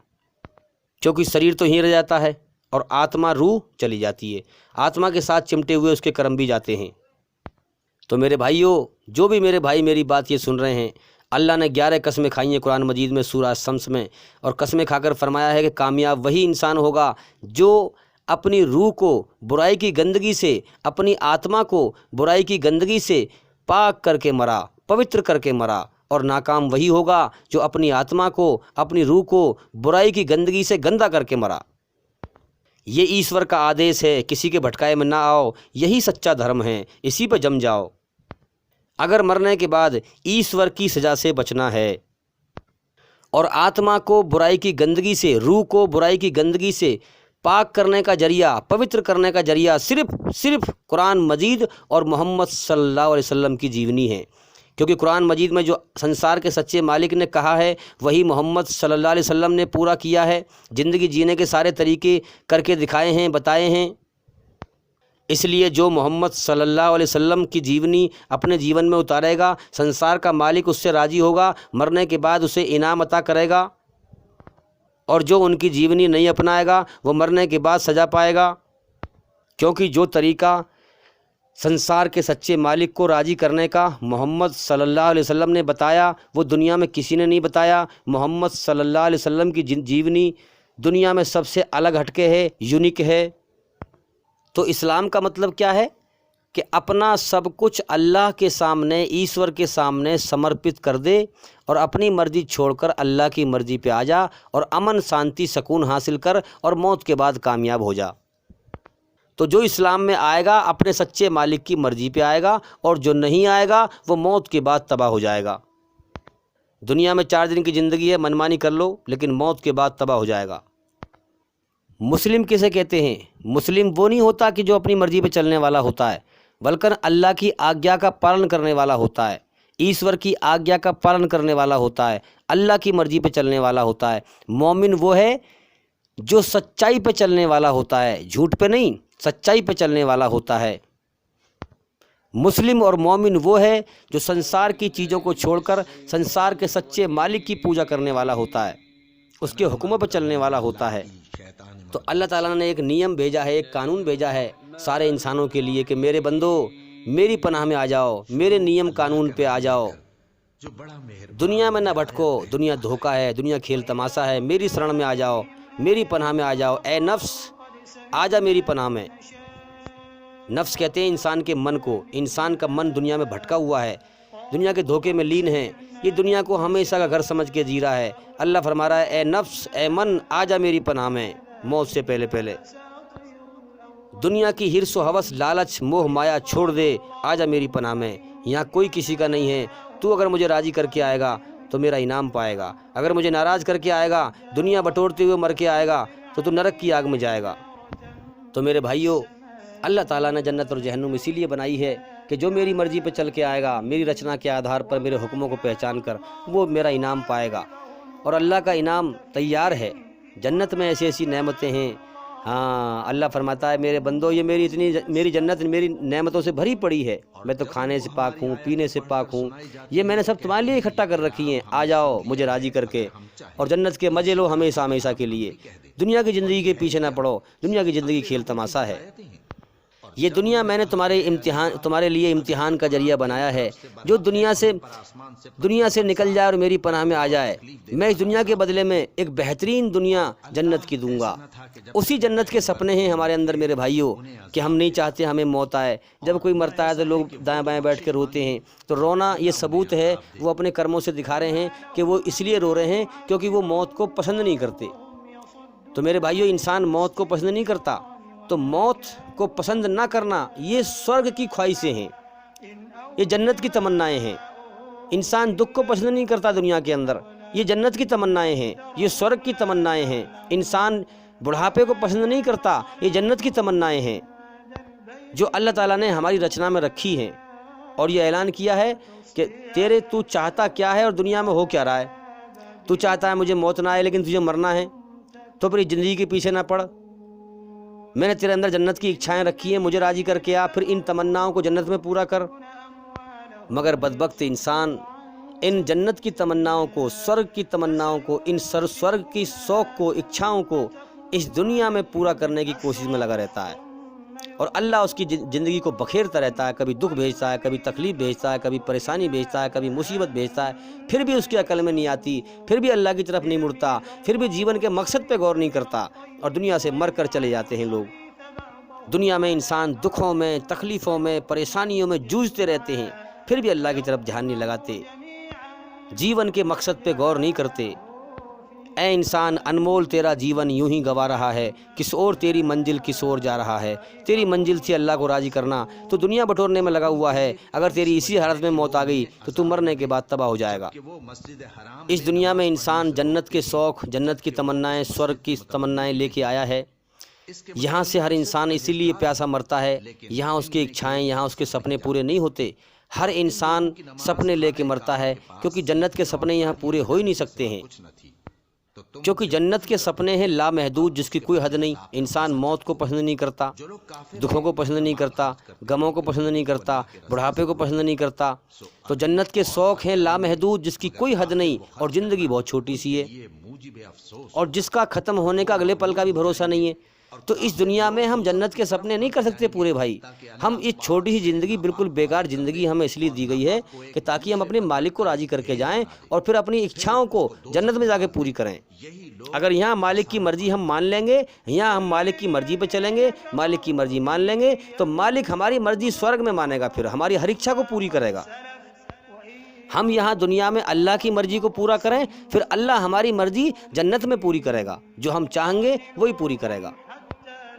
کیونکہ شریر تو ہی رہ جاتا ہے اور آتما، روح چلی جاتی ہے۔ آتما کے ساتھ چمٹے ہوئے اس کے کرم بھی جاتے ہیں۔ تو میرے بھائیوں، جو بھی میرے بھائی میری بات یہ سن رہے ہیں، اللہ نے 11 قسمیں کھائی ہیں قرآن مجید میں سورہ شمس میں، اور قسمیں کھا کر فرمایا ہے کہ کامیاب وہی انسان ہوگا جو اپنی روح کو برائی کی گندگی سے، اپنی آتما کو برائی کی گندگی سے پاک کر کے مرا، پوتر کر کے مرا، اور ناکام وہی ہوگا جو اپنی آتما کو، اپنی روح کو برائی کی گندگی سے گندا کر کے مرا۔ یہ ایشور کا آدیش ہے، کسی کے بھٹکائے میں نہ آؤ، یہی سچا دھرم ہے، اسی پہ جم جاؤ۔ اگر مرنے کے بعد ایشور کی سزا سے بچنا ہے اور آتما کو برائی کی گندگی سے، روح کو برائی کی گندگی سے پاک کرنے کا ذریعہ، پوتر کرنے کا ذریعہ صرف قرآن مجید اور محمد صلی اللہ علیہ وسلم کی جیونی ہے، کیونکہ قرآن مجید میں جو سنسار کے سچے مالک نے کہا ہے وہی محمد صلی اللہ علیہ وسلم نے پورا کیا ہے، زندگی جینے کے سارے طریقے کر کے دکھائے ہیں، بتائے ہیں۔ اس لیے جو محمد صلی اللہ علیہ وسلم کی جیونی اپنے جیون میں اتارے گا، سنسار کا مالک اس سے راضی ہوگا، مرنے کے بعد اسے انعام عطا کرے گا، اور جو ان کی جیونی نہیں اپنائے گا وہ مرنے کے بعد سزا پائے گا، کیونکہ جو طریقہ سنسار کے سچے مالک کو راضی کرنے کا محمد صلی اللہ علیہ وسلم نے بتایا وہ دنیا میں کسی نے نہیں بتایا۔ محمد صلی اللہ علیہ وسلم کی جیونی دنیا میں سب سے الگ ہٹکے ہے، یونیک ہے۔ تو اسلام کا مطلب کیا ہے کہ اپنا سب کچھ اللہ کے سامنے، ایشور کے سامنے سمرپت کر دے اور اپنی مرضی چھوڑ کر اللہ کی مرضی پہ آ جا، اور امن، شانتی، سکون حاصل کر، اور موت کے بعد کامیاب ہو جا۔ تو جو اسلام میں آئے گا اپنے سچے مالک کی مرضی پہ آئے گا، اور جو نہیں آئے گا وہ موت کے بعد تباہ ہو جائے گا۔ دنیا میں 4 دن کی زندگی ہے، منمانی کر لو، لیکن موت کے بعد تباہ ہو جائے گا۔ مسلم کسے کہتے ہیں؟ مسلم وہ نہیں ہوتا کہ جو اپنی مرضی پہ چلنے والا ہوتا ہے، بلکہ اللہ کی آگیا کا پالن کرنے والا ہوتا ہے، ایشور کی آگیا کا پالن کرنے والا ہوتا ہے، اللہ کی مرضی پہ چلنے والا ہوتا ہے۔ مومن وہ ہے جو سچائی پہ چلنے والا ہوتا ہے، جھوٹ پہ نہیں، سچائی پہ چلنے والا ہوتا ہے۔ مسلم اور مومن وہ ہے جو سنسار کی چیزوں کو چھوڑ کر سنسار کے سچے مالک کی پوجا کرنے والا ہوتا ہے، اس کے حکموں پہ چلنے والا ہوتا ہے۔ تو اللہ تعالیٰ نے ایک نیم بھیجا ہے، ایک قانون بھیجا ہے سارے انسانوں کے لیے کہ میرے بندو میری پناہ میں آ جاؤ، میرے نیم قانون پہ آ جاؤ، دنیا میں نہ بھٹکو، دنیا دھوکہ ہے، دنیا کھیل تماشا ہے، میری شرن میں آ جاؤ، میری پناہ میں آ جاؤ۔ اے نفس آ جا میری پناہ میں۔ نفس کہتے ہیں انسان کے من کو، انسان کا من دنیا میں بھٹکا ہوا ہے، دنیا کے دھوکے میں لین ہے، یہ دنیا کو ہمیشہ کا گھر سمجھ کے جی رہا ہے۔ اللہ فرما رہا ہے اے نفس، اے من، آ جا میری پناہ میں موت سے پہلے پہلے۔ دنیا کی ہرس و ہوس، لالچ، موہ مایا چھوڑ دے، آ جا میری پناہ میں۔ یہاں کوئی کسی کا نہیں ہے، تو اگر مجھے راضی کر کے آئے گا تو میرا انعام پائے گا، اگر مجھے ناراض کر کے آئے گا، دنیا بٹورتے ہوئے مر کے آئے گا تو نرک کی آگ میں جائے گا۔ تو میرے بھائیوں، اللہ تعالیٰ نے جنت اور جہنم اسی لیے بنائی ہے کہ جو میری مرضی پہ چل کے آئے گا، میری رچنا کے آدھار پر میرے حکموں کو پہچان کر، وہ میرا انعام پائے گا، اور اللہ کا انعام تیار ہے۔ جنت میں ایسی ایسی نعمتیں ہیں، ہاں اللہ فرماتا ہے میرے بندو یہ میری جنت میری نعمتوں سے بھری پڑی ہے، میں تو کھانے سے پاک ہوں، پینے سے پاک ہوں، یہ میں نے سب تمہارے لیے اکٹھا کر رکھی ہیں، آ جاؤ مجھے راضی کر کے، اور جنت کے مزے لو ہمیشہ ہمیشہ کے لیے۔ دنیا کی زندگی کے پیچھے نہ پڑو، دنیا کی زندگی کھیل تماشا ہے۔ یہ دنیا میں نے تمہارے لیے امتحان کا ذریعہ بنایا ہے۔ جو دنیا سے نکل جائے اور میری پناہ میں آ جائے، میں اس دنیا کے بدلے میں ایک بہترین دنیا جنت کی دوں گا۔ اسی جنت کے سپنے ہیں ہمارے اندر میرے بھائیوں، کہ ہم نہیں چاہتے ہمیں موت آئے۔ جب کوئی مرتا ہے تو لوگ دائیں بائیں بیٹھ کے روتے ہیں، تو رونا یہ ثبوت ہے، وہ اپنے کرموں سے دکھا رہے ہیں کہ وہ اس لیے رو رہے ہیں کیونکہ وہ موت کو پسند نہیں کرتے۔ تو میرے بھائیوں، انسان موت کو پسند نہیں کرتا، تو موت کو پسند نہ کرنا یہ سورگ کی خواہشیں ہیں، یہ جنت کی تمنائیں ہیں۔ انسان دکھ کو پسند نہیں کرتا دنیا کے اندر، یہ جنت کی تمنائیں ہیں، یہ سورگ کی تمنائیں ہیں۔ انسان بڑھاپے کو پسند نہیں کرتا، یہ جنت کی تمنائیں ہیں جو اللہ تعالیٰ نے ہماری رچنا میں رکھی ہیں، اور یہ اعلان کیا ہے کہ تو چاہتا کیا ہے اور دنیا میں ہو کیا رہا ہے۔ تو چاہتا ہے مجھے موت نہ آئے لیکن تجھے مرنا ہے، تو پھر زندگی کے پیچھے نہ پڑ۔ میں نے تیرے اندر جنت کی اچھائیں رکھی ہیں، مجھے راضی کر کے آ، پھر ان تمناؤں کو جنت میں پورا کر۔ مگر بدبخت انسان ان جنت کی تمناؤں کو، سورگ کی تمناؤں کو، ان سورگ کی شوق کو، اچھاؤں کو اس دنیا میں پورا کرنے کی کوشش میں لگا رہتا ہے۔ اور اللہ اس کی زندگی کو بکھیرتا رہتا ہے، کبھی دکھ بھیجتا ہے، کبھی تکلیف بھیجتا ہے، کبھی پریشانی بھیجتا ہے، کبھی مصیبت بھیجتا ہے، پھر بھی اس کی عقل میں نہیں آتی، پھر بھی اللہ کی طرف نہیں مڑتا، پھر بھی جیون کے مقصد پہ غور نہیں کرتا، اور دنیا سے مر کر چلے جاتے ہیں لوگ۔ دنیا میں انسان دکھوں میں، تکلیفوں میں، پریشانیوں میں جوجھتے رہتے ہیں، پھر بھی اللہ کی طرف دھیان نہیں لگاتے، جیون کے مقصد پہ غور نہیں کرتے۔ اے انسان، انمول تیرا جیون یوں ہی گوا رہا ہے، کس اور تیری منزل کس اور جا رہا ہے۔ تیری منزل تھی اللہ کو راضی کرنا، تو دنیا بٹورنے میں لگا ہوا ہے۔ اگر تیری اسی حالت میں موت آ گئی تو تم مرنے کے بعد تباہ ہو جائے گا۔ اس دنیا میں انسان جنت کے شوق، جنت کی تمنائیں، سورگ کی تمنائیں لے کے آیا ہے۔ یہاں سے ہر انسان اسی لیے پیاسا مرتا ہے، یہاں اس کی اچھائیں، یہاں اس کے سپنے پورے نہیں ہوتے۔ ہر انسان سپنے لے کے مرتا ہے، کیونکہ جنت کے سپنے یہاں پورے ہو ہی نہیں سکتے ہیں، کیونکہ جنت کے سپنے ہیں لامحدود، جس کی کوئی حد نہیں۔ انسان موت کو پسند نہیں کرتا، دکھوں کو پسند نہیں کرتا، غموں کو پسند نہیں کرتا، بڑھاپے کو پسند نہیں کرتا۔ تو جنت کے شوق ہیں لامحدود، جس کی کوئی حد نہیں، اور زندگی بہت چھوٹی سی ہے، اور جس کا ختم ہونے کا اگلے پل کا بھی بھروسہ نہیں ہے۔ تو اس دنیا میں ہم جنت کے سپنے نہیں کر سکتے پورے بھائی۔ ہم اس چھوٹی سی زندگی، بالکل بیکار زندگی ہمیں اس لیے دی گئی ہے کہ تاکہ ہم اپنے مالک کو راضی کر کے جائیں، اور پھر اپنی اچھاؤں کو جنت میں جا کے پوری کریں۔ اگر یہاں مالک کی مرضی ہم مان لیں گے، یہاں ہم مالک کی مرضی پہ چلیں گے، مالک کی مرضی مان لیں گے، تو مالک ہماری مرضی سورگ میں مانے گا، پھر ہماری ہر اچھا کو پوری کرے گا۔ ہم یہاں دنیا میں اللہ کی مرضی کو پورا کریں، پھر اللہ ہماری مرضی جنت میں پوری کرے گا، جو ہم چاہیں گے وہی پوری کرے گا۔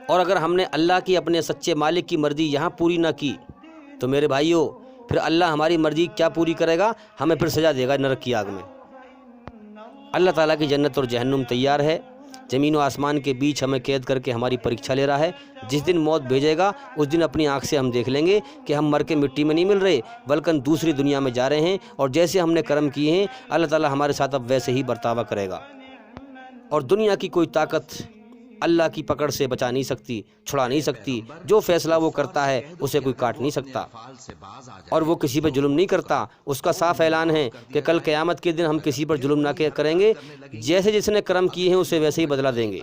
اور اگر ہم نے اللہ کی، اپنے سچے مالک کی مرضی یہاں پوری نہ کی تو میرے بھائیوں، پھر اللہ ہماری مرضی کیا پوری کرے گا؟ ہمیں پھر سزا دے گا نرک کی آگ میں۔ اللہ تعالیٰ کی جنت اور جہنم تیار ہے، زمین و آسمان کے بیچ ہمیں قید کر کے ہماری پریکشا لے رہا ہے۔ جس دن موت بھیجے گا اس دن اپنی آنکھ سے ہم دیکھ لیں گے کہ ہم مر کے مٹی میں نہیں مل رہے، بلکہ دوسری دنیا میں جا رہے ہیں، اور جیسے ہم نے کرم کیے ہیں اللہ تعالیٰ ہمارے ساتھ اب ویسے ہی برتاوا کرے گا، اور دنیا کی کوئی طاقت اللہ کی پکڑ سے بچا نہیں سکتی، چھڑا نہیں سکتی۔ جو فیصلہ وہ کرتا ہے اسے کوئی کاٹ نہیں سکتا، اور وہ کسی پر ظلم نہیں کرتا۔ اس کا صاف اعلان ہے کہ کل قیامت کے دن ہم کسی پر ظلم نہ کریں گے، جیسے جس نے کرم کیے ہیں اسے ویسے ہی بدلہ دیں گے۔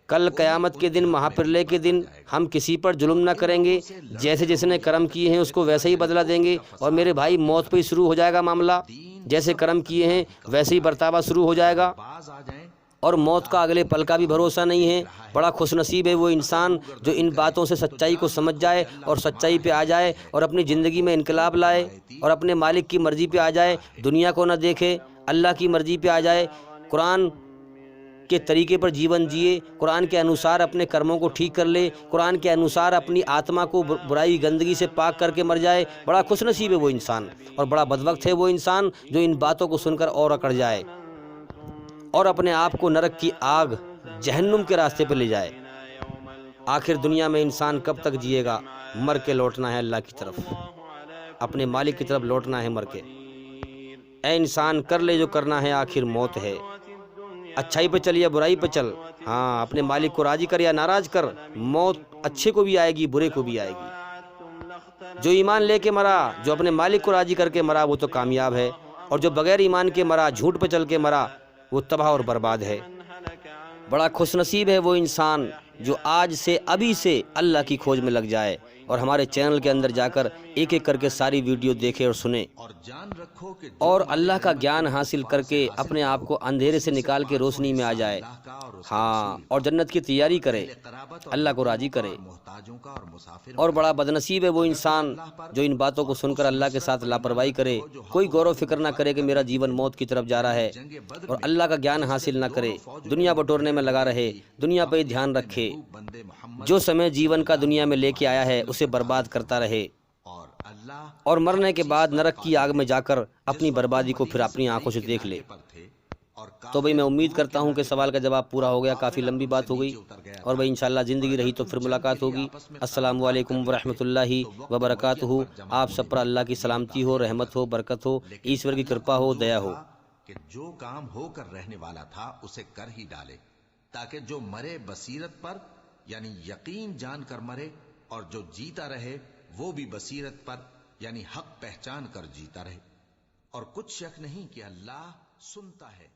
کل قیامت کے دن، مہاپرلے کے دن، ہم کسی پر ظلم نہ کریں گے، جیسے جس نے کرم کیے ہیں اس کو ویسے ہی بدلہ دیں گے۔ اور میرے بھائی، موت پہ ہی شروع ہو جائے گا معاملہ، جیسے کرم کیے ہیں ویسے ہی برتاوا شروع ہو جائے گا، اور موت کا اگلے پل کا بھی بھروسہ نہیں ہے۔ بڑا خوش نصیب ہے وہ انسان جو ان باتوں سے سچائی کو سمجھ جائے اور سچائی پہ آ جائے، اور اپنی زندگی میں انقلاب لائے، اور اپنے مالک کی مرضی پہ آ جائے، دنیا کو نہ دیکھے، اللہ کی مرضی پہ آ جائے، قرآن کے طریقے پر جیون جیے، قرآن کے انوسار اپنے کرموں کو ٹھیک کر لے، قرآن کے انوسار اپنی آتما کو برائی گندگی سے پاک کر کے مر جائے۔ بڑا خوش نصیب ہے وہ انسان، اور بڑا بدبخت ہے وہ انسان جو ان باتوں کو سن کر اور اکڑ جائے، اور اپنے آپ کو نرک کی آگ، جہنم کے راستے پہ لے جائے۔ آخر دنیا میں انسان کب تک جیے گا؟ مر کے لوٹنا ہے اللہ کی طرف، اپنے مالک کی طرف لوٹنا ہے مر کے۔ اے انسان، کر لے جو کرنا ہے، آخر موت ہے۔ اچھائی پہ چل یا برائی پہ چل، ہاں، اپنے مالک کو راضی کر یا ناراض کر، موت اچھے کو بھی آئے گی، برے کو بھی آئے گی۔ جو ایمان لے کے مرا، جو اپنے مالک کو راضی کر کے مرا، وہ تو کامیاب ہے، اور جو بغیر ایمان کے مرا، جھوٹ پہ چل کے مرا، وہ تباہ اور برباد ہے۔ بڑا خوش نصیب ہے وہ انسان جو آج سے، ابھی سے اللہ کی کھوج میں لگ جائے، اور ہمارے چینل کے اندر جا کر ایک ایک کر کے ساری ویڈیو دیکھے اور سنے، اور اللہ کا گیان حاصل کر کے اپنے آپ کو اندھیرے سے نکال کے روشنی میں آ جائے، ہاں، اور جنت کی تیاری کرے، اللہ کو راضی کرے۔ اور بڑا بدنصیب ہے وہ انسان جو ان باتوں کو سن کر اللہ کے ساتھ لاپرواہی کرے، کوئی غور و فکر نہ کرے کہ میرا جیون موت کی طرف جا رہا ہے، اور اللہ کا گیان حاصل نہ کرے، دنیا بٹورنے میں لگا رہے، دنیا پہ دھیان رکھے، جو سمے جیون کا دنیا میں لے کے آیا ہے اسے برباد کرتا رہے، اور مرنے کے بعد نرک کی آگ میں جا کر اپنی بربادی کو پھر اپنی آنکھوں سے دیکھ لے۔ تو بھئی میں امید کرتا ہوں کہ سوال کا جواب پورا ہو گیا، کافی لمبی بات ہو گئی، اور بھئی انشاءاللہ زندگی رہی تو پھر ملاقات ہوگی۔ السلام علیکم ورحمۃ اللہ وبرکاتہ۔ آپ سب پر اللہ کی سلامتی ہو، رحمت ہو، برکت ہو، ایشور کی کرپا ہو، دیا ہو۔ کہ جو کام ہو کر رہنے والا تھا اسے کر ہی ڈالے، تاکہ جو مرے بصیرت پر یعنی یقین جان کر مرے، اور جو جیتا رہے وہ بھی بصیرت پر یعنی حق پہچان کر جیتا رہے۔ اور کچھ شک نہیں کہ اللہ سنتا ہے۔